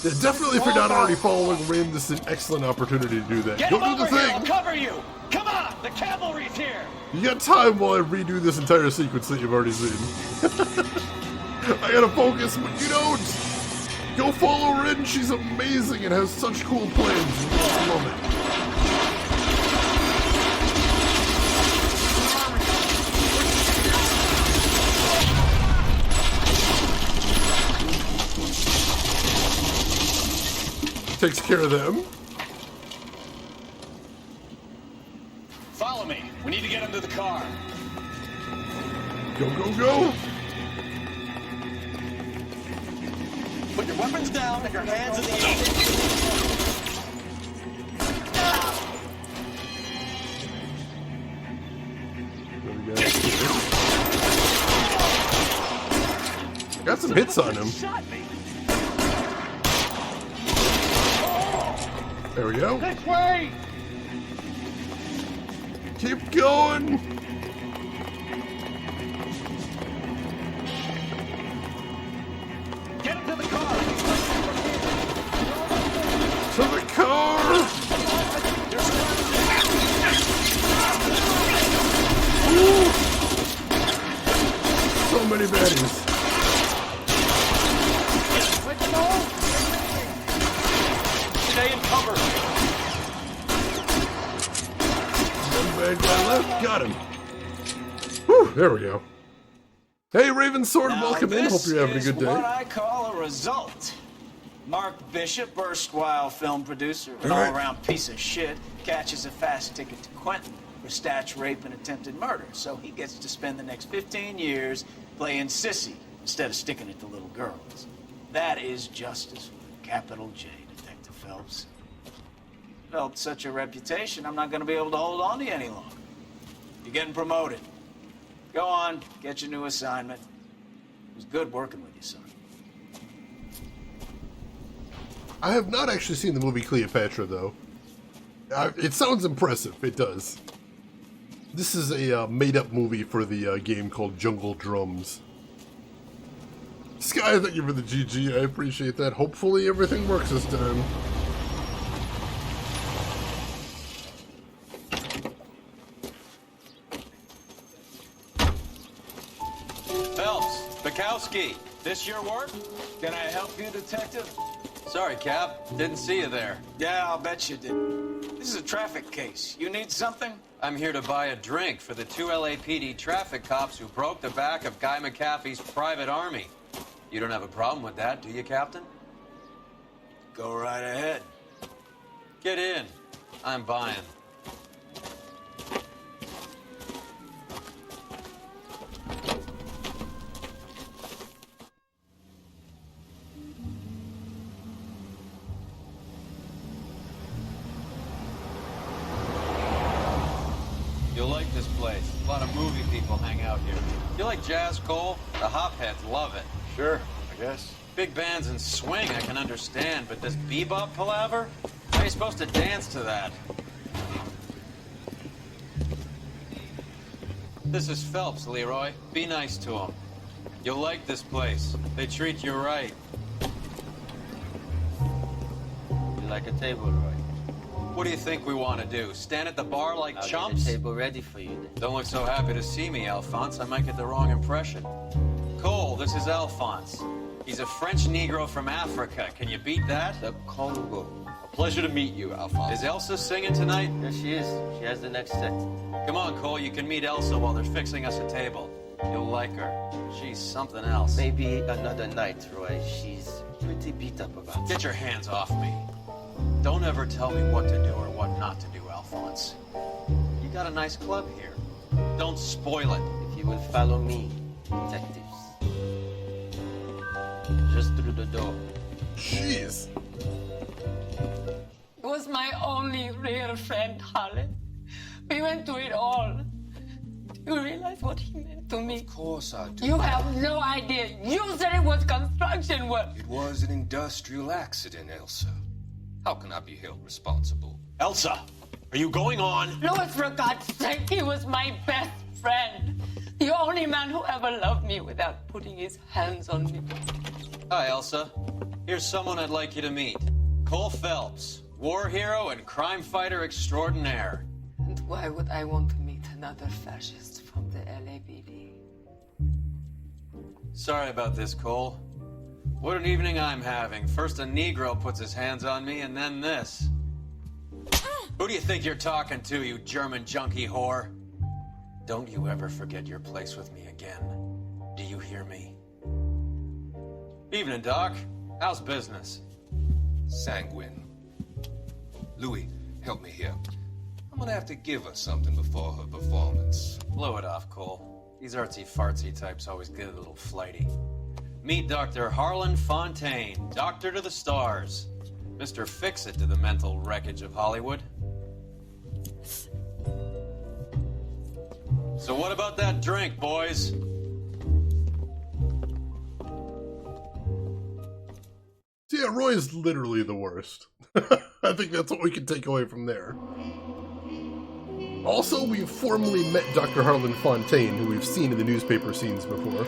Yeah, definitely, if you're not already following Rin, this is an excellent opportunity to do that. Get Go him do over the here, thing! I'll cover you! Come on, the cavalry's here! You got time while I redo this entire sequence that you've already seen. I gotta focus, but you don't! Go follow Rin, she's amazing and has such cool plans. You just love it. Takes care of them. Follow me. We need to get into the car. Go, go, go! Put your weapons down and your hands in the air. Got some hits on him. There we go. This way! Keep going! Get him to the car! To the car! Woo. So many baddies. Let's go! Stay in cover. One bad guy left. Got him. Whew, there we go. Hey, Raven Sword, welcome in. Hope you're having a good day. What I call a result. Mark Bishop, erstwhile film producer, an all-around piece of shit, catches a fast ticket to Quentin for statch rape and attempted murder. So he gets to spend the next 15 years playing sissy instead of sticking it to little girls. That is justice with a capital J, Detective Phelps. Developed such a reputation, I'm not going to be able to hold on to you any longer. You're getting promoted. Go on, get your new assignment. It was good working with you, son. I have not actually seen the movie Cleopatra, though. It sounds impressive. It does. This is a made-up movie for the game called Jungle Drums. Sky, thank you for the GG. I appreciate that. Hopefully everything works this time. Phelps, Bukowski, this your work? Can I help you, Detective? Sorry, Cap. Didn't see you there. Yeah, I'll bet you did. This is a traffic case. You need something? I'm here to buy a drink for the 2 LAPD traffic cops who broke the back of Guy McAfee's private army. You don't have a problem with that, do you, Captain? Go right ahead. Get in. I'm buying. You'll like this place. A lot of movie people hang out here. You like jazz, Cole? The hopheads love it. Sure, I guess. Big bands and swing I can understand, but this bebop palaver? How are you supposed to dance to that? This is Phelps, Leroy. Be nice to him. You'll like this place. They treat you right. like a table, Roy? What do you think we want to do? Stand at the bar like I'll chumps? get a table ready for you then. Don't look so happy to see me, Alphonse. I might get the wrong impression. Cole, this is Alphonse. He's a French Negro from Africa. Can you beat that? The Congo. A pleasure to meet you, Alphonse. Is Elsa singing tonight? Yes, she is. She has the next set. Come on, Cole. You can meet Elsa while they're fixing us a table. You'll like her. She's something else. Maybe another night, Roy. She's pretty beat up about it. Get your hands off me. Don't ever tell me what to do or what not to do, Alphonse. You got a nice club here. Don't spoil it. If you will follow me, detectives. Just through the door. Jeez. He was my only real friend, Harlan. We went through it all. Do you realize what he meant to me? Of course I do. You have no idea. You said it was construction work. It was an industrial accident, Elsa. How can I be held responsible? Elsa, are you going on? Louis, for God's sake, he was my best friend. The only man who ever loved me without putting his hands on me. Hi, Elsa. Here's someone I'd like you to meet. Cole Phelps, war hero and crime fighter extraordinaire. And why would I want to meet another fascist from the LAPD? Sorry about this, Cole. What an evening I'm having. First a Negro puts his hands on me, and then this. Who do you think you're talking to, you German junkie whore? Don't you ever forget your place with me again. Do you hear me? Evening, Doc. How's business? Sanguine. Louis, help me here. I'm gonna have to give her something before her performance. Blow it off, Cole. These artsy-fartsy types always get a little flighty. Meet Dr. Harlan Fontaine, doctor to the stars. Mr. Fix-It to the mental wreckage of Hollywood. So what about that drink, boys? So yeah, Roy's literally the worst. I think that's what we can take away from there. Also, we've formally met Dr. Harlan Fontaine, who we've seen in the newspaper scenes before.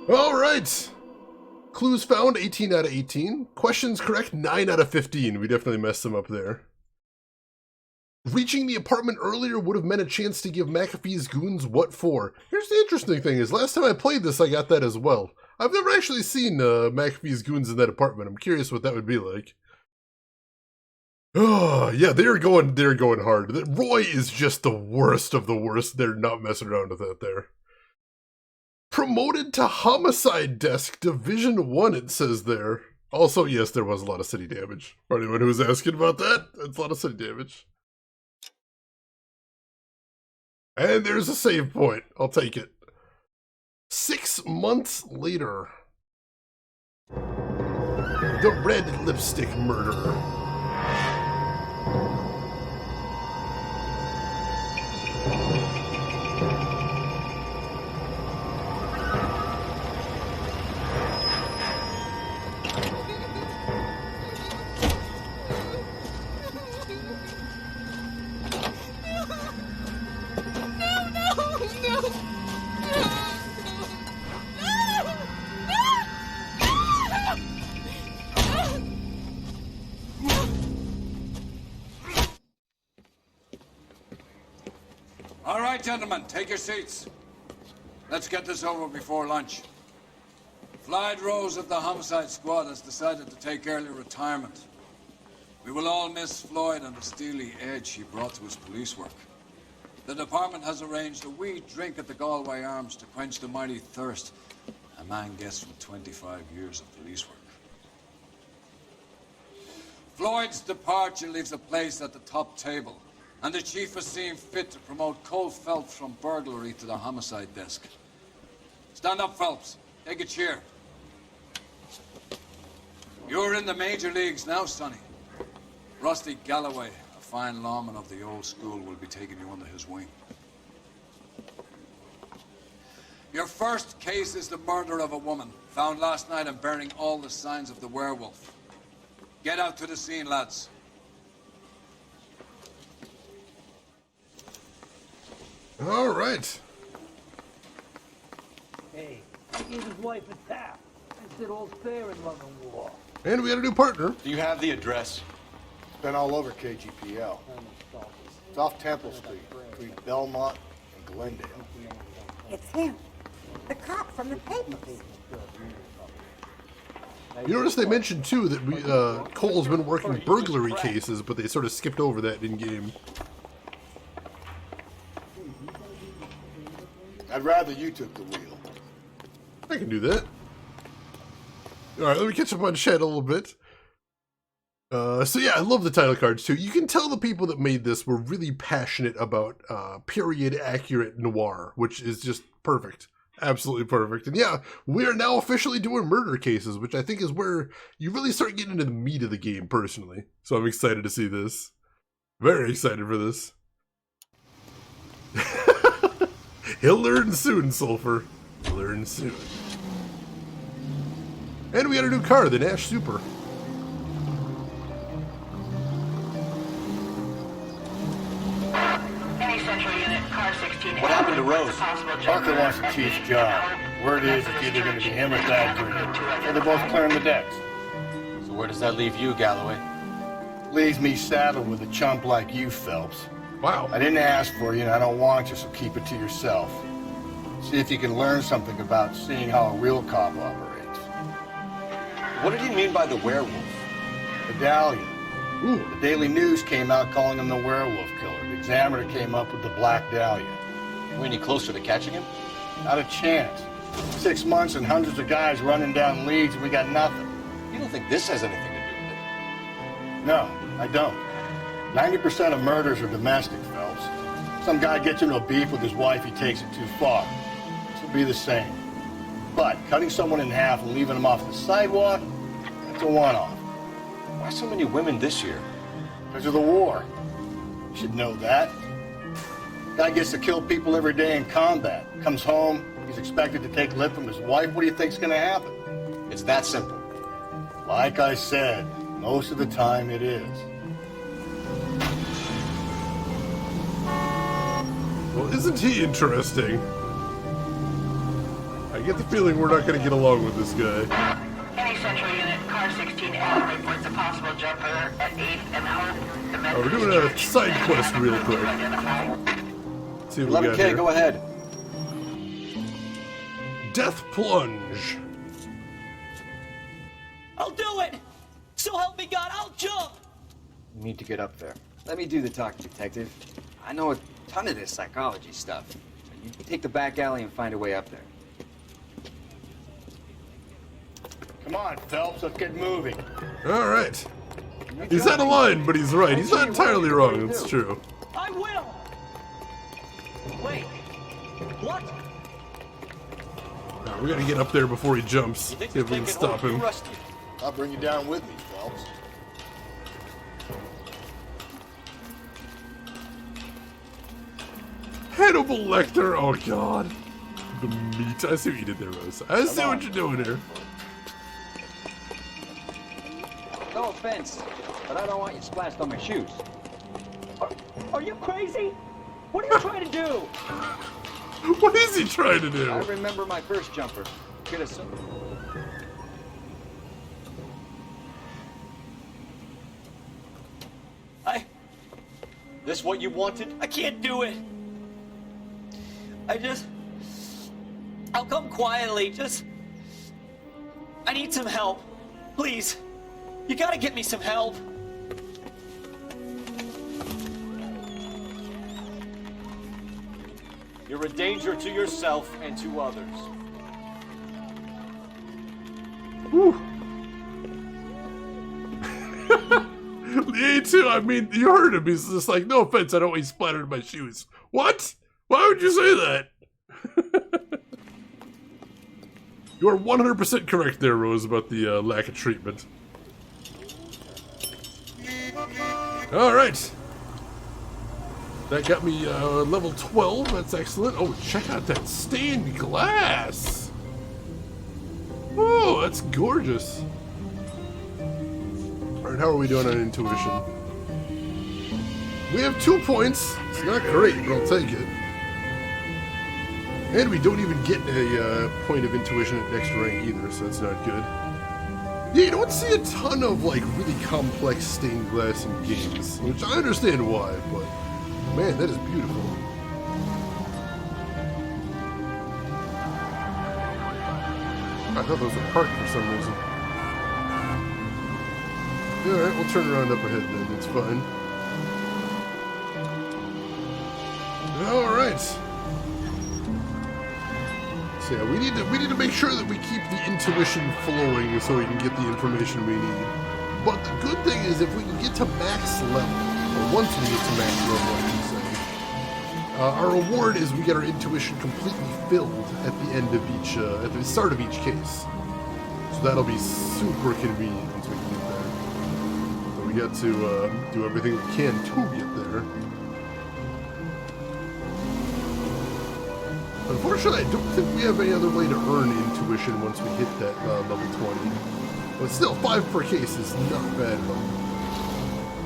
Alright! Clues found, 18 out of 18. Questions correct, 9 out of 15. We definitely messed them up there. Reaching the apartment earlier would have meant a chance to give McAfee's goons what for. Here's the interesting thing is, last time I played this, I got that as well. I've never actually seen McAfee's goons in that apartment. I'm curious what that would be like. Oh, yeah, they're going hard. Roy is just the worst of the worst. They're not messing around with that there. Promoted to Homicide Desk, Division 1, it says there. Also, yes, there was a lot of city damage. For anyone who's asking about that, it's a lot of city damage. And there's a save point. I'll take it. 6 months later. The Red Lipstick Murderer. All right, gentlemen, take your seats. Let's get this over before lunch. Floyd Rose of the Homicide Squad has decided to take early retirement. We will all miss Floyd and the steely edge he brought to his police work. The department has arranged a wee drink at the Galway Arms to quench the mighty thirst a man gets from 25 years of police work. Floyd's departure leaves a place at the top table, and the chief has seen fit to promote Cole Phelps from burglary to the homicide desk. Stand up, Phelps. Take a cheer. You're in the major leagues now, Sonny. Rusty Galloway, a fine lawman of the old school, will be taking you under his wing. Your first case is the murder of a woman, found last night and bearing all the signs of the werewolf. Get out to the scene, lads. All right. Hey, he gave his wife a tap. I said all's fair in love and war. And we got a new partner. Do you have the address? Been all over KGPL. It's off Temple Street, between Belmont and Glendale. It's him. The cop from the papers. You notice they mentioned too that Cole's been working burglary cases, but they sort of skipped over that in game. I'd rather you took the wheel. I can do that. Alright, let me catch up on Shed a little bit. So yeah, I love the title cards too. You can tell the people that made this were really passionate about period accurate noir, which is just perfect. Absolutely perfect. And yeah, we are now officially doing murder cases, which I think is where you really start getting into the meat of the game personally. So I'm excited to see this. Very excited for this. He'll learn soon, Sulfur. Learn soon. And we got a new car, the Nash Super. What happened to Rose? Parker wants the chief's job. Word is it's either going to be him or Thad Green. So they're both clearing the decks. So where does that leave you, Galloway? Leaves me saddled with a chump like you, Phelps. Wow. I didn't ask for you and I don't want you, so keep it to yourself. See if you can learn something about seeing how a real cop operates. What did he mean by the werewolf? Medallion. Ooh. The Daily News came out calling him the werewolf killer. The Examiner came up with the Black Dahlia. We any closer to catching him? Not a chance. 6 months and hundreds of guys running down leads and we got nothing. You don't think this has anything to do with it? No, I don't. 90% of murders are domestic, Phelps. Some guy gets into a beef with his wife, he takes it too far. This will be the same. But cutting someone in half and leaving them off the sidewalk, that's a one-off. Why so many women this year? Because of the war. You should know that. Guy gets to kill people every day in combat. Comes home, he's expected to take lip from his wife. What do you think's gonna happen? It's that simple. Like I said, most of the time it is. Well, isn't he interesting? I get the feeling we're not going to get along with this guy. Any Central Unit, Car 16L reports a possible jumper at 8th and Hope. We're doing a side quest real quick. See what we got 11K, here. go ahead. Death Plunge. I'll do it! So help me God, I'll jump! You need to get up there. Let me do the talking, Detective. I know a ton of this psychology stuff. You take the back alley and find a way up there. Come on, Phelps, let's get moving. All right. He's out of line, but he's right. He's not entirely wrong. It's true. I will! Wait, what? Now, we got to get up there before he jumps. See if we can stop him. I'll bring you down with me, Phelps. Hannibal Lecter. Oh, God. The meat. I see what you did there, Rose. I see what you're doing here. No offense, but I don't want you splashed on my shoes. Are you crazy? What are you trying to do? What is he trying to do? I remember my first jumper. Get us. This what you wanted? I can't do it. I'll come quietly, I need some help. Please. You gotta get me some help. You're a danger to yourself and to others. Whew. The A2, I mean, you heard him. He's just like, no offense, I don't want you splattered in my shoes. What? Why would you say that? You are 100% correct there, Rose, about the lack of treatment. Alright. That got me level 12. That's excellent. Oh, check out that stained glass. Oh, that's gorgeous. Alright, how are we doing on intuition? We have 2 points. It's not great, but I'll take it. And we don't even get a point of intuition at next rank either, so that's not good. Yeah, you don't see a ton of like really complex stained glass in games, which I understand why, but man, that is beautiful. I thought those were parked for some reason. Alright, we'll turn around up ahead then, it's fine. Alright. So yeah, we need to make sure that we keep the intuition flowing so we can get the information we need. But the good thing is if we can get to max level, or once we get to max level, I should say, our reward is we get our intuition completely filled at the end of each, at the start of each case. So that'll be super convenient once we can get there. But we got to do everything we can to get there. Unfortunately, I don't think we have any other way to earn intuition once we hit that level 20. But still, 5 per case is not bad at all.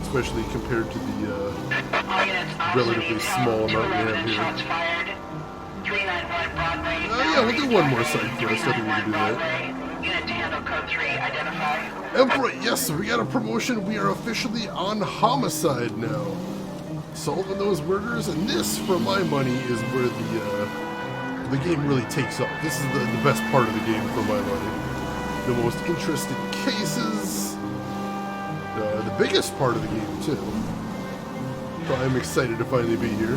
Especially compared to the relatively small amount we have here. Yeah, we'll do one more side quest. I think we can do that. Emperor, yes, we got a promotion. We are officially on Homicide now. Solving those murders, and this, for my money, is where the game really takes off. This is the best part of the game for my money. The most interesting cases. The biggest part of the game, too. So I'm excited to finally be here.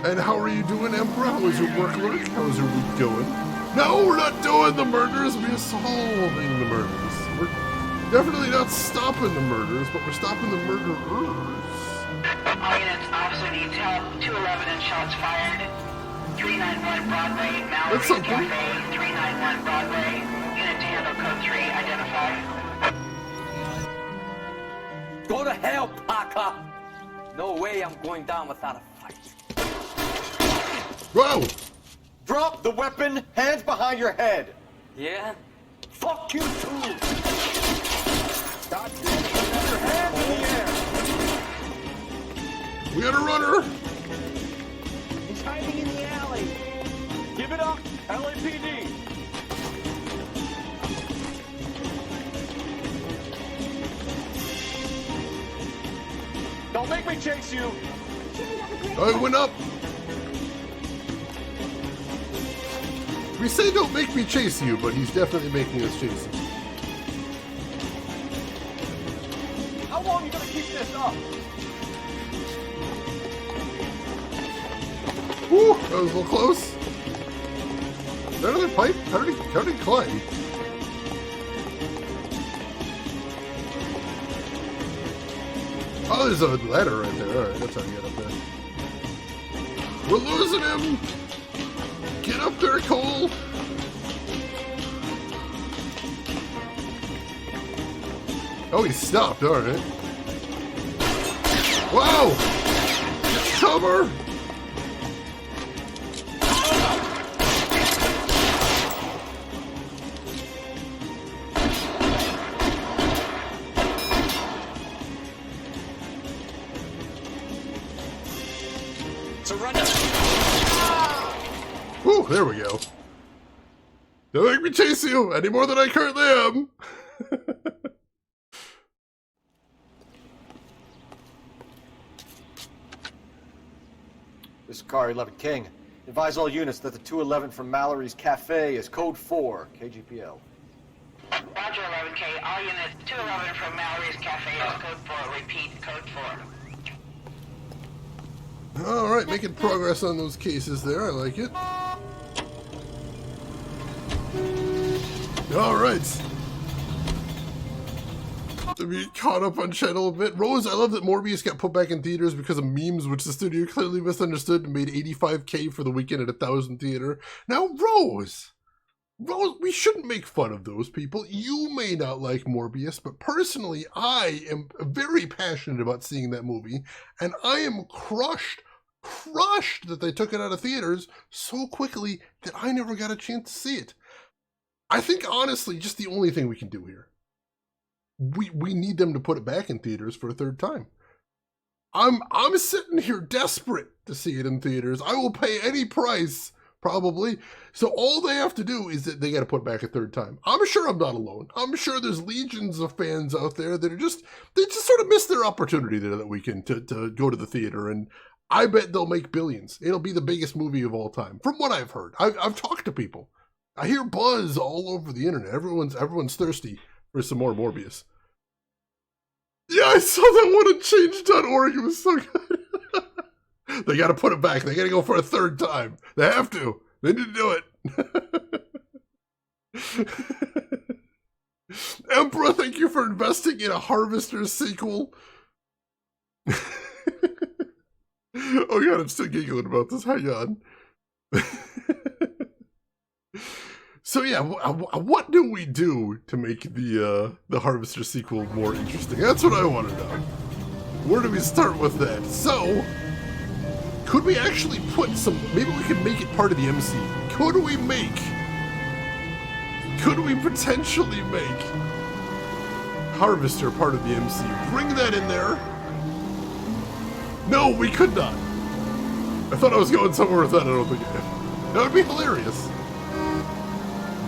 And how are you doing, Emperor? How is your work, Lurk? How is your week going? No, we're not doing the murders. We're solving the murders. We're definitely not stopping the murders, but we're stopping the murderers. All units, officer needs help. 211 and shots fired. 391 Broadway, Mallory's Cafe. 391 Broadway. Unit to handle code 3, identify. Go to hell, Parker! No way I'm going down without a fight. Whoa! Drop the weapon, hands behind your head. Yeah? Fuck you too! God damn it, put your hands in the air! We got a runner! He's hiding in the alley. Give it up, LAPD. Don't make me chase you. Oh, it went up! We say don't make me chase you, but he's definitely making us chase him. How long are you gonna keep this up? Woo! That was a little close. Is that another pipe? How did he climb? Oh, there's a ladder right there. Alright, that's how you get up there. We're losing him! Get up there, Cole! Oh, he stopped, alright. Wow! Cover! Surrender! Whew, there we go. Don't make me chase you any more than I currently am. This is Car 11 King. Advise all units that the 211 from Mallory's Cafe is code 4, KGPL. Roger, 11K. All units, 211 from Mallory's Cafe is code 4. Repeat, code 4. Alright, making progress on those cases there. I like it. Alright. To be caught up on channel a bit. Rose, I love that Morbius got put back in theaters because of memes, which the studio clearly misunderstood and made $85K for the weekend at 1,000 theater. Now, Rose, we shouldn't make fun of those people. You may not like Morbius, but personally, I am very passionate about seeing that movie, and I am crushed that they took it out of theaters so quickly that I never got a chance to see it. I think, honestly, just the only thing we can do here. We need them to put it back in theaters for a third time. I'm sitting here desperate to see it in theaters. I will pay any price probably. So all they have to do is that they got to put it back a third time. I'm sure I'm not alone. I'm sure there's legions of fans out there that they just sort of missed their opportunity there that weekend to go to the theater, and I bet they'll make billions. It'll be the biggest movie of all time, from what I've heard. I've talked to people. I hear buzz all over the internet. Everyone's thirsty for some more Morbius. Yeah, I saw that one on change.org. It was so good. They got to put it back. They got to go for a third time. They have to. They need to do it. Emperor, thank you for investing in a Harvester sequel. Oh god, I'm still giggling about this. Hang on. So yeah, what do we do to make the Harvester sequel more interesting? That's what I want to know. Where do we start with that? So, could we actually put some... Maybe we could make it part of the MCU. Could we potentially make Harvester part of the MCU? Bring that in there. No, we could not. I thought I was going somewhere with that. I don't think it. That would be hilarious.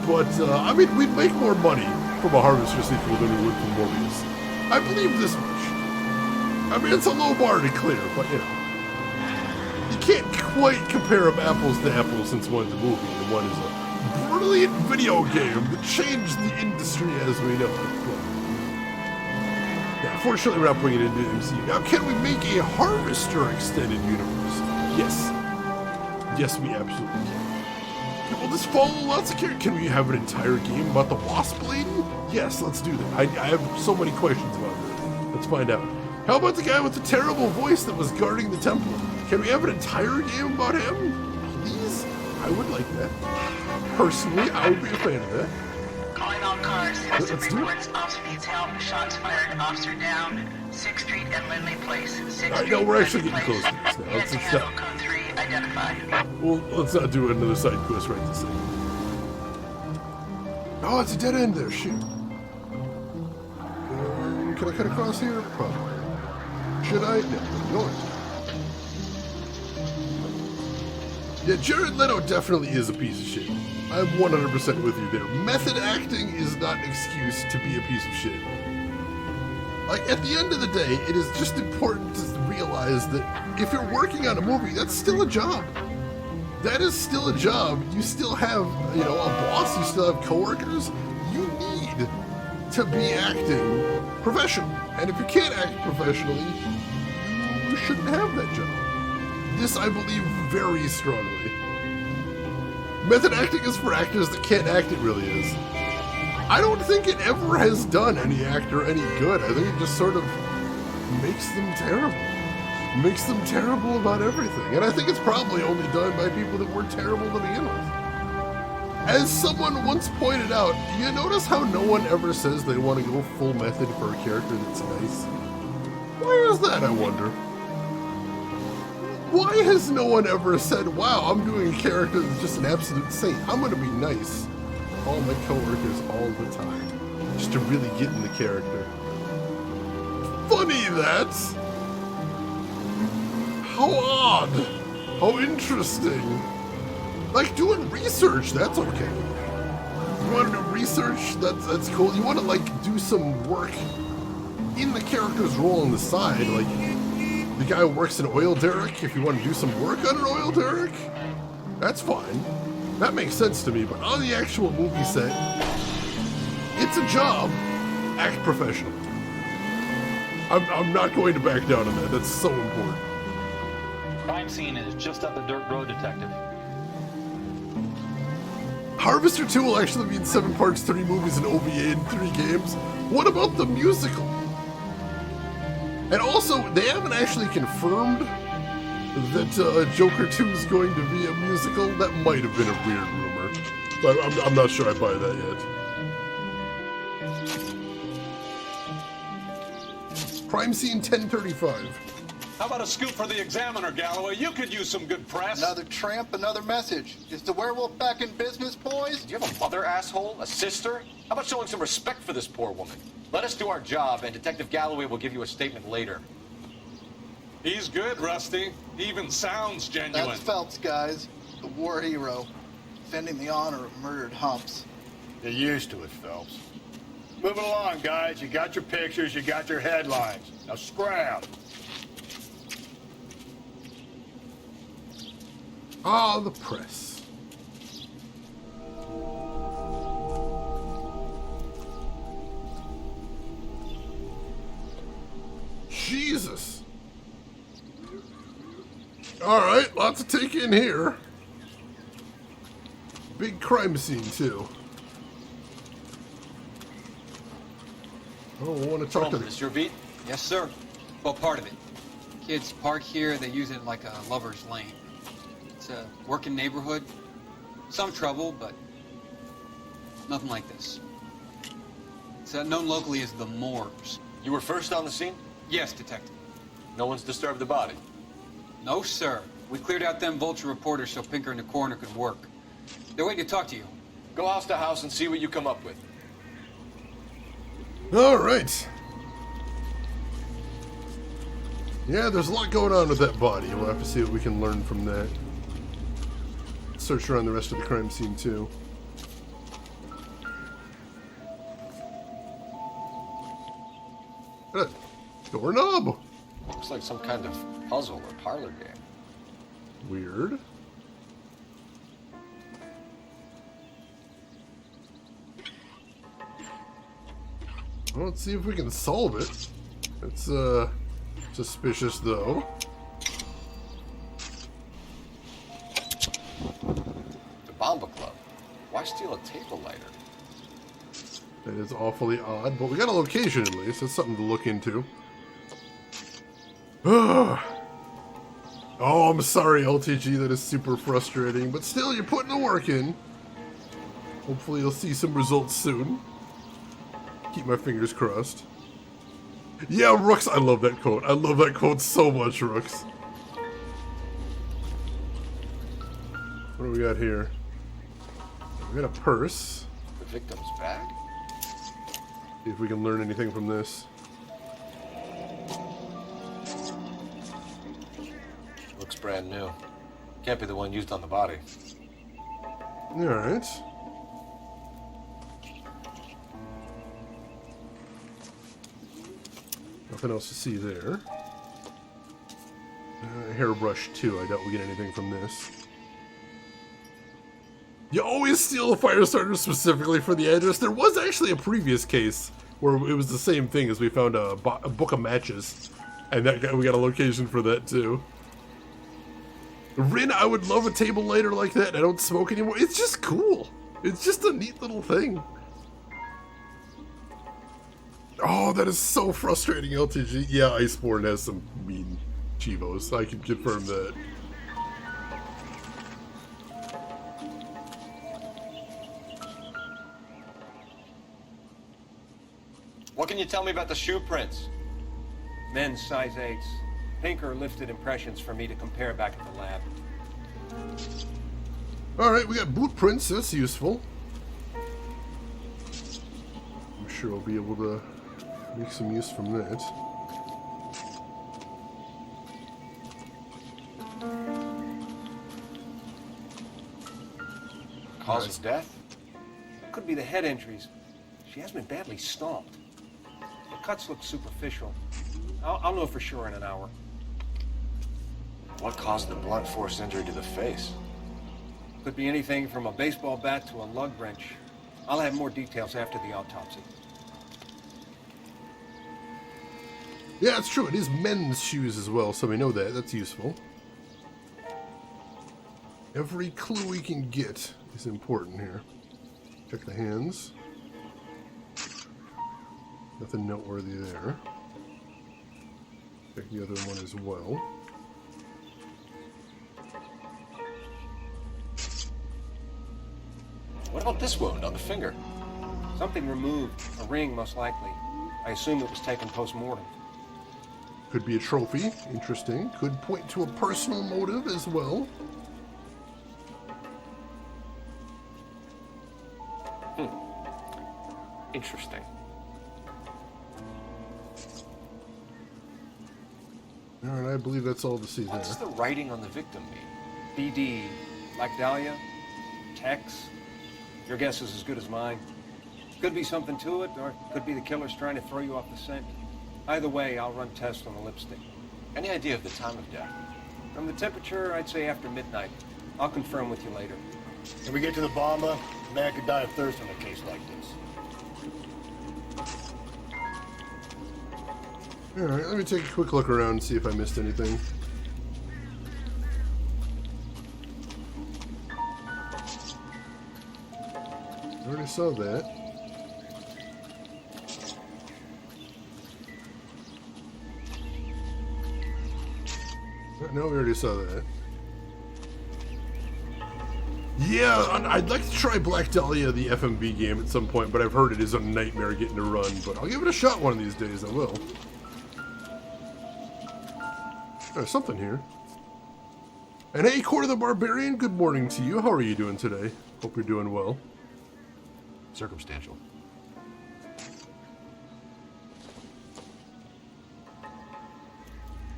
But, I mean, we'd make more money from a Harvester sequel than we would from Morbius. I believe this much. I mean, it's a low bar to clear, but, you know. You can't quite compare them apples to apples since one's a movie and one is a brilliant video game that changed the industry as we know it. Yeah, fortunately, we're not bringing it into the MCU. Now, can we make a Harvester extended universe? Yes. Yes, we absolutely can. Will this follow lots of characters? Can we have an entire game about the Wasp Lady? Yes, let's do that. I have so many questions about that. Let's find out. How about the guy with the terrible voice that was guarding the temple? Can we have an entire game about him? Please? I would like that. Personally, I would be a fan of that. Calling all cars. Let's do it. Reports, officer needs help. Shots fired. Officer down. 6th Street and Lindley Place. 6th I know we're actually getting close to this now. Let's stop. Code 3 identified. Well, let's not do another side quest right this second. Oh, it's a dead end there. Shoot. Can I cut across here? Probably. Should I? No, I'm going to. Yeah, Jared Leto definitely is a piece of shit. I'm 100% with you there. Method acting is not an excuse to be a piece of shit. Like, at the end of the day, it is just important to realize that if you're working on a movie, that's still a job. That is still a job. You still have, you know, a boss, you still have coworkers. You need to be acting professional. And if you can't act professionally, you shouldn't have that job. This, I believe, very strongly. Method acting is for actors that can't act, it really is. I don't think it ever has done any actor any good. I think it just sort of makes them terrible. Makes them terrible about everything. And I think it's probably only done by people that were terrible to begin with. As someone once pointed out, do you notice how no one ever says they want to go full method for a character that's nice? Why is that, I wonder? Why has no one ever said, wow, I'm doing a character that's just an absolute saint. I'm going to be nice to all my coworkers all the time, just to really get in the character. Funny that. How odd. How interesting. Like doing research, that's okay. You want to do research, that's cool. You want to like do some work in the character's role on the side, like the guy who works in oil derrick, if you want to do some work on an oil derrick, that's fine. That makes sense to me, but on the actual movie set, it's a job. Act professional. I'm not going to back down on that. That's so important. Crime scene is just up the dirt road, Detective. Harvester 2 will actually be in 7 parts, 3 movies, an OVA, and 3 games. What about the musical? And also, they haven't actually confirmed that Joker 2 is going to be a musical. That might have been a weird rumor. But I'm not sure I buy that yet. Crime scene 1035. How about a scoop for the Examiner, Galloway? You could use some good press. Another tramp, another message. Is the werewolf back in business, boys? Do you have a mother, asshole? A sister? How about showing some respect for this poor woman? Let us do our job, and Detective Galloway will give you a statement later. He's good, Rusty. He even sounds genuine. That's Phelps, guys. The war hero, defending the honor of murdered humps. Get used to it, Phelps. Moving along, guys. You got your pictures, you got your headlines. Now scram. Ah, the press. Jesus. All right, lots to take in here. Big crime scene, too. Oh, I want to talk to This your beat? Yes, sir. Well, part of it. Kids park here, they use it like a lover's lane. It's a working neighborhood. Some trouble, but nothing like this. It's known locally as the Moors. You were first on the scene? Yes, detective. No one's disturbed the body? No, sir. We cleared out them vulture reporters so Pinker and the coroner could work. They're waiting to talk to you. Go house to house and see what you come up with. All right. Yeah, there's a lot going on with that body. We'll have to see what we can learn from that. Search around the rest of the crime scene, too. What a doorknob. Looks like some kind of puzzle or parlor game. Weird. Well, let's see if we can solve it. It's, suspicious, though. The Bomba Club. Why steal a table lighter? That is awfully odd, but we got a location at least. That's something to look into. Oh, I'm sorry, LTG. That is super frustrating, but still, you're putting the work in. Hopefully, you'll see some results soon. Keep my fingers crossed. Yeah, Rooks, I love that quote. I love that quote so much, Rooks. What do we got here? We got a purse. The victim's bag? See if we can learn anything from this. Looks brand new. Can't be the one used on the body. Alright. Nothing else to see there. Hairbrush too. I doubt we get anything from this. You always steal a fire starter specifically for the address. There was actually a previous case where it was the same thing as we found a book of matches. And that guy, we got a location for that too. Rin, I would love a table lighter like that. I don't smoke anymore. It's just cool. It's just a neat little thing. Oh, that is so frustrating, LTG. Yeah, Iceborne has some mean chivos. I can confirm that. What can you tell me about the shoe prints? Men's size 8s. Pinker lifted impressions for me to compare back at the lab. Alright, we got boot prints. That's useful. I'm sure I'll be able to make some use from that. Cause of death? Could be the head injuries. She has been badly stomped. The cuts look superficial. I'll know for sure in an hour. What caused the blunt force injury to the face? Could be anything from a baseball bat to a lug wrench. I'll have more details after the autopsy. Yeah, it's true. It is men's shoes as well, so we know that. That's useful. Every clue we can get is important here. Check the hands. Nothing noteworthy there. Check the other one as well. What about this wound on the finger? Something removed. A ring, most likely. I assume it was taken post-mortem. Could be a trophy. Interesting. Could point to a personal motive as well. Interesting. Alright, I believe that's all to see there. What's the writing on the victim mean? BD, Black Dahlia? Tex? Your guess is as good as mine. Could be something to it, or it could be the killers trying to throw you off the scent. Either way, I'll run tests on the lipstick. Any idea of the time of death? From the temperature, I'd say after midnight. I'll confirm with you later. When we get to the bomba, a man could die of thirst in a case like this. Alright, let me take a quick look around and see if I missed anything. I already saw that. No, we already saw that. Yeah, I'd like to try Black Dahlia, the FMV game, at some point, but I've heard it is a nightmare getting to run. But I'll give it a shot one of these days, I will. There's something here. And hey, Core the Barbarian, good morning to you. How are you doing today? Hope you're doing well. Circumstantial.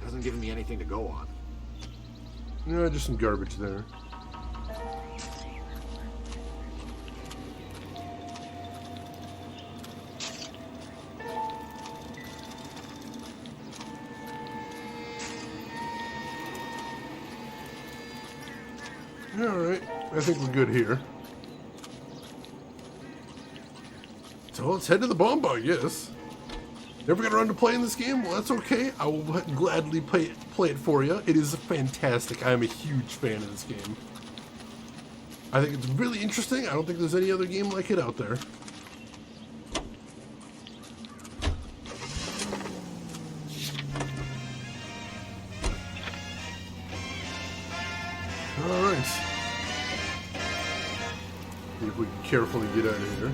Hasn't given me anything to go on. No, just some garbage there. Alright, I think we're good here. So let's head to the bomb, I guess. Never got around to playing this game? Well, that's okay. I will gladly play it for you. It is fantastic. I am a huge fan of this game. I think it's really interesting. I don't think there's any other game like it out there. Alright. See if we can carefully get out of here.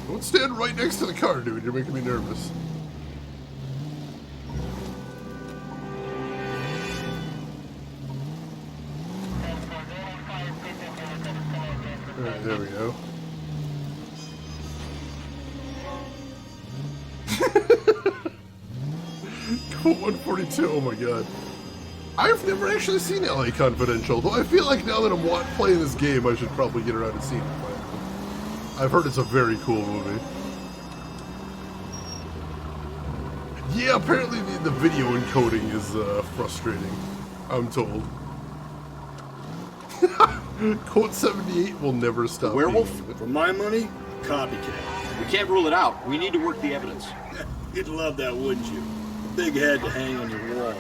Don't stand right next to the car, dude. You're making me nervous. Alright, there we go. Code 142, oh my god. I've never actually seen LA Confidential, though I feel like now that I'm playing this game, I should probably get around and see it. I've heard it's a very cool movie. Yeah, apparently the video encoding is frustrating, I'm told. Code 78 will never stop. Werewolf? For my money, copycat. We can't rule it out. We need to work the evidence. You'd love that, wouldn't you? A big head to hang on your wall.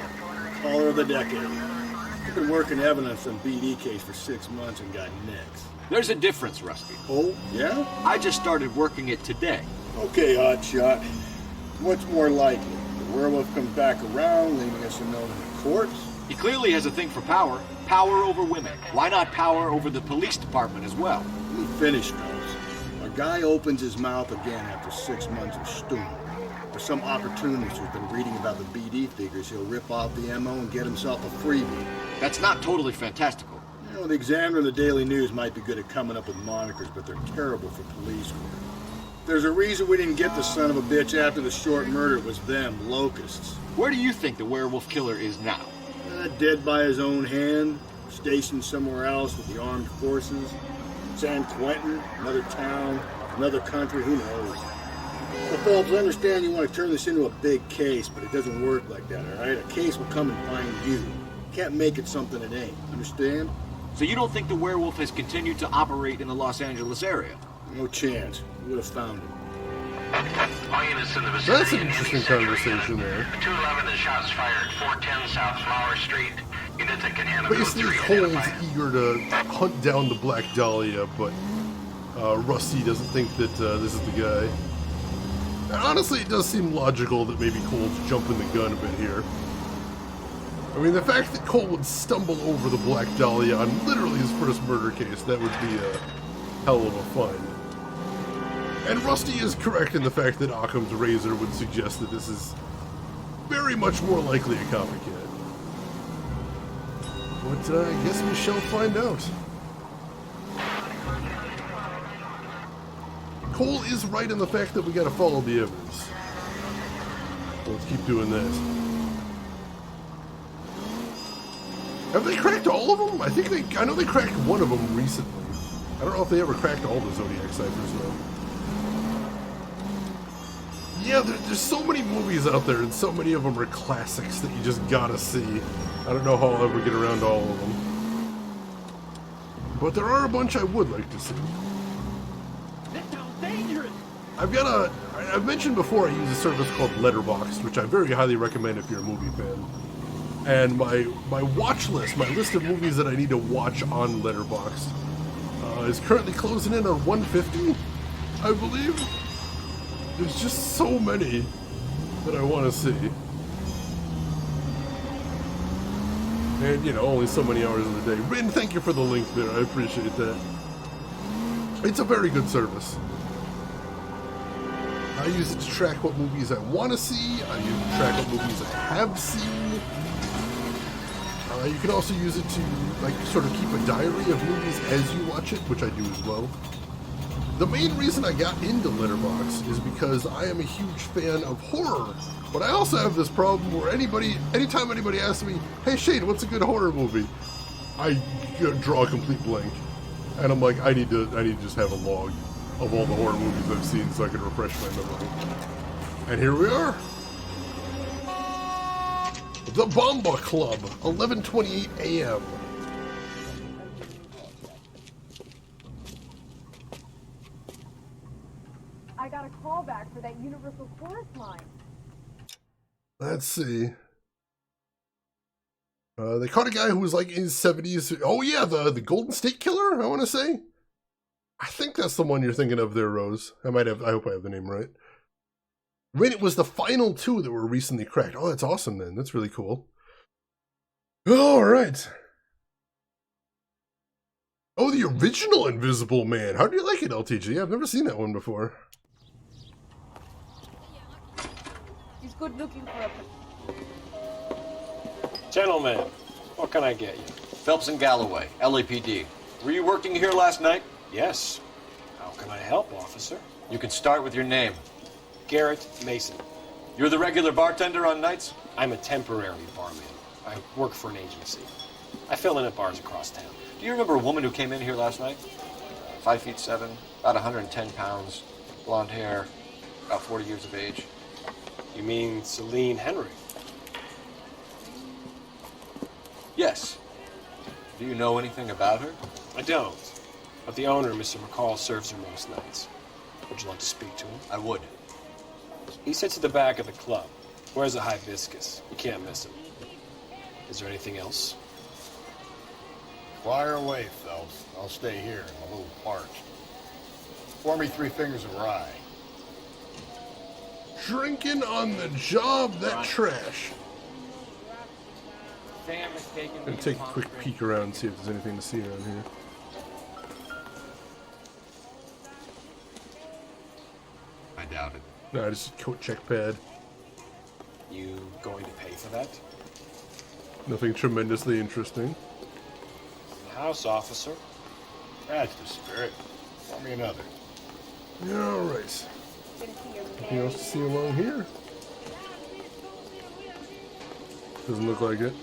Caller of the decade. I've been working evidence on BD case for 6 months and got nicks. There's a difference, Rusty. Oh, yeah? I just started working it today. Okay, hotshot. What's more likely? The werewolf comes back around, leaving us a note in the corpse? He clearly has a thing for power. Power over women. Why not power over the police department as well? Let me finish, fellas. A guy opens his mouth again after 6 months of stewing. For some opportunist who's been reading about the BD figures, he'll rip off the MO and get himself a freebie. That's not totally fantastical. You know, the Examiner and the Daily News might be good at coming up with monikers, but they're terrible for police work. There's a reason we didn't get the son of a bitch after the short murder. It was them, locusts. Where do you think the werewolf killer is now? Dead by his own hand, stationed somewhere else with the armed forces. San Quentin, another town, another country, who knows? So, Phelps, I understand you want to turn this into a big case, but it doesn't work like that, all right? A case will come and find you. Can't make it something it ain't, understand? So you don't think the werewolf has continued to operate in the Los Angeles area? No chance. We would have found him. All units in the vicinity. That's an interesting conversation there. 211 and shots fired, 410 South Flower Street. Units that can handle Basically, Cole's eager to hunt down the Black Dahlia, but Rusty doesn't think that this is the guy. And honestly, it does seem logical that maybe Cole's jumping the gun a bit here. I mean, the fact that Cole would stumble over the Black Dahlia on literally his first murder case, that would be a hell of a find. And Rusty is correct in the fact that Occam's razor would suggest that this is very much more likely a copycat. But I guess we shall find out. Cole is right in the fact that we gotta follow the evidence. So let's keep doing this. Have they cracked all of them? I know they cracked one of them recently. I don't know if they ever cracked all the Zodiac ciphers though. Yeah, there's so many movies out there, and so many of them are classics that you just gotta see. I don't know how I'll ever get around to all of them. But there are a bunch I would like to see. This sounds dangerous. I've mentioned before I use a service called Letterboxd, which I very highly recommend if you're a movie fan. And my watch list, my list of movies that I need to watch on Letterboxd, is currently closing in on 150, I believe. There's just so many that I want to see. And, you know, only so many hours in the day. Rin, thank you for the link there. I appreciate that. It's a very good service. I use it to track what movies I want to see. I use it to track what movies I have seen. You can also use it to, like, sort of keep a diary of movies as you watch it, which I do as well. The main reason I got into Letterboxd is because I am a huge fan of horror, but I also have this problem where anytime anybody asks me, "Hey Shane, what's a good horror movie?" I draw a complete blank, and I'm like, I need to just have a log of all the horror movies I've seen so I can refresh my memory. And here we are. The Bomba Club, 11:28 a.m. I got a call back for that Universal Chorus line. Let's see. They caught a guy who was like in his 70s. Oh yeah, the Golden State Killer, I want to say. I think that's the one you're thinking of there, Rose. I hope I have the name right. When it was the final two that were recently cracked. Oh, that's awesome then. That's really cool. All right. Oh, the original Invisible Man. How do you like it, LTG? I've never seen that one before. He's good looking for a... Gentlemen, what can I get you? Phelps and Galloway, LAPD. Were you working here last night? Yes. How can I help, officer? You can start with your name. Garrett Mason. You're the regular bartender on nights? I'm a temporary barman. I work for an agency. I fill in at bars across town. Do you remember a woman who came in here last night? 5'7", about 110 pounds, blonde hair, about 40 years of age. You mean Celine Henry? Yes. Do you know anything about her? I don't. But the owner, Mr. McCall, serves her most nights. Would you like to speak to him? I would. He sits at the back of the club. Wears a hibiscus. You can't miss him. Is there anything else? Fire away, Phelps. I'll stay here. I'm a little parched. Pour me 3 fingers of rye. Drinking on the job, that trash. Sam has taken I'm gonna take a quick peek around and see if there's anything to see around here. I doubt it. No, just a coat check pad. You going to pay for that? Nothing tremendously interesting. In the house, officer. That's the spirit. Pour me another. All right. Anything else to see along here? Doesn't look like it.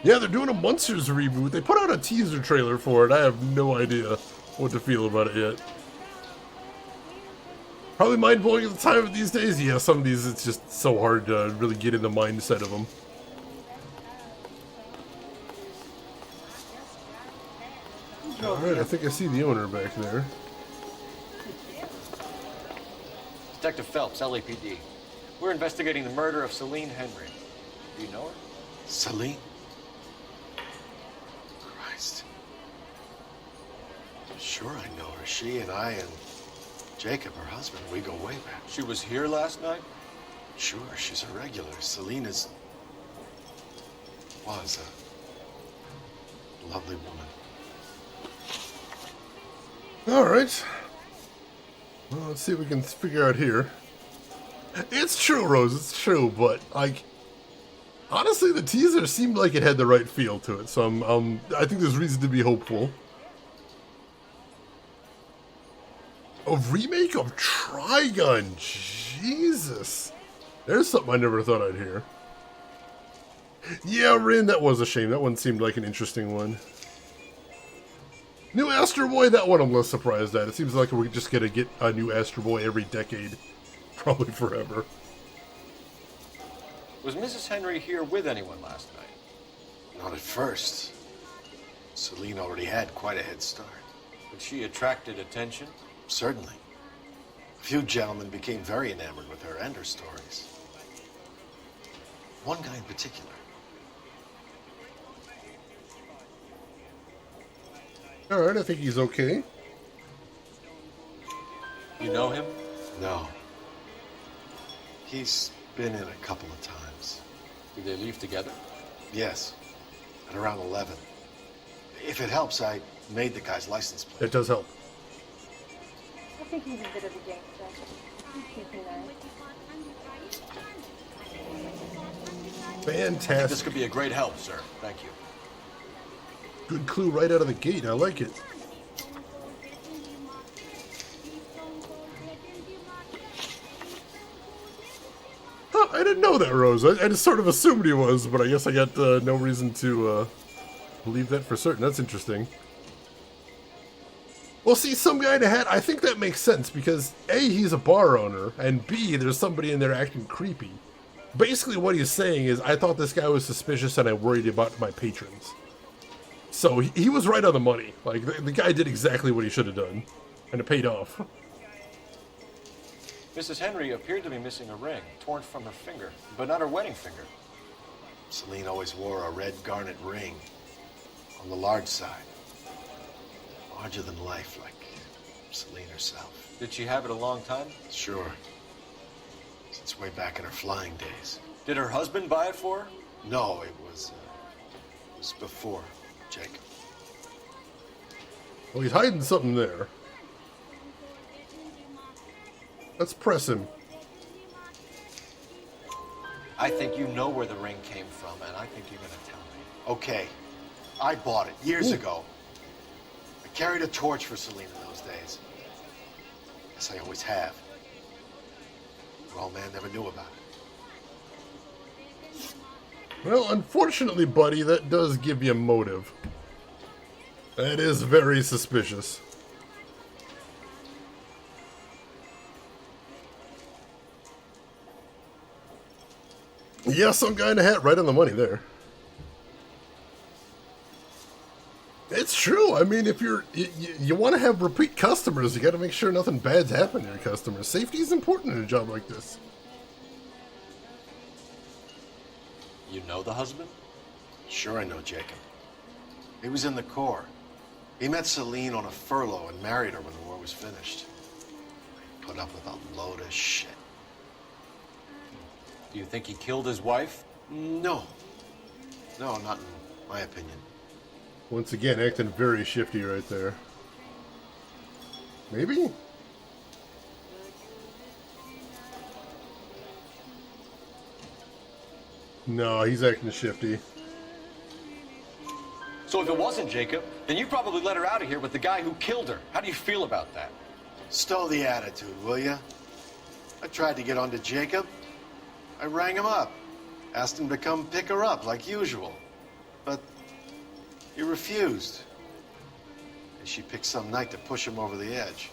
Yeah, they're doing a Munsters reboot. They put out a teaser trailer for it. I have no idea what to feel about it yet. Probably mind-blowing at the time of these days. Yeah, some of these, it's just so hard to really get in the mindset of them. Alright, I think I see the owner back there. Detective Phelps, LAPD. We're investigating the murder of Celine Henry. Do you know her? Celine? Christ. Sure I know her. She and I and Jacob, her husband, we go way back. She was here last night? Sure, she's a regular. Celine was a lovely woman. Alright. Well, let's see if we can figure out here. It's true, Rose, it's true, but, like, honestly, the teaser seemed like it had the right feel to it, so I think there's reason to be hopeful. A remake of Trigun, Jesus. There's something I never thought I'd hear. Yeah, Rin, that was a shame. That one seemed like an interesting one. New Astro Boy, that one I'm less surprised at. It seems like we're just going to get a new Astro Boy every decade. Probably forever. Was Mrs. Henry here with anyone last night? Not at first. Celine already had quite a head start. But she attracted attention? Certainly. A few gentlemen became very enamored with her and her stories. One guy in particular. Alright, I think he's okay. You know him? No. He's been in a couple of times. Did they leave together? Yes. At around 11. If it helps, I made the guy's license plate. It does help. I think he's a bit of a gangster. He's keeping Fantastic. I think this could be a great help, sir. Thank you. Good clue right out of the gate. I like it. Huh, I didn't know that, Rose. I just sort of assumed he was, but I guess I got no reason to believe that for certain. That's interesting. Well, see, some guy in a hat, I think that makes sense because A, he's a bar owner, and B, there's somebody in there acting creepy. Basically what he's saying is, I thought this guy was suspicious and I worried about my patrons. So he was right on the money. Like, the guy did exactly what he should have done. And it paid off. Mrs. Henry appeared to be missing a ring, torn from her finger, but not her wedding finger. Celine always wore a red garnet ring. On the large side. Larger than life, like Celine herself. Did she have it a long time? Sure. Since way back in her flying days. Did her husband buy it for her? No, it was before Jacob. Well, he's hiding something there. Let's press him. I think you know where the ring came from, and I think you're going to tell me. Okay. I bought it years ago. I carried a torch for Celine in those days. Guess I always have. The old man never knew about it. Well, unfortunately, buddy, that does give you a motive. That is very suspicious. Yeah, some guy in a hat, right on the money there. It's true. I mean, if you want to have repeat customers, you got to make sure nothing bad's happened to your customers. Safety is important in a job like this. You know the husband? Sure I know Jacob. He was in the Corps. He met Celine on a furlough and married her when the war was finished. Put up with a load of shit. Do you think he killed his wife? No. No, not in my opinion. Once again, acting very shifty right there. Maybe? No, he's acting shifty. So if it wasn't Jacob, then you probably let her out of here with the guy who killed her. How do you feel about that? Stow the attitude, will ya? I tried to get onto Jacob. I rang him up. Asked him to come pick her up like usual. But he refused. And she picked some night to push him over the edge.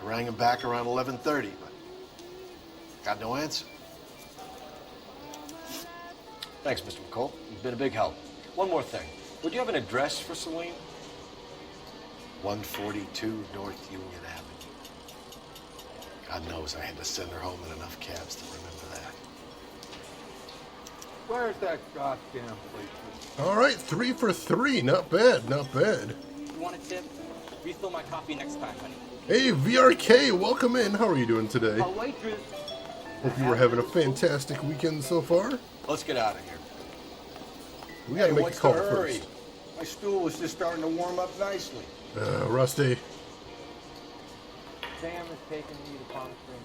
I rang him back around 11:30, but got no answer. Thanks, Mr. McCall. You've been a big help. One more thing. Would you have an address for Celine? 142 North Union Avenue. God knows I had to send her home in enough cabs to remember that. Where's that goddamn place? All right, 3 for 3. Not bad, not bad. You want a tip? Refill my coffee next time, honey. Hey, VRK, welcome in. How are you doing today? Waitress. Hope you were having a fantastic weekend so far. Let's get out of here. We gotta make a call hurry? first. My stool was just starting to warm up nicely. Rusty. Sam is taking me to Palm Springs.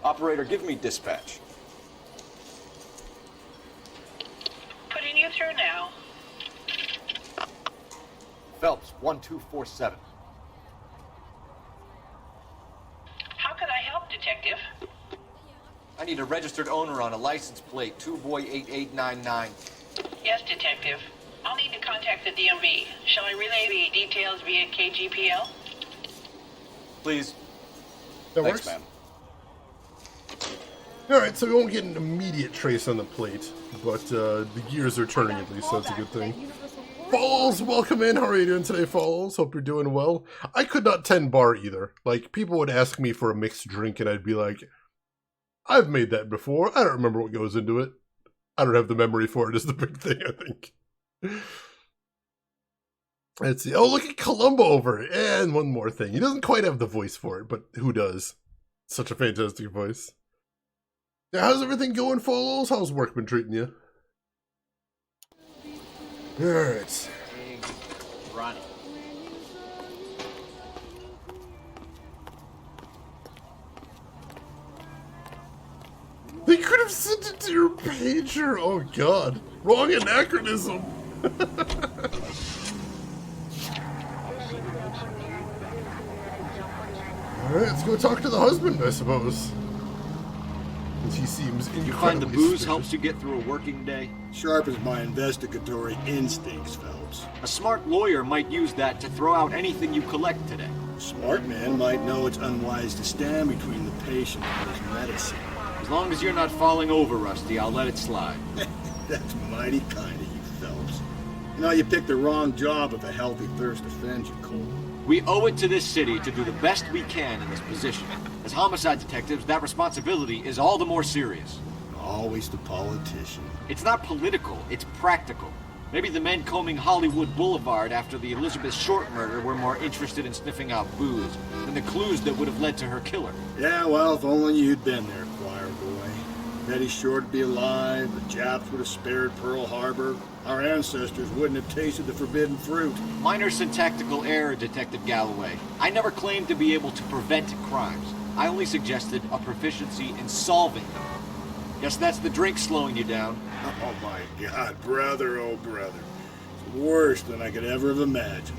Operator, give me dispatch. Putting you through now. Phelps, 1247. How can I help, Detective? I need a registered owner on a license plate, 2boy8899. Yes, Detective. I'll need to contact the DMV. Shall I relay the details via KGPL? Please. That Thanks, works? ma'am. Alright, so we won't get an immediate trace on the plate, but the gears are turning at least, so that's a good thing. Falls, welcome in. How are you doing today, Falls? Hope you're doing well. I could not tend bar either. Like, people would ask me for a mixed drink, and I'd be like, I've made that before. I don't remember what goes into it. I don't have the memory for it is the big thing, I think. Let's see. Oh, look at Columbo over it. And one more thing. He doesn't quite have the voice for it, but who does? Such a fantastic voice. Now, how's everything going, Falls? How's work been treating you? Alright. Ronnie. They could have sent it to your pager. Oh god. Wrong anachronism. Alright, let's go talk to the husband, I suppose. He seems incredibly You find the booze suspicious. helps you get through a working day? Sharpens my investigatory instincts, Phelps. A smart lawyer might use that to throw out anything you collect today. A smart man might know it's unwise to stand between the patient and his medicine. As long as you're not falling over, Rusty, I'll let it slide. That's mighty kind of you, Phelps. You know, you picked the wrong job if a healthy thirst offends you, Cole. We owe it to this city to do the best we can in this position. As homicide detectives, that responsibility is all the more serious. Always the politician. It's not political, it's practical. Maybe the men combing Hollywood Boulevard after the Elizabeth Short murder were more interested in sniffing out booze than the clues that would have led to her killer. Yeah, well, if only you'd been there, choir boy. Betty Short would be alive, the Japs would have spared Pearl Harbor, our ancestors wouldn't have tasted the forbidden fruit. Minor syntactical error, Detective Galloway. I never claimed to be able to prevent crimes. I only suggested a proficiency in solving them. Guess that's the drink slowing you down. Oh my God, brother, oh brother. It's worse than I could ever have imagined.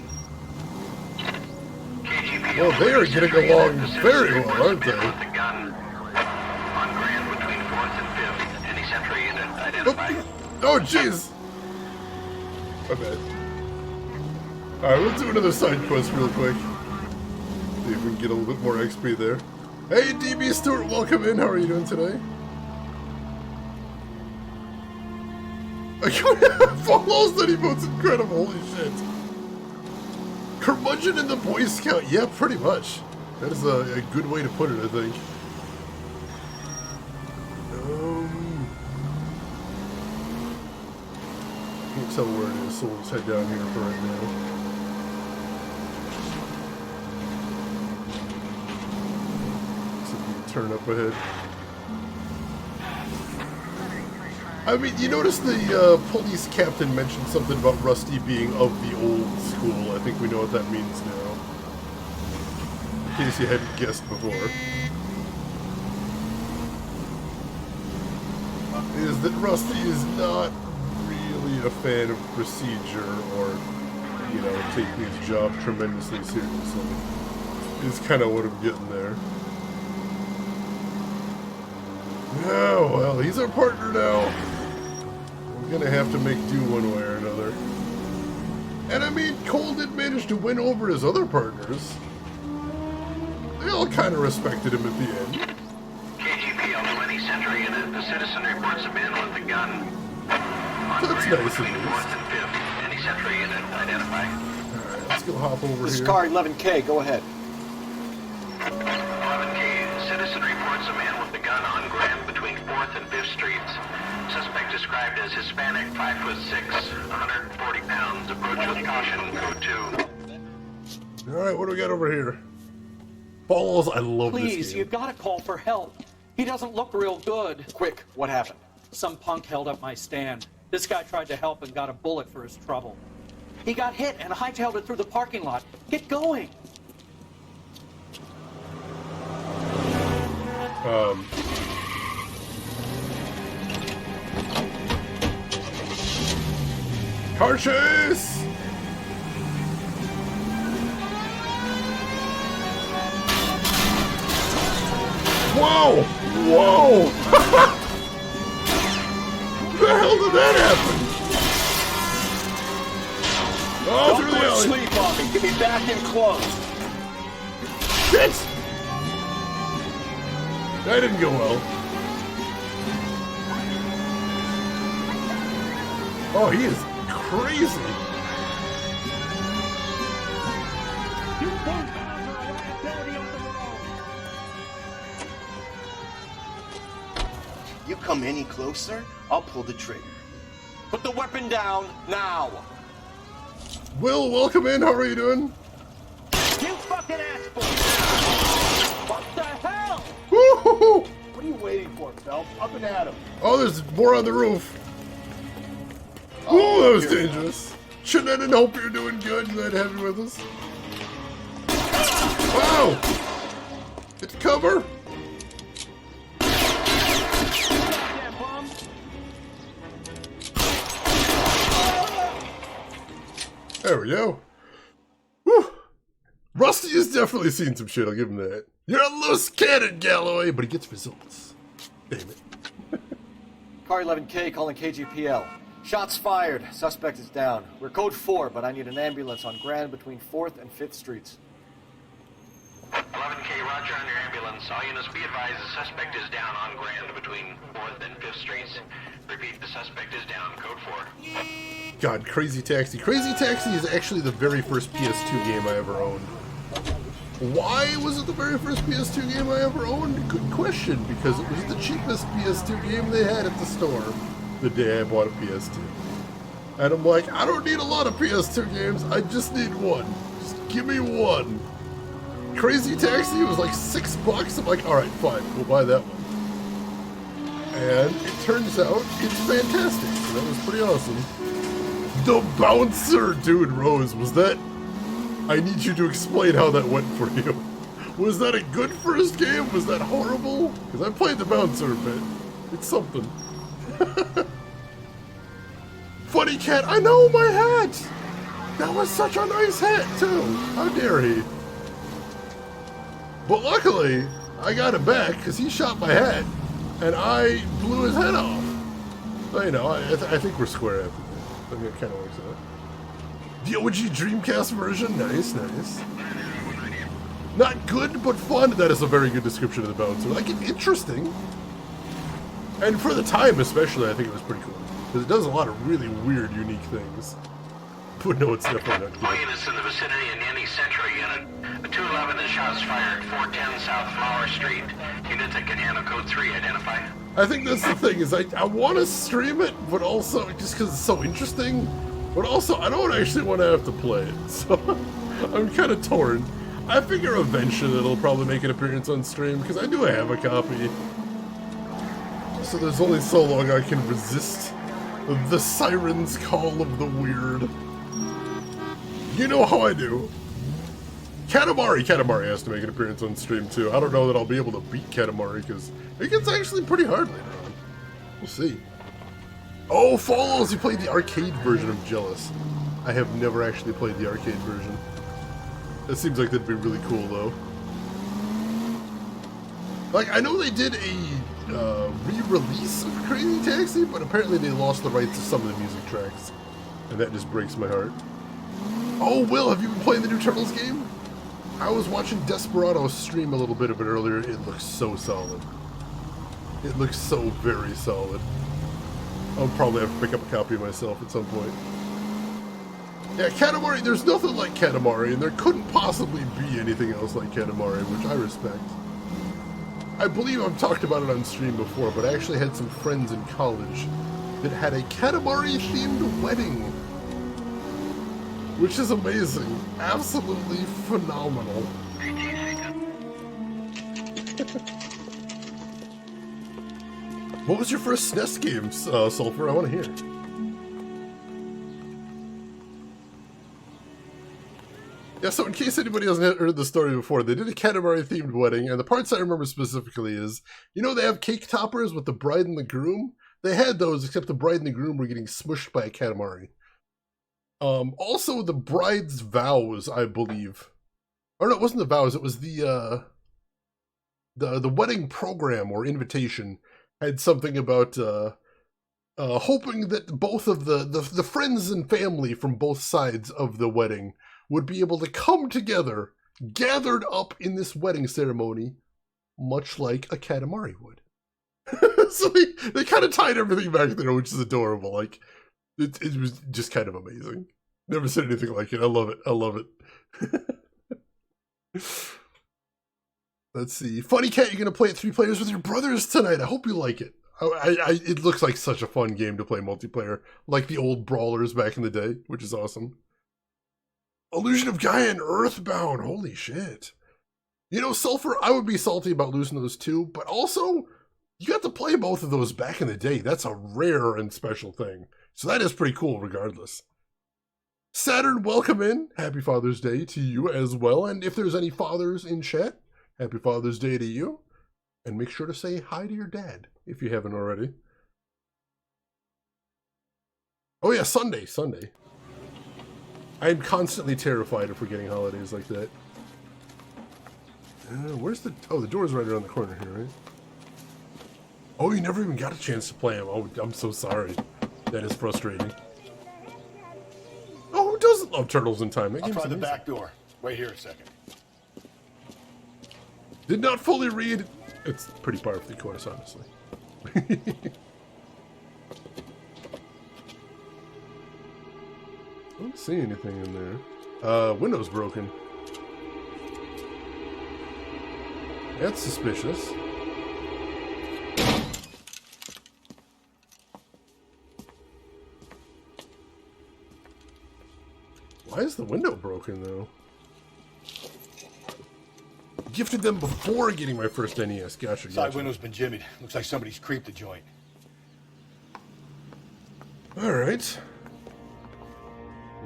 Well, they are getting along very well, aren't they? Oh, jeez! My bad. Alright, we'll do another side quest real quick. See if we can get a little bit more XP there. Hey, DB Stewart, welcome in. How are you doing today? Follows that emote's incredible, holy shit. Curmudgeon in the Boy Scout, yeah, pretty much. That is a good way to put it, I think. Can't tell where it is, so we'll just head down here for right now. So we can turn up ahead. I mean, you notice the police captain mentioned something about Rusty being of the old school. I think we know what that means now. In case you hadn't guessed before. Is that Rusty is not really a fan of procedure or, you know, taking his job tremendously seriously. Is kind of what I'm getting there. Oh, well, he's our partner now. We're gonna have to make do one way or another. And I mean, Cole did manage to win over his other partners. They all kind of respected him at the end. KGPL 20th Century Unit. The citizen reports a man with a gun. That's nice of you. Any Century Unit identify. Alright, let's go hop over This is here. car 11K, go ahead. 11K. Citizen reports a man with a gun on Grant between 4th and 5th Streets. Suspect described as Hispanic, 5'6", 140 pounds. Approach with caution. Code 2. Alright, what do we got over here? Balls, I love this Please, game. you gotta call for help. He doesn't look real good. Quick, what happened? Some punk held up my stand. This guy tried to help and got a bullet for his trouble. He got hit and hightailed it through the parking lot. Get going. Car chase! Whoa! Whoa! The hell did that happen? Oh, Don't through the put alley. sleep on me. Get me back in close. Shit! That didn't go well. Oh, he is crazy. You come any closer, I'll pull the trigger. Put the weapon down now. Will, welcome in. How are you doing? You fucking asshole! What the hell? Woo-hoo-hoo. What are you waiting for, Phelps? Up and at him. Oh, there's more on the roof. Oh, that was dangerous. Shouldn't I didn't hope you're doing good. Glad to have you with us. Wow! It's cover. There we go. Whew. Rusty has definitely seen some shit, I'll give him that. You're a loose cannon, Galloway, but he gets results. Damn it. Car 11K calling KGPL. Shots fired. Suspect is down. We're code 4, but I need an ambulance on Grand between 4th and 5th Streets. 11K, roger on your ambulance. All units be advised the suspect is down on Grand between 4th and 5th Streets. Repeat, the suspect is down. Code 4. God, Crazy Taxi. Crazy Taxi is actually the very first PS2 game I ever owned. Why was it the very first PS2 game I ever owned? Good question, because it was the cheapest PS2 game they had at the store the day I bought a PS2. And I'm like, I don't need a lot of PS2 games, I just need one. Just give me one. Crazy Taxi was like $6. I'm like, alright, fine, we'll buy that one. And it turns out it's fantastic. So that was pretty awesome. The Bouncer! Dude, Rose, was that... I need you to explain how that went for you. Was that a good first game? Was that horrible? Because I played the Bouncer a bit. It's something. Funny Cat, I know my hat! That was such a nice hat, too. How dare he? But luckily, I got it back because he shot my hat. And I blew his head off. So, you know, I think we're square after that. I think it kind of works out. The OG Dreamcast version, nice, nice. Not good, but fun. That is a very good description of the Bouncer. Like, interesting. And for the time, especially, I think it was pretty cool. Because it does a lot of really weird, unique things. But no, it's definitely not All good. units in the vicinity in any Central unit. A 211 is shots fired, 410 South Flower Street. Units that can handle code 3, identify. I think that's the thing, is I want to stream it, but also, just because it's so interesting, but also, I don't actually want to have to play it, so I'm kind of torn. I figure eventually it'll probably make an appearance on stream, because I do have a copy. So there's only so long I can resist the siren's call of the weird. You know how I do. Katamari has to make an appearance on stream too. I don't know that I'll be able to beat Katamari because it gets actually pretty hard later on. We'll see. Oh, Follows! You played the arcade version of Jealous. I have never actually played the arcade version. That seems like that'd be really cool though. Like, I know they did a re-release of Crazy Taxi, but apparently they lost the rights to some of the music tracks. And that just breaks my heart. Oh, Will, have you been playing the new Turtles game? I was watching Desperado stream a little bit of it earlier. It looks so solid. It looks so very solid. I'll probably have to pick up a copy myself at some point. Yeah, Katamari, there's nothing like Katamari, and there couldn't possibly be anything else like Katamari, which I respect. I believe I've talked about it on stream before, but I actually had some friends in college that had a Katamari-themed wedding. Which is amazing. Absolutely phenomenal. What was your first SNES game, Sulfur? I want to hear. Yeah, so in case anybody hasn't heard the story before, they did a Katamari-themed wedding, and the parts I remember specifically is, you know they have cake toppers with the bride and the groom? They had those, except the bride and the groom were getting smushed by a Katamari. Also, the bride's vows, I believe. Or no, it wasn't the vows, it was the the wedding program or invitation had something about hoping that both of the friends and family from both sides of the wedding would be able to come together, gathered up in this wedding ceremony, much like a Katamari would. So they kind of tied everything back there, which is adorable. Like, it was just kind of amazing. Never said anything like it. I love it. I love it. Let's see. Funny Cat, you're going to play it 3 players with your brothers tonight. I hope you like it. It looks like such a fun game to play multiplayer, like the old brawlers back in the day, which is awesome. Illusion of Gaia and Earthbound. Holy shit. You know, Sulfur, I would be salty about losing those 2, but also, you got to play both of those back in the day. That's a rare and special thing. So that is pretty cool regardless. Saturn, welcome in. Happy Father's Day to you as well. And if there's any fathers in chat, happy Father's Day to you. And make sure to say hi to your dad if you haven't already. Oh yeah, Sunday. I am constantly terrified of forgetting holidays like that. Where's the... Oh, the door's right around the corner here, right? Oh, you never even got a chance to play them. Oh, I'm so sorry. That is frustrating. Oh, who doesn't love Turtles in Time? That I'll game's try the amazing. back door. Wait here a second. Did not fully read. It's pretty par for the course, honestly. I don't see anything in there. Window's broken. That's suspicious. Why is the window broken, though? Gifted them before getting my first NES. Gotcha. Side window's been jimmied. Looks like somebody's creeped the joint. Alright.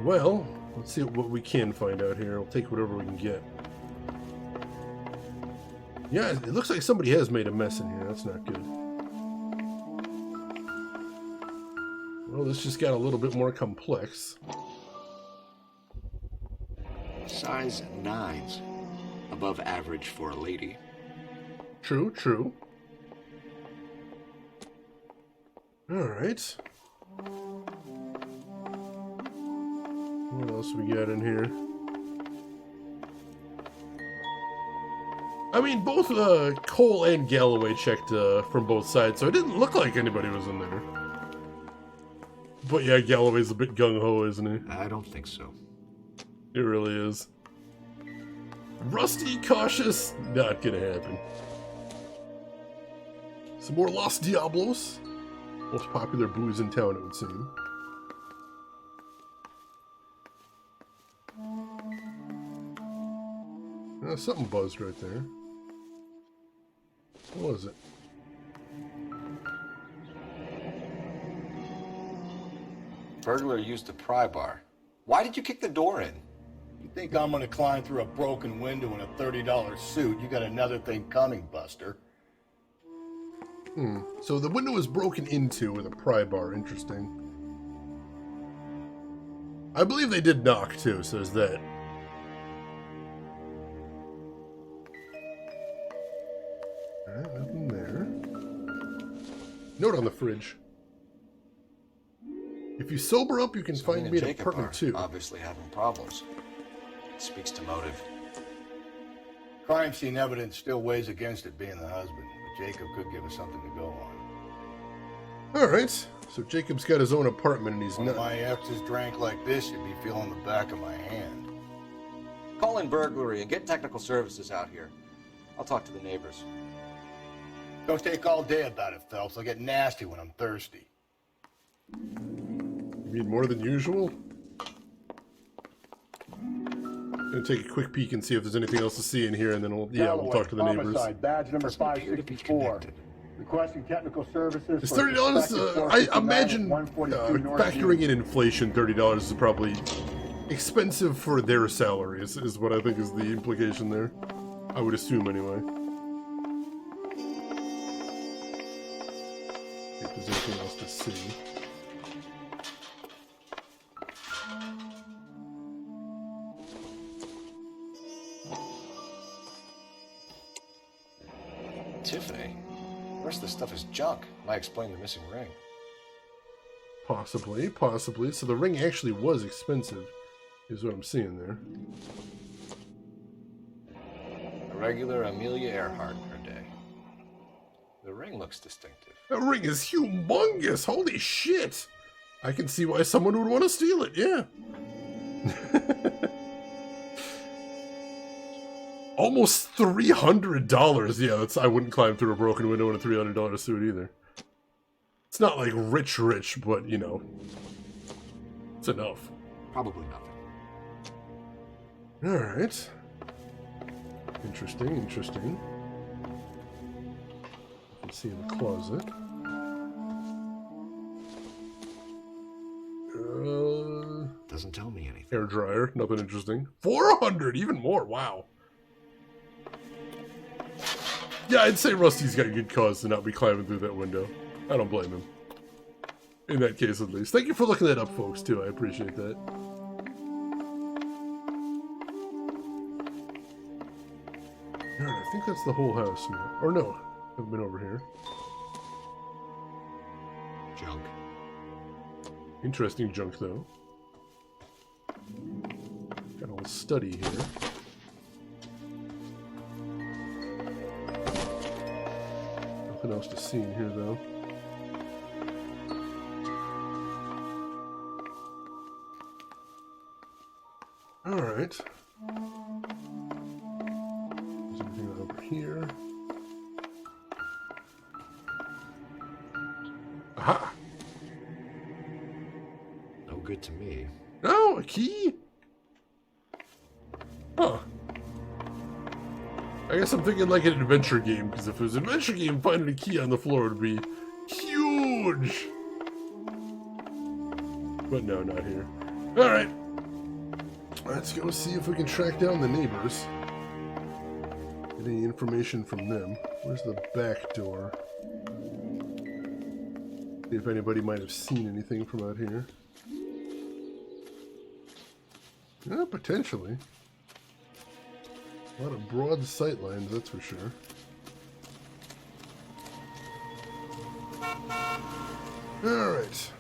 Well, let's see what we can find out here. We'll take whatever we can get. Yeah, it looks like somebody has made a mess in here. That's not good. Well, this just got a little bit more complex. Size 9s. Above average for a lady. True, true. Alright. What else we got in here? I mean, both Cole and Galloway checked from both sides, so it didn't look like anybody was in there. But yeah, Galloway's a bit gung-ho, isn't he? I don't think so. It really is. Rusty, cautious, not gonna happen. Some more Los Diablos. Most popular booze in town, it would seem. Something buzzed right there. What was it? Burglar used a pry bar. Why did you kick the door in? You think I'm gonna climb through a broken window in a $30 suit? You got another thing coming, Buster. So the window is broken into with a pry bar. Interesting. I believe they did knock, too, so there's that. Alright, nothing there. Note on the fridge. If you sober up, you can find me an apartment, too. Obviously having problems. Speaks to motive. Crime scene evidence still weighs against it being the husband, but Jacob could give us something to go on. Alright, so Jacob's got his own apartment and he's When not... my exes drank like this, you'd be feeling the back of my hand. Call in burglary and get technical services out here. I'll talk to the neighbors. Don't take all day about it, Phelps. I'll get nasty when I'm thirsty. You mean more than usual? Gonna take a quick peek and see if there's anything else to see in here, and then we'll talk to the neighbors. Homicide, badge number 564. Requesting technical services. It's $30. I imagine factoring in inflation, $30 is probably expensive for their salary. Is what I think is the implication there. I would assume anyway. If there's anything else to see. Tiffany. The rest of the stuff is junk. Might explain the missing ring. Possibly, possibly. So the ring actually was expensive, is what I'm seeing there. A regular Amelia Earhart per day. The ring looks distinctive. That ring is humongous! Holy shit! I can see why someone would want to steal it, yeah. Almost $300. Yeah, that's, I wouldn't climb through a broken window in a $300 suit either. It's not like rich, but, you know, it's enough. Probably nothing. Alright. Interesting, interesting. You can see in the closet. Doesn't tell me anything. Hair dryer, nothing interesting. 400, even more, wow. Yeah, I'd say Rusty's got good cause to not be climbing through that window. I don't blame him. In that case, at least. Thank you for looking that up, folks, too. I appreciate that. Alright, I think that's the whole house now. Or no, I've been over here. Junk. Interesting junk, though. Got a little study here. Nothing else to see in here, though. Alright. Is there anything over here? Aha! No good to me. Oh, a key? Huh. I guess I'm thinking like an adventure game, because if it was an adventure game, finding a key on the floor would be huge! But no, not here. Alright. Let's go see if we can track down the neighbors. Get any information from them. Where's the back door? See if anybody might have seen anything from out here. Yeah, potentially. A lot of broad sight lines, that's for sure. Alright.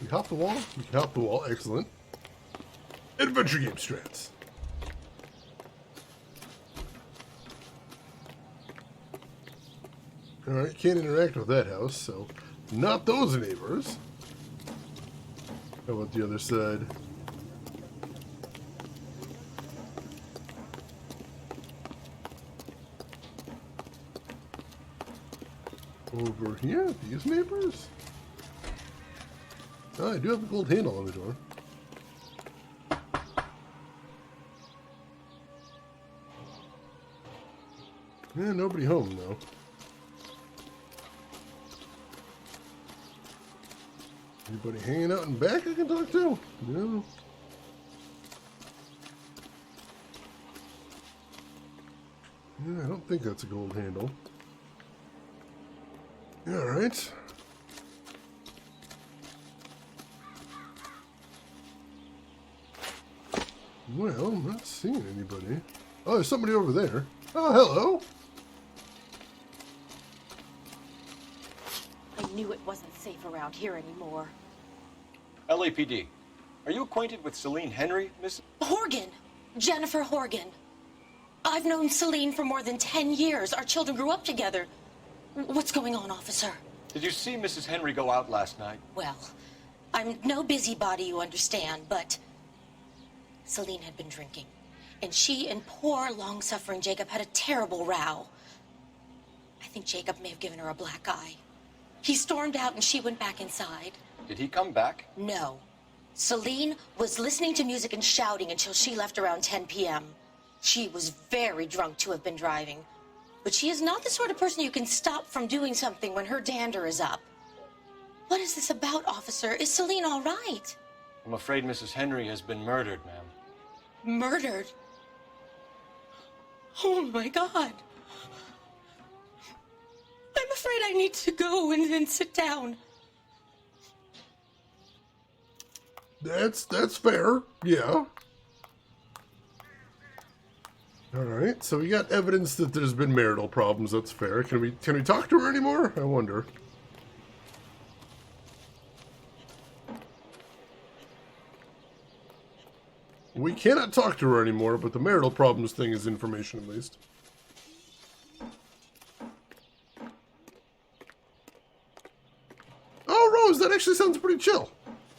We hop the wall? We can hop the wall, excellent. Adventure game strats. Alright, can't interact with that house, so not those neighbors. How about the other side? Over here, these neighbors? Oh, I do have a gold handle on the door. Yeah, nobody home, though. Anybody hanging out in back I can talk to? No. Yeah, I don't think that's a gold handle. Alright. Well, I'm not seeing anybody. Oh, there's somebody over there. Oh, hello. I knew it wasn't safe around here anymore. LAPD. Are you acquainted with Celine Henry, Miss? Horgan! Jennifer Horgan. I've known Celine for more than 10 years. Our children grew up together. What's going on, officer? Did you see Mrs. Henry go out last night? Well, I'm no busybody, you understand, but Celine had been drinking. And she and poor, long-suffering Jacob had a terrible row. I think Jacob may have given her a black eye. He stormed out and she went back inside. Did he come back? No. Celine was listening to music and shouting until she left around 10 p.m. She was very drunk to have been driving. But she is not the sort of person you can stop from doing something when her dander is up. What is this about, officer? Is Celine all right? I'm afraid Mrs. Henry has been murdered, ma'am. Murdered? Oh, my God. I'm afraid I need to go and sit down. That's fair, yeah. Alright, so we got evidence that there's been marital problems, that's fair. Can we talk to her anymore? I wonder. We cannot talk to her anymore, but the marital problems thing is information at least. Oh, Rose, that actually sounds pretty chill.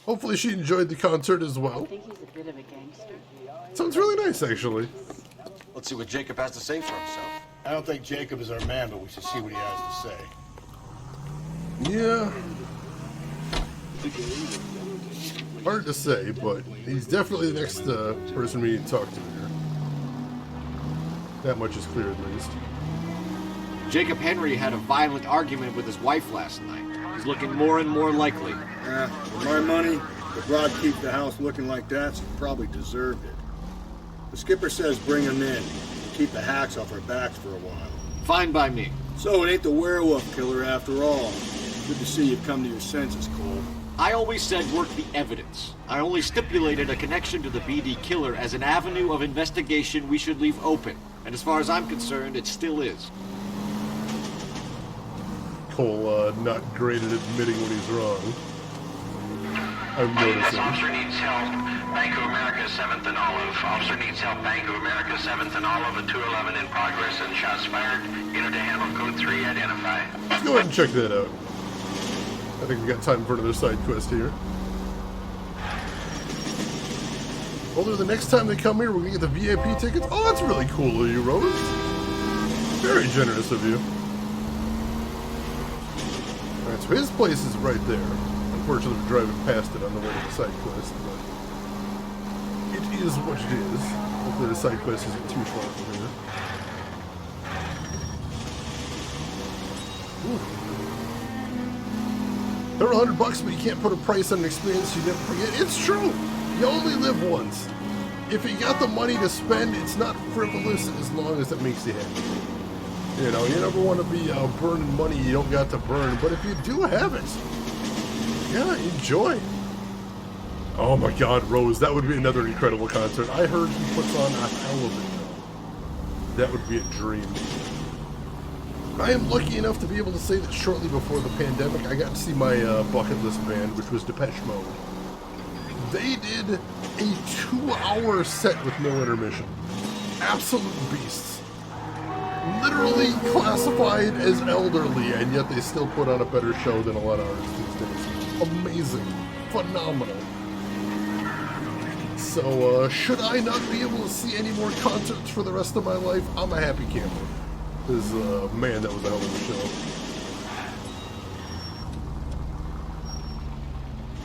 Hopefully she enjoyed the concert as well. I think he's a bit of a gangster. Sounds really nice, actually. Let's see what Jacob has to say for himself. I don't think Jacob is our man, but we should see what he has to say. Yeah. Hard to say, but he's definitely the next person we need to talk to here. That much is clear, at least. Jacob Henry had a violent argument with his wife last night. He's looking more and more likely. For my money, the broad keeps the house looking like that, she probably deserved it. The skipper says bring him in. Keep the hacks off our backs for a while. Fine by me. So it ain't the werewolf killer after all. Good to see you've come to your senses, Cole. I always said work the evidence. I only stipulated a connection to the BD killer as an avenue of investigation we should leave open. And as far as I'm concerned, it still is. Cole, not great at admitting when he's wrong. I'm noticing. This officer needs help. Bank of America, 7th and Olive. Officer needs help. Bank of America, 7th and Olive, at 211 in progress and shots fired. Unit to handle code 3, identify. Let's go ahead and check that out. I think we got time for another side quest here. Although the next time they come here, we're gonna get the VIP tickets. Oh, that's really cool of you, Rose. Very generous of you. Alright, so his place is right there. Unfortunately, we're driving past it on the way to the side quest, but it is what it is. Hopefully the side quest isn't too far from here. They're $100, but you can't put a price on an experience you never forget. It's true. You only live once. If you got the money to spend, it's not frivolous as long as it makes you happy. You know, you never want to be burning money you don't got to burn, but if you do have it, yeah, enjoy. Oh my God, Rose, that would be another incredible concert. I heard he puts on a hell of it. That would be a dream. I am lucky enough to be able to say that shortly before the pandemic, I got to see my bucket list band, which was Depeche Mode. They did a 2-hour set with no intermission. Absolute beasts. Literally classified as elderly, and yet they still put on a better show than a lot of artists these days. Amazing. Phenomenal. So, should I not be able to see any more concerts for the rest of my life, I'm a happy camper. Because, man, that was a hell of a show.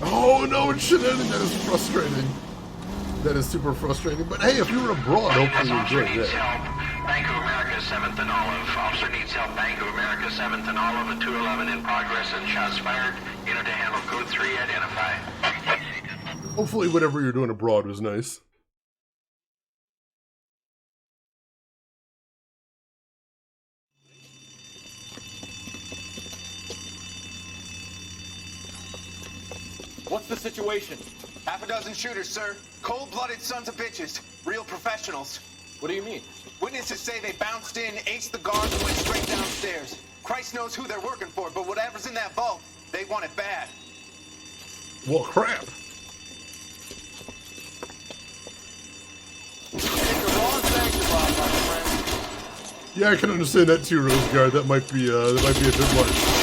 Oh, no, it should end. That is frustrating. That is super frustrating. But hey, if you were abroad, hopefully you enjoyed that. Bank of America, 7th and Olive. Officer needs help. Bank of America, 7th and Olive, at 211 in progress and shots fired. Unit to handle code 3, identify. Hopefully whatever you're doing abroad was nice. What's the situation? Half a dozen shooters, sir. Cold-blooded sons of bitches. Real professionals. What do you mean? Witnesses say they bounced in, aced the guards, and went straight downstairs. Christ knows who they're working for, but whatever's in that vault, they want it bad. Well, crap. Yeah, I can understand that too, Roseguard. That might be a bit much.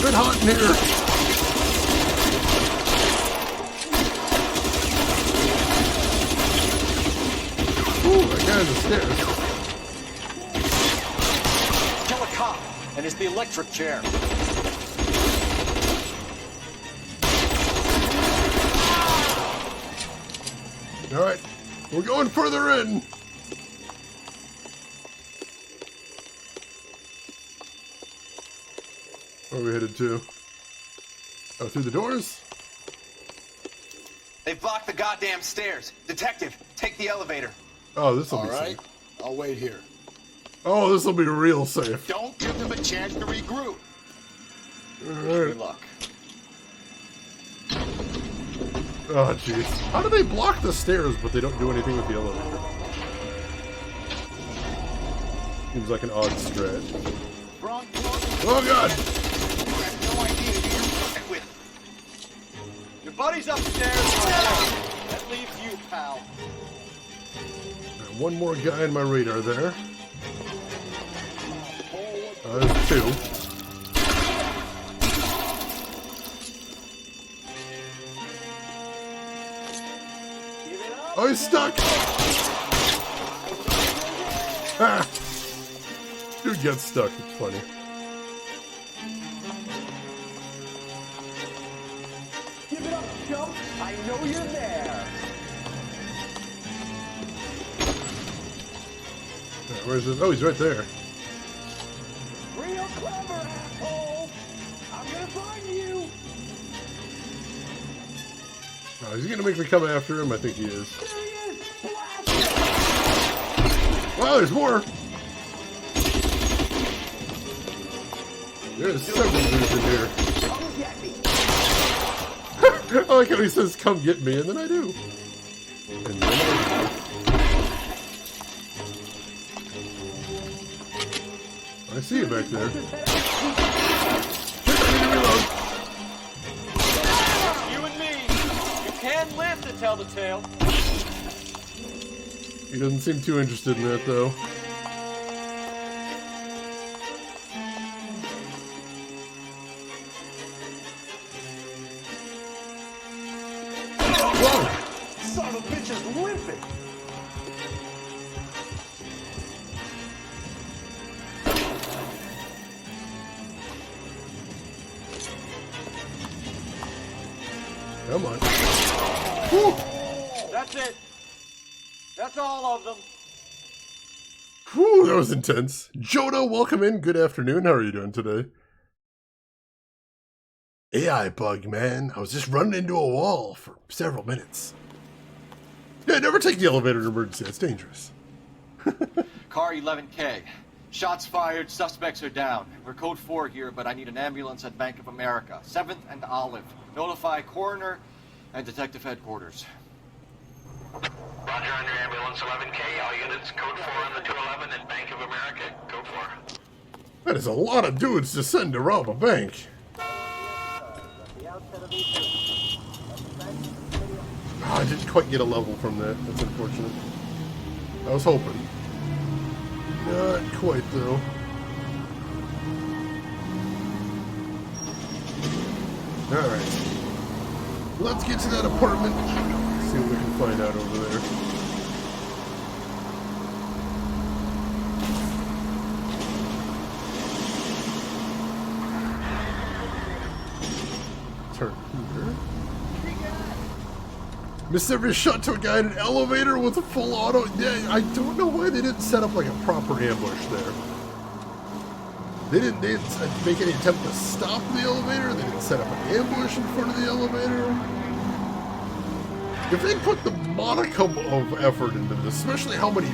Bit hot in here. Ooh, that guy's upstairs. Kill a cop, and it's the electric chair. All right, we're going further in. Where are we headed to? Oh, through the doors? They've blocked the goddamn stairs. Detective, take the elevator. Oh, this will All be right, safe. I'll wait here. Oh, this will be real safe. Don't give them a chance to regroup. Alright. luck. Oh, jeez. How do they block the stairs, but they don't do anything with the elevator? Seems like an odd strat. Oh, God! Your buddy's upstairs. That leaves you, pal. Right, one more guy on my radar there. There's two. Oh, he's stuck! Ah! Dude gets stuck, it's funny. Give it up, chump. I know you're there. Where's this? Oh, he's right there. Real clever, asshole. I'm gonna find you. Oh, is he gonna make me come after him? I think he is. Wow, there's more! There's several dudes in here. I like how he says, come get me, and then I do. And then I do. I see you back there. You and me. You can live to tell the tale. He doesn't seem too interested in that, though. Whoa! Son of a bitch is limping. Come on. Whew. That's it. That's all of them. Whew, that was intense. Joda, welcome in. Good afternoon. How are you doing today? AI bug, man. I was just running into a wall for several minutes. Yeah, never take the elevator in emergency. It's dangerous. Car 11K. Shots fired, suspects are down. We're code 4 here, but I need an ambulance at Bank of America. 7th and Olive. Notify coroner and detective headquarters. Roger on your ambulance 11K. All units code 4 on the 211 and Bank of America. Code 4. That is a lot of dudes to send to rob a bank. Oh, I didn't quite get a level from that. That's unfortunate. I was hoping. Not quite, though. Alright. Let's get to that apartment. See what we can find out over there. Turn here. Mysterious shot to a guy in an elevator with a full auto. Yeah, I don't know why they didn't set up like a proper ambush there. They didn't make any attempt to stop the elevator. They didn't set up an ambush in front of the elevator. If they put the modicum of effort into this, especially how much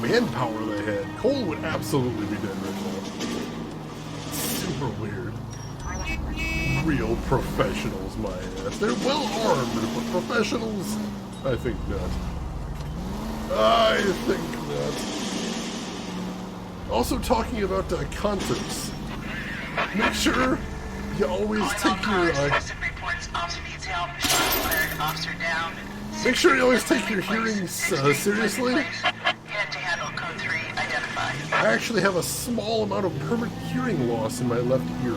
manpower they had, Cole would absolutely be dead right now. Super weird. Real professionals, my ass. They're well armed, but professionals? I think not. I think not. Also talking about concerts. Make sure you always take your make sure you always take your hearings seriously. I actually have a small amount of permanent hearing loss in my left ear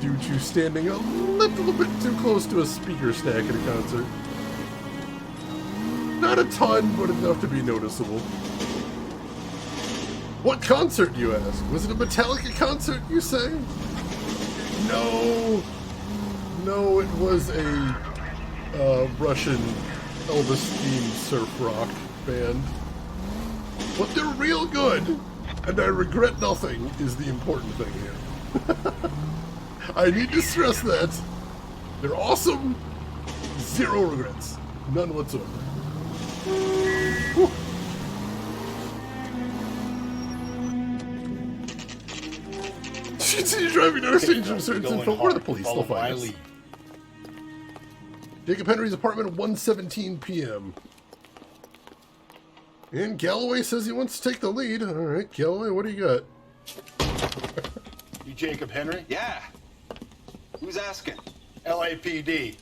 due to standing a little bit too close to a speaker stack at a concert. Not a ton, but enough to be noticeable. What concert, you ask? Was it a Metallica concert, you say? No. No, it was a Russian Elvis-themed surf rock band. But they're real good, and I regret nothing is the important thing here. I need to stress that. They're awesome. Zero regrets. None whatsoever. Whew. Continue driving to exchange of certain info. Where are the police? They'll find us. Jacob Henry's apartment at 1:17 p.m. And Galloway says he wants to take the lead. All right, Galloway, what do you got? You Jacob Henry? Yeah. Who's asking? LAPD.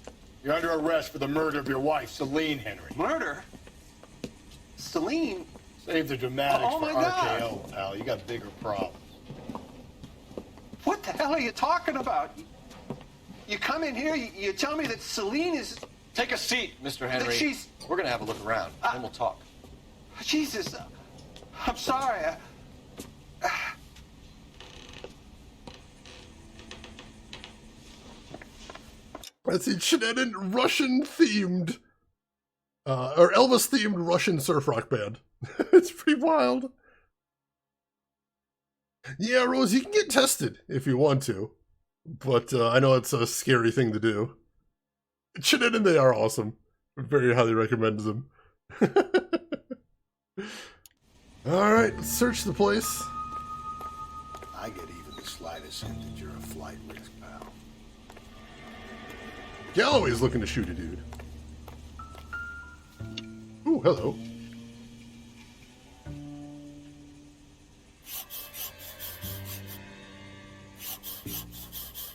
You're under arrest for the murder of your wife, Celine Henry. Murder? Celine? Save the dramatics Oh, for my God. RKO, pal. You got bigger problems. What the hell are you talking about? You come in here, you tell me that Celine is... Take a seat, Mr. Henry. She's... We're gonna have a look around, and we'll talk. Jesus, I'm sorry. That's a shenanigan Russian-themed, or Elvis-themed Russian surf rock band. It's pretty wild. Yeah, Rose, you can get tested if you want to, but I know it's a scary thing to do. Shenanigan, they are awesome. Very highly recommend them. Alright, let's search the place. I get even the slightest hint that you're a flight risk, pal. Galloway's looking to shoot a dude. Ooh, hello.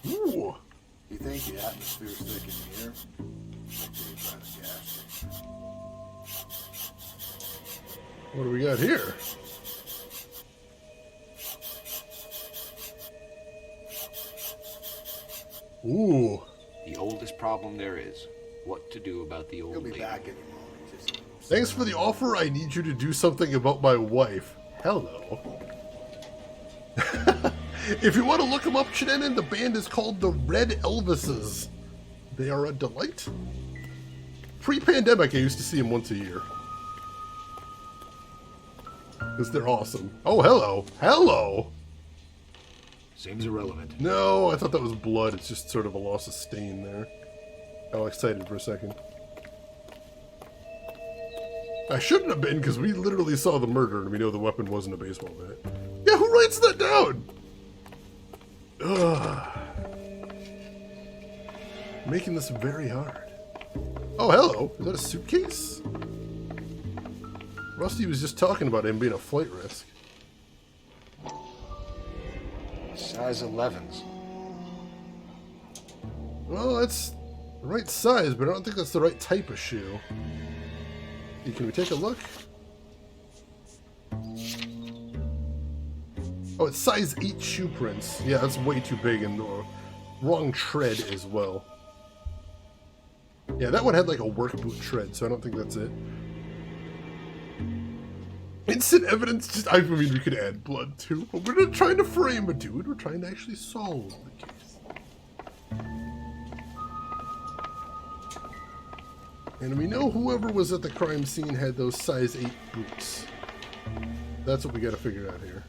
Ooh. You think the atmosphere's thick in here? Like they try to gas station. What do we got here? Ooh. The oldest problem there is. What to do about the old lady. Back in a moment. Just... Thanks for the offer. I need you to do something about my wife. Hello. If you want to look them up, Shenanigan, the band is called the Red Elvises. They are a delight. Pre-pandemic, I used to see them once a year. Because they're awesome. Oh, hello. Hello! Seems irrelevant. No, I thought that was blood. It's just sort of a loss of stain there. I got excited for a second. I shouldn't have been, because we literally saw the murder, and we know the weapon wasn't a baseball bat. Yeah, who writes that down? Ugh. Making this very hard. Oh, hello. Is that a suitcase? Rusty was just talking about him being a flight risk. Size 11s. Well, that's the right size, but I don't think that's the right type of shoe. Hey, can we take a look? Oh, it's size 8 shoe prints. Yeah, that's way too big and wrong tread as well. Yeah, that one had like a work boot tread, so I don't think that's it. Instant evidence, just, I mean, we could add blood too, but we're not trying to frame a dude, we're trying to actually solve the case. And we know whoever was at the crime scene had those size 8 boots. That's what we gotta figure out here.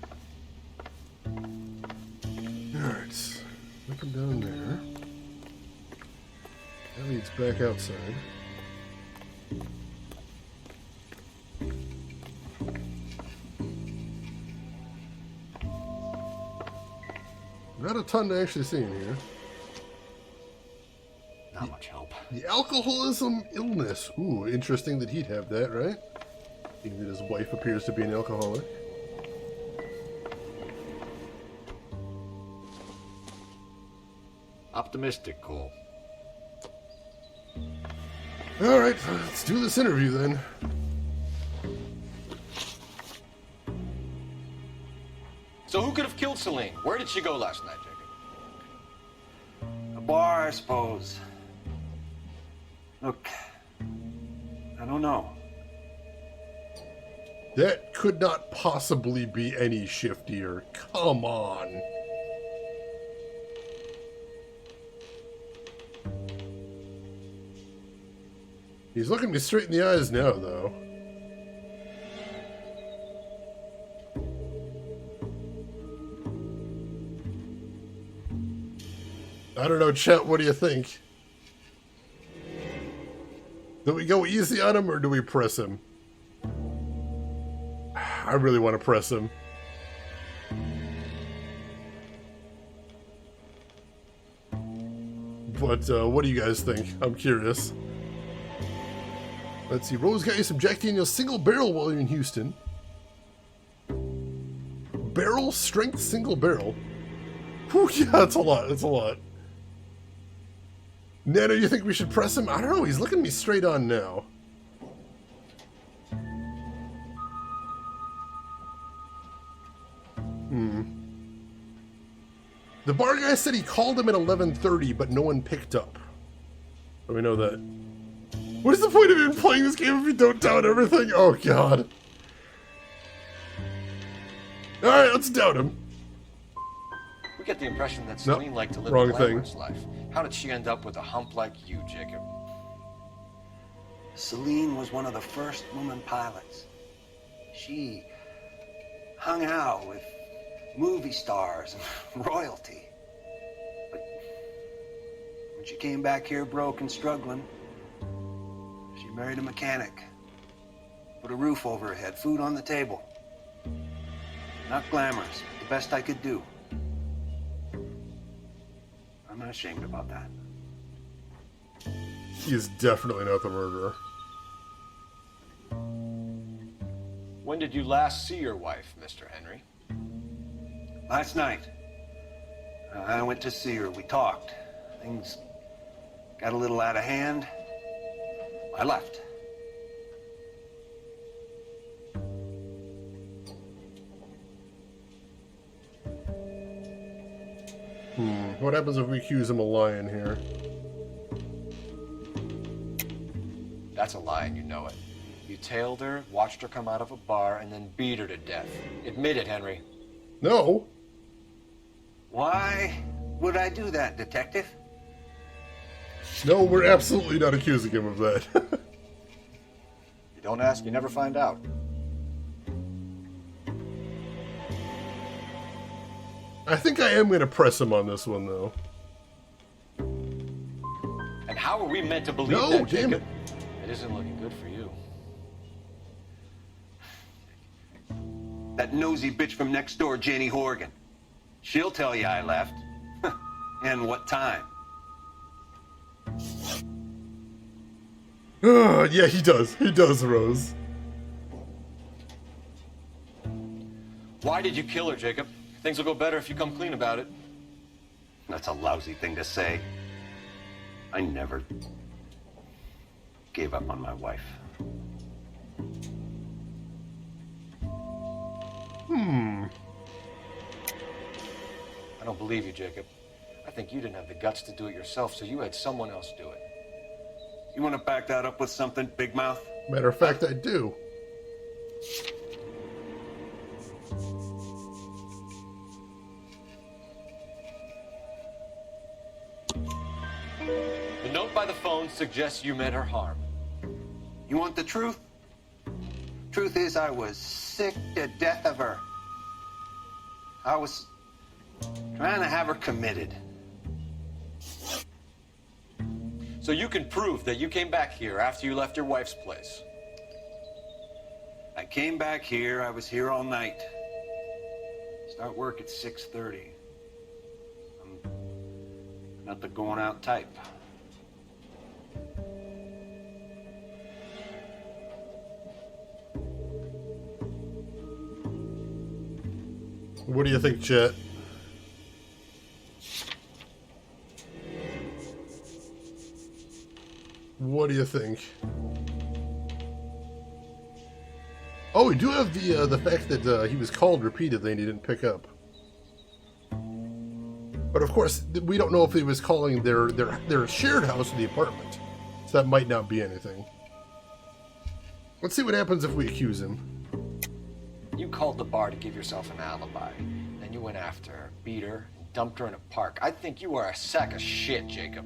Alright, look him down there. That leads back outside. Not a ton to actually see in here. Not much help. The alcoholism illness. Ooh, interesting that he'd have that, right? Being that his wife appears to be an alcoholic. Optimistic, Cole. Alright, let's do this interview then. So who could have killed Celine? Where did she go last night, Jacob? A bar, I suppose. Look, I don't know. That could not possibly be any shiftier. Come on. He's looking me straight in the eyes now, though. I don't know, chat, what do you think? Do we go easy on him or do we press him? I really want to press him. But what do you guys think? I'm curious. Let's see. Rose got you some Jack Daniels single barrel while you're in Houston. Barrel strength single barrel. Whew, yeah, that's a lot. That's a lot. Nano, you think we should press him? I don't know. He's looking at me straight on now. The bar guy said he called him at 11:30, but no one picked up. So we know that. What is the point of even playing this game if you don't doubt everything? Oh, God. Alright, let's doubt him. We get the impression that Celine liked to live wrong a thing. glamorous life. How did she end up with a hump like you, Jacob? Celine was one of the first woman pilots. She hung out with movie stars and royalty. But when she came back here broke and struggling, she married a mechanic. Put a roof over her head, food on the table. Not glamorous, but the best I could do. I'm not ashamed about that. He is definitely not the murderer. When did you last see your wife, Mr. Henry? Last night, I went to see her. We talked. Things got a little out of hand. I left. What happens if we accuse him of lying here? That's a lie and you know it. You tailed her, watched her come out of a bar, and then beat her to death. Admit it, Henry. No. Why would I do that, Detective? No, we're absolutely not accusing him of that. You don't ask, you never find out. I think I am going to press him on this one, though. And how are we meant to believe No, that, damn Jacob? It isn't looking good for you. That nosy bitch from next door, Jenny Horgan. She'll tell you I left. And what time. Yeah, he does. He does, Rose. Why did you kill her, Jacob? Things will go better if you come clean about it. That's a lousy thing to say. I never gave up on my wife. I don't believe you, Jacob. I think you didn't have the guts to do it yourself, so you had someone else do it. You want to back that up with something, Big Mouth? Matter of fact, I do. The note by the phone suggests you meant her harm. You want the truth? Truth is, I was sick to death of her. I was trying to have her committed. So you can prove that you came back here after you left your wife's place. I came back here. I was here all night. Start work at 6:30. I'm not the going out type. What do you think, Chet? What do you think? Oh, we do have the fact that he was called repeatedly and he didn't pick up. But of course, we don't know if he was calling their shared house or the apartment. So that might not be anything. Let's see what happens if we accuse him. You called the bar to give yourself an alibi. Then you went after her, beat her, and dumped her in a park. I think you are a sack of shit, Jacob.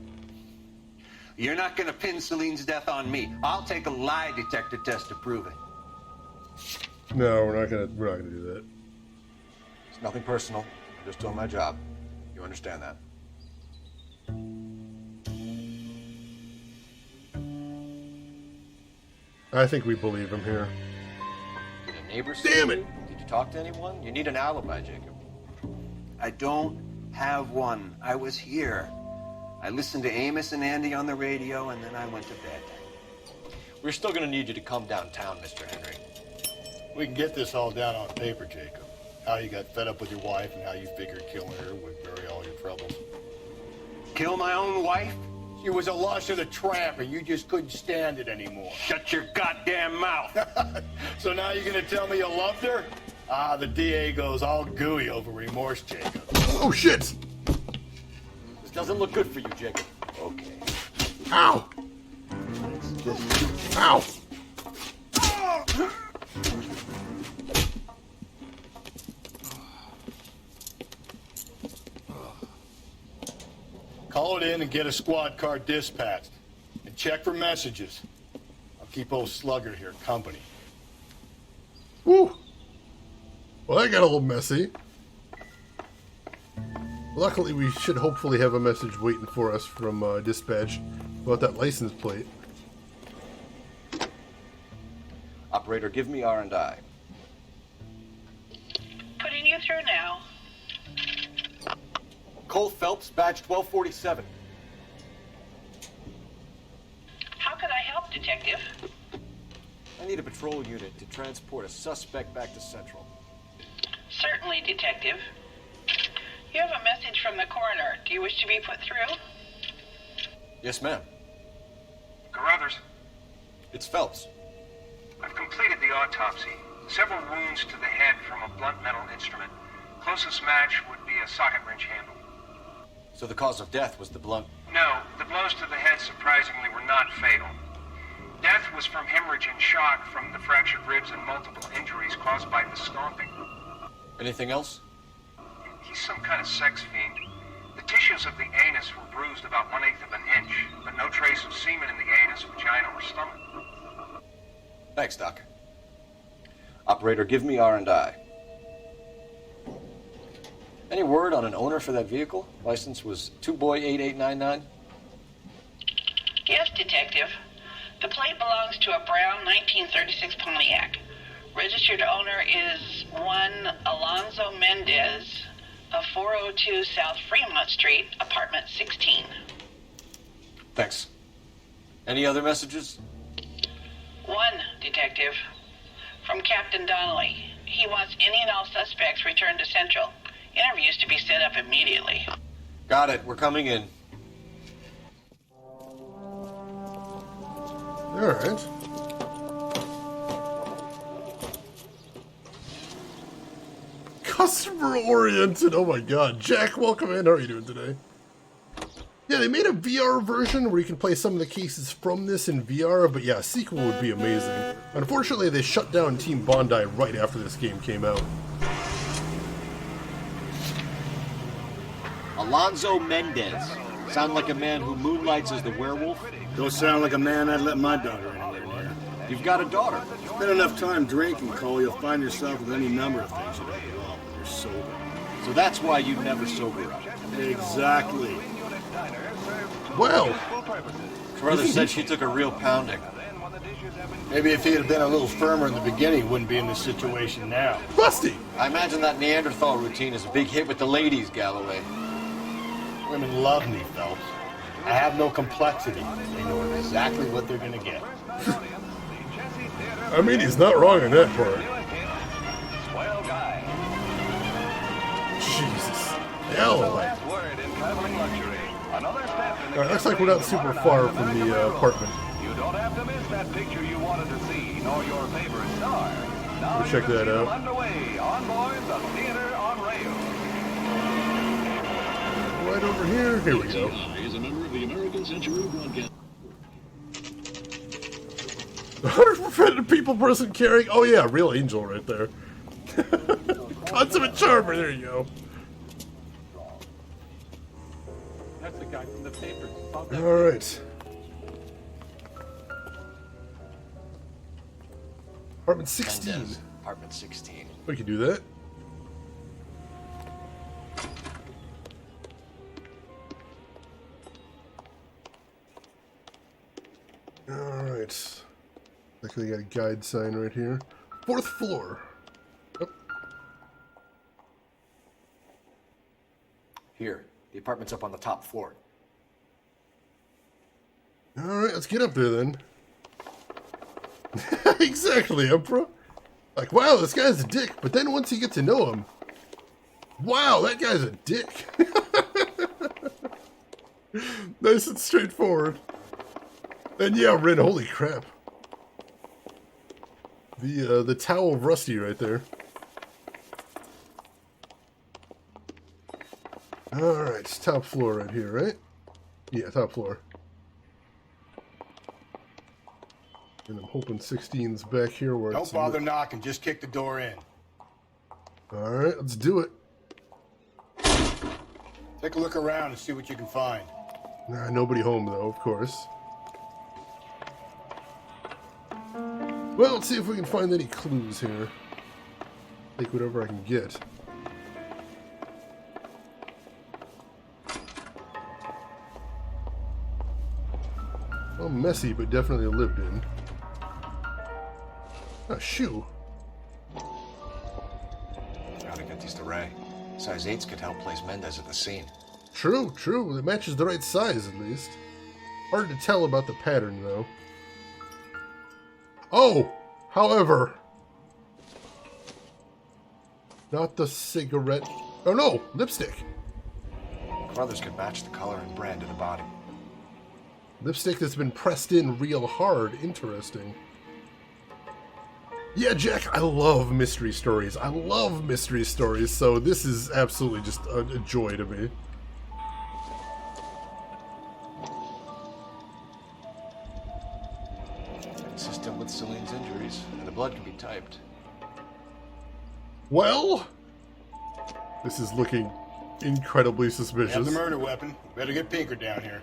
You're not going to pin Celine's death on me. I'll take a lie detector test to prove it. No, we're not gonna do that. It's nothing personal. I'm just doing my job. You understand that? I think we believe him here. Did a neighbor see Damn it! you? Did you talk to anyone? You need an alibi, Jacob. I don't have one. I was here. I listened to Amos and Andy on the radio, and then I went to bed. We're still gonna need you to come downtown, Mr. Henry. We can get this all down on paper, Jacob. How you got fed up with your wife and how you figured killing her would bury all your troubles. Kill my own wife? She was a lush of the tramp, and you just couldn't stand it anymore. Shut your goddamn mouth! So now you're gonna tell me you loved her? Ah, the DA goes all gooey over remorse, Jacob. Oh, shit! This doesn't look good for you, Jacob. Okay. Ow! Ow! Call it in and get a squad car dispatched. And check for messages. I'll keep old Slugger here company. Woo! Well, that got a little messy. Luckily, we should hopefully have a message waiting for us from dispatch about that license plate. Operator, give me R&I. Putting you through now. Cole Phelps, badge 1247. How can I help, Detective? I need a patrol unit to transport a suspect back to Central. Certainly, Detective. You have a message from the coroner. Do you wish to be put through? Yes, ma'am. Carruthers, It's Phelps. I've completed the autopsy. Several wounds to the head from a blunt metal instrument. Closest match would be a socket wrench handle. So the cause of death was the blunt. No, the blows to the head surprisingly were not fatal. Death was from hemorrhage and shock from the fractured ribs and multiple injuries caused by the stomping. Anything else? He's some kind of sex fiend. The tissues of the anus were bruised about 1/8 of an inch, but no trace of semen in the anus, vagina, or stomach. Thanks, Doc. Operator, give me R&I. Any word on an owner for that vehicle? License was 2boy8899. Yes, Detective. The plate belongs to a brown 1936 Pontiac. Registered owner is one Alonzo Mendez of 402 South Fremont Street, apartment 16. Thanks. Any other messages? One, Detective. From Captain Donnelly. He wants any and all suspects returned to Central. Interviews to be set up immediately. Got it. We're coming in. All right. Customer oriented. Oh my god. Jack, welcome in. How are you doing today? Yeah, they made a VR version where you can play some of the cases from this in VR, but yeah, a sequel would be amazing. Unfortunately, they shut down Team Bondi right after this game came out. Alonzo Mendez. Sound like a man who moonlights as the werewolf? Don't sound like a man I'd let my daughter anywhere near. You've got a daughter. Spend enough time drinking, Cole, you'll find yourself with any number of things you don't want when you're sober. So that's why you never sober up. Exactly. Well, Carruthers said she took a real pounding. Maybe if he had been a little firmer in the beginning, he wouldn't be in this situation now. Busty! I imagine that Neanderthal routine is a big hit with the ladies, Galloway. Women love me, Phelps. I have no complexity. They know exactly what they're gonna get. I mean, he's not wrong in that part. Jesus. Galloway. Alright, looks like we're not super far from the apartment. You don't have to miss that picture you wanted to see, nor your favorite star. Now We'll check that out. Underway on board the Theater on Rail. Right over here. Here we go. Is a member of the American Century Broadcast. 100% people person carrying. Oh yeah, real angel right there. Consummate charmer. There you go. That's the guy from the paper. All right. Apartment 16. Mendez, apartment 16. We can do that. All right. Luckily, got a guide sign right here. 4th floor. Oh. Here, the apartment's up on the top floor. Alright, let's get up there then. Exactly, Emperor. Like, wow, this guy's a dick, but then once you get to know him, wow, that guy's a dick. Nice and straightforward. And yeah, Rin, holy crap. The towel of Rusty right there. Alright, it's top floor right here, right? Yeah, top floor. And I'm hoping 16's back here where Don't bother knocking, just kick the door in. Alright, let's do it. Take a look around and see what you can find. Nah, nobody home though, of course. Well, let's see if we can find any clues here. Take whatever I can get. Well, messy, but definitely lived in. A shoe. Gotta get these to Ray. Size 8s could help place Mendez at the scene. True, true. It matches the right size, at least. Hard to tell about the pattern, though. Oh! However... Not the cigarette... Oh, no! Lipstick! Brothers could match the color and brand of the body. Lipstick that's been pressed in real hard. Interesting. Yeah, Jack, I love mystery stories. I love mystery stories, so this is absolutely just a joy to me. Consistent with Celine's injuries, and the blood can be typed. Well, this is looking incredibly suspicious. You have the murder weapon. Better get Pinker down here.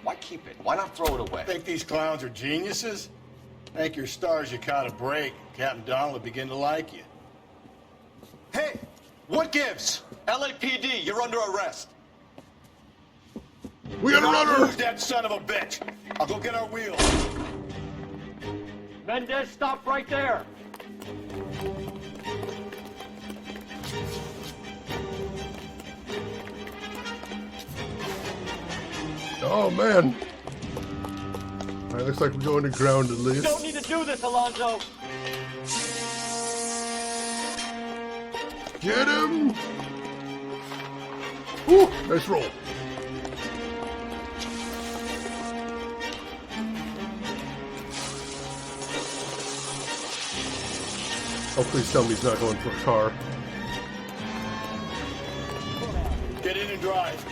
Why keep it? Why not throw it away? Think these clowns are geniuses? Thank your stars you caught a break. Captain Donald will begin to like you. Hey! What gives? LAPD, you're under arrest. We gotta run her! Who's that son of a bitch? I'll go get our wheels. Mendez, stop right there. Oh, man. Alright, looks like we're going to ground at least. You don't need to do this, Alonzo. Get him! Woo! Nice roll. Oh, please tell me he's not going for a car. Get in and drive.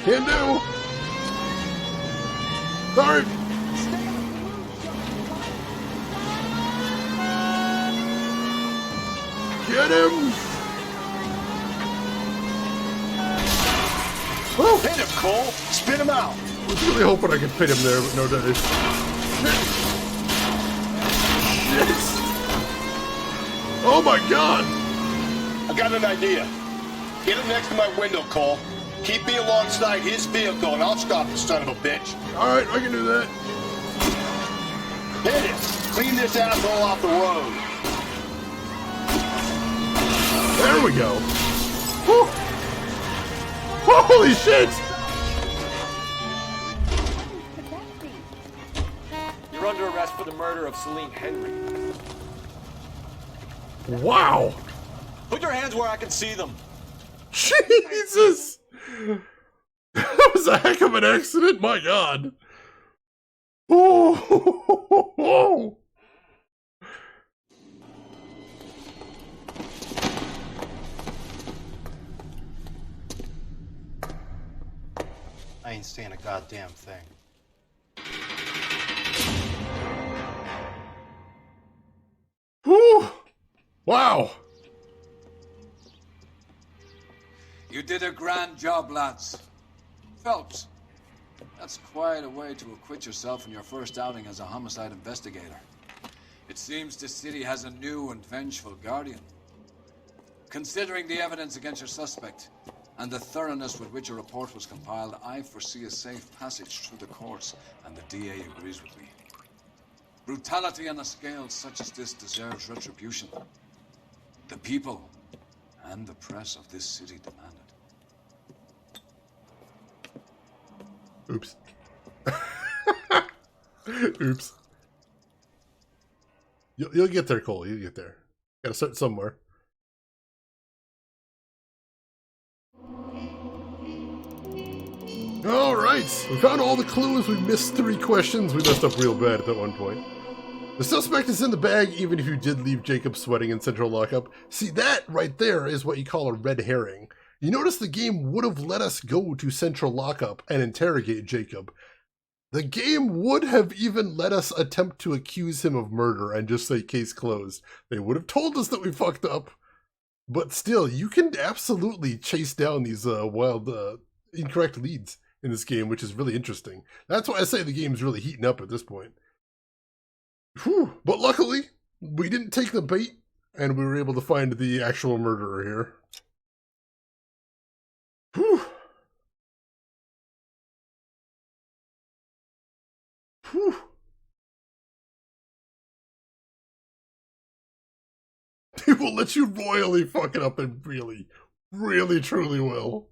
Can do! Sorry! Get him! Woo! Hit him, Cole! Spin him out! I was really hoping I could fit him there, but no dice. Shit! Shit! Oh my god! I got an idea. Get him next to my window, Cole. Keep me alongside his vehicle, and I'll stop the son of a bitch. Alright, I can do that. Hit it! Clean this asshole off the road. There we go. Woo. Holy shit! You're under arrest for the murder of Celine Henry. Wow! Put your hands where I can see them. Jesus! That was a heck of an accident, my god! Oh! I ain't saying a goddamn thing. Whew! Wow! You did a grand job, lads. Phelps, that's quite a way to acquit yourself in your first outing as a homicide investigator. It seems the city has a new and vengeful guardian. Considering the evidence against your suspect and the thoroughness with which a report was compiled, I foresee a safe passage through the courts, and the DA agrees with me. Brutality on a scale such as this deserves retribution. The people and the press of this city demand it. Oops. Oops. You'll get there, Cole. You'll get there. Gotta start somewhere. Alright, we found all the clues. We missed 3 questions. We messed up real bad at that one point. The suspect is in the bag, even if you did leave Jacob sweating in central lockup. See, that right there is what you call a red herring. You notice the game would have let us go to central lockup and interrogate Jacob. The game would have even let us attempt to accuse him of murder and just say case closed. They would have told us that we fucked up. But still, you can absolutely chase down these wild, incorrect leads in this game, which is really interesting. That's why I say the game's really heating up at this point. Whew. But luckily, we didn't take the bait, and we were able to find the actual murderer here. Whew. Whew. They will let you royally fuck it up and really, really, truly will.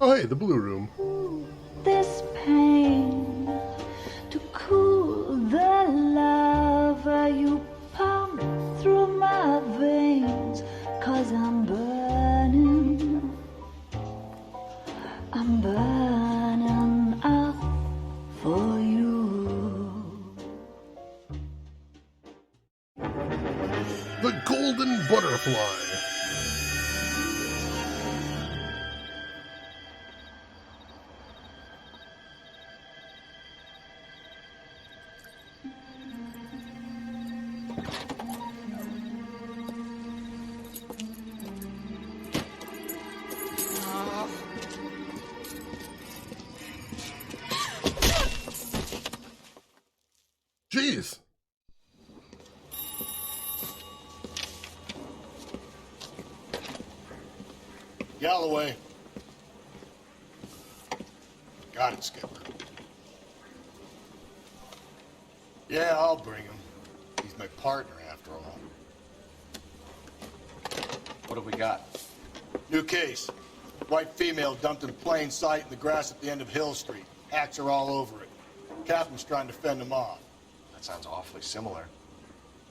Oh, hey, the blue room. This pain to cool the lava you pump through my veins, 'cause I'm burning up for you. The Golden Butterfly. Jeez. Galloway. Got it, Skipper. Yeah, I'll bring him. He's my partner, after all. What have we got? New case. White female dumped in plain sight in the grass at the end of Hill Street. Hacks are all over it. Captain's trying to fend them off. That sounds awfully similar.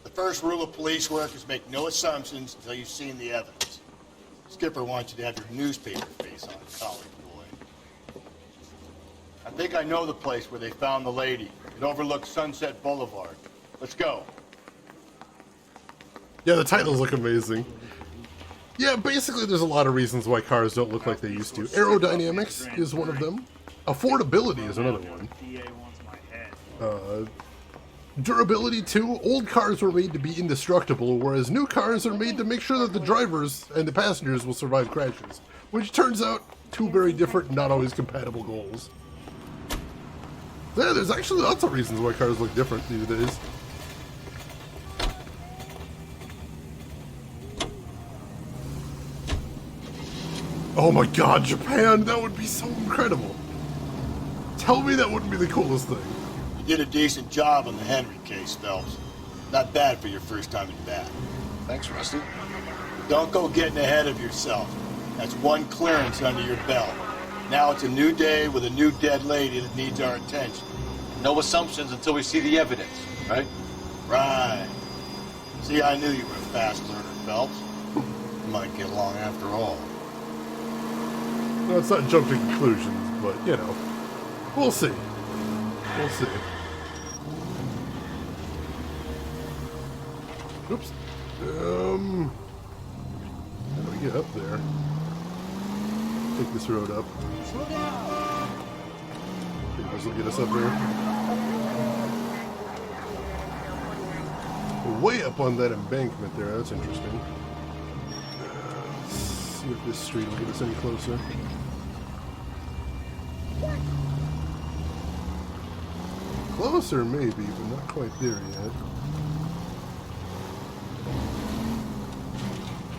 The first rule of police work is make no assumptions until you've seen the evidence. Skipper wants you to have your newspaper face on, college boy. I think I know the place where they found the lady. It overlooks Sunset Boulevard. Let's go. Yeah, the titles look amazing. Yeah, basically there's a lot of reasons why cars don't look like they used to. Aerodynamics is one of them. Affordability is another one. Durability too. Old cars were made to be indestructible, whereas new cars are made to make sure that the drivers and the passengers will survive crashes. Which turns out, 2 very different, not always compatible goals. Yeah, there's actually lots of reasons why cars look different these days. Oh my god, Japan! That would be so incredible! Tell me that wouldn't be the coolest thing. You did a decent job on the Henry case, Phelps. Not bad for your first time in bat. Thanks, Rusty. Don't go getting ahead of yourself. That's 1 clearance under your belt. Now it's a new day with a new dead lady that needs our attention. No assumptions until we see the evidence, right? Right. See, I knew you were a fast learner, Phelps. You might get along after all. No, it's not jump to conclusions, but, you know, we'll see. We'll see. Oops. How do we get up there? Take this road up. Maybe this will get us up there. We're way up on that embankment there. That's interesting. Let's see if this street will get us any closer. Closer, maybe, but not quite there yet.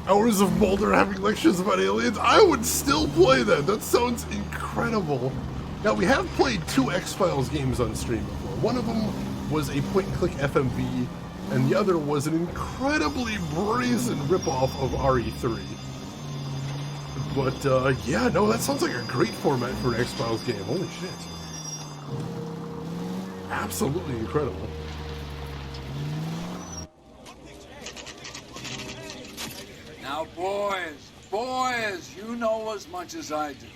Hours of Mulder having lectures about aliens? I would still play that. That sounds incredible. Now, we have played 2 X-Files games on stream before. One of them was a point-and-click FMV, and the other was an incredibly brazen ripoff of RE3. But, yeah, no, that sounds like a great format for an X-Files game. Holy shit. Absolutely incredible. Now, boys, you know as much as I do.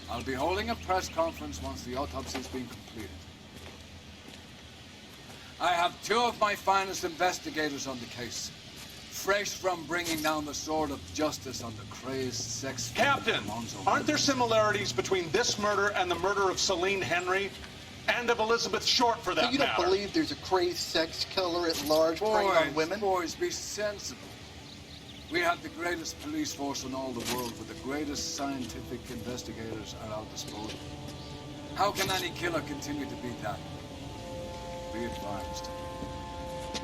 I'll be holding a press conference once the autopsy's been completed. I have 2 of my finest investigators on the case, fresh from bringing down the sword of justice on the crazed sex... Captain, aren't there similarities between this murder and the murder of Celine Henry? And of Elizabeth Short, for that So you don't matter? believe there's a crazed sex killer at large preying on women? Boys, be sensible. We have the greatest police force in all the world with the greatest scientific investigators at our disposal. How can any killer continue to be that? Be advised.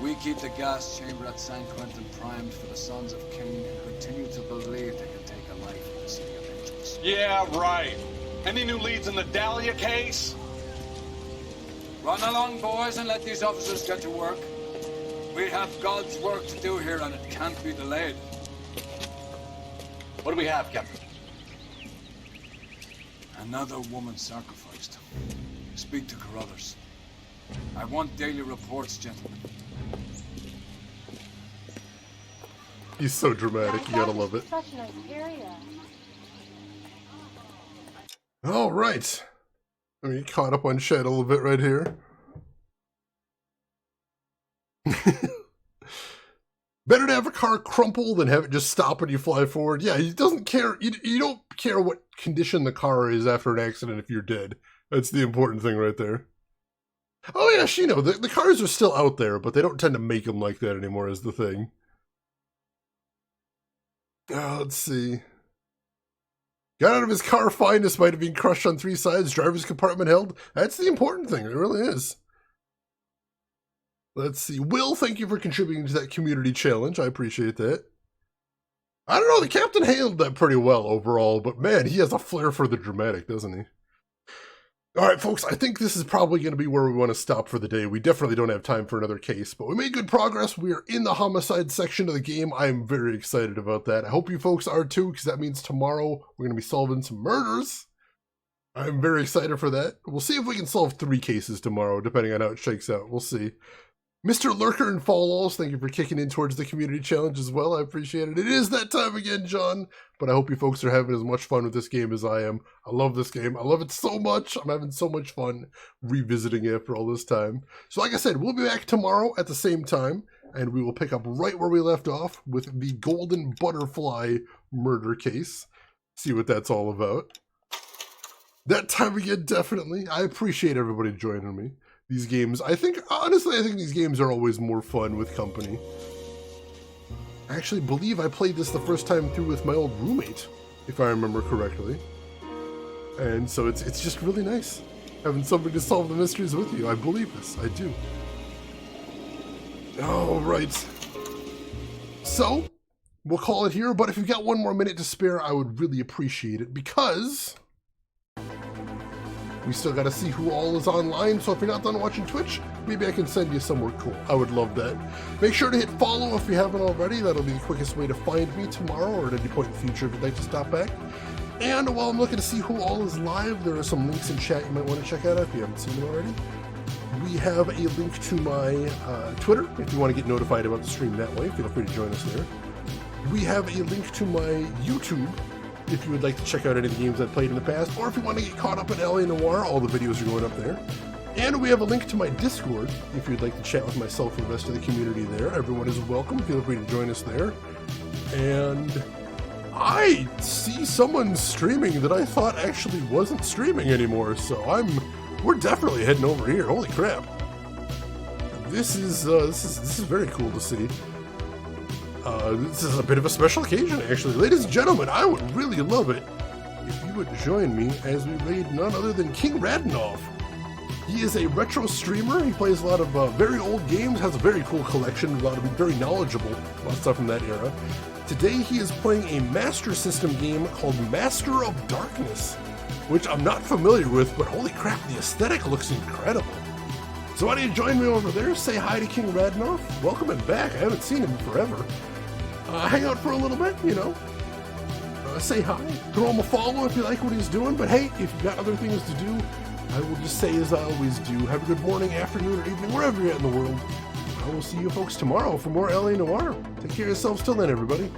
We keep the gas chamber at San Quentin primed for the sons of Cain and continue to believe they can take a life in the city of angels. Yeah, right. Any new leads in the Dahlia case? Run along, boys, and let these officers get to work. We have God's work to do here, and it can't be delayed. What do we have, Captain? Another woman sacrificed. Speak to Carruthers. I want daily reports, gentlemen. He's so dramatic, you gotta love it. Such a nice area. All right. I mean, caught up on Shed a little bit right here. Better to have a car crumple than have it just stop when you fly forward. Yeah, he doesn't care. You don't care what condition the car is after an accident if you're dead. That's the important thing right there. Oh yeah, Shino, the cars are still out there, but they don't tend to make them like that anymore is the thing. Let's see. Got out of his car fine despite it being crushed on 3 sides. Driver's compartment held. That's the important thing. It really is. Let's see. Will, thank you for contributing to that community challenge. I appreciate that. I don't know. The captain handled that pretty well overall, but man, he has a flair for the dramatic, doesn't he? All right, folks, I think this is probably going to be where we want to stop for the day. We definitely don't have time for another case, but we made good progress. We are in the homicide section of the game. I am very excited about that. I hope you folks are too, because that means tomorrow we're going to be solving some murders. I'm very excited for that. We'll see if we can solve 3 cases tomorrow, depending on how it shakes out. We'll see. Mr. Lurker and Fall Walls, thank you for kicking in towards the community challenge as well. I appreciate it. It is that time again, John, but I hope you folks are having as much fun with this game as I am. I love this game. I love it so much. I'm having so much fun revisiting it after all this time. So like I said, we'll be back tomorrow at the same time, and we will pick up right where we left off with the Golden Butterfly murder case. See what that's all about. That time again, definitely. I appreciate everybody joining me. These games, honestly, I think these games are always more fun with company. I actually believe I played this the first time through with my old roommate, if I remember correctly. And so it's just really nice having somebody to solve the mysteries with you. I believe this, I do. All right. So, we'll call it here, but if you've got 1 more minute to spare, I would really appreciate it, because we still got to see who all is online, so if you're not done watching Twitch, maybe I can send you somewhere cool. I would love that. Make sure to hit follow if you haven't already. That'll be the quickest way to find me tomorrow or at any point in the future if you'd like to stop back. And while I'm looking to see who all is live, there are some links in chat you might want to check out if you haven't seen them already. We have a link to my Twitter if you want to get notified about the stream that way. Feel free to join us there. We have a link to my YouTube if you would like to check out any of the games I've played in the past, or if you want to get caught up in LA Noire, all the videos are going up there. And we have a link to my Discord if you'd like to chat with myself and the rest of the community there. Everyone is welcome. Feel free to join us there. And I see someone streaming that I thought actually wasn't streaming anymore, so we're definitely heading over here. Holy crap. This is very cool to see. This is a bit of a special occasion, actually. Ladies and gentlemen, I would really love it if you would join me as we raid none other than King Radinoff. He is a retro streamer. He plays a lot of very old games, has a very cool collection, a lot of very knowledgeable about stuff from that era. Today he is playing a Master System game called Master of Darkness. which I'm not familiar with, but holy crap, the aesthetic looks incredible. So why don't you join me over there, say hi to King Radnoff, welcome him back, I haven't seen him in forever. Hang out for a little bit, you know, say hi, throw him a follow if you like what he's doing, but hey, if you've got other things to do, I will just say as I always do, have a good morning, afternoon, or evening, wherever you're at in the world. I will see you folks tomorrow for more LA Noire. Take care of yourselves till then, everybody.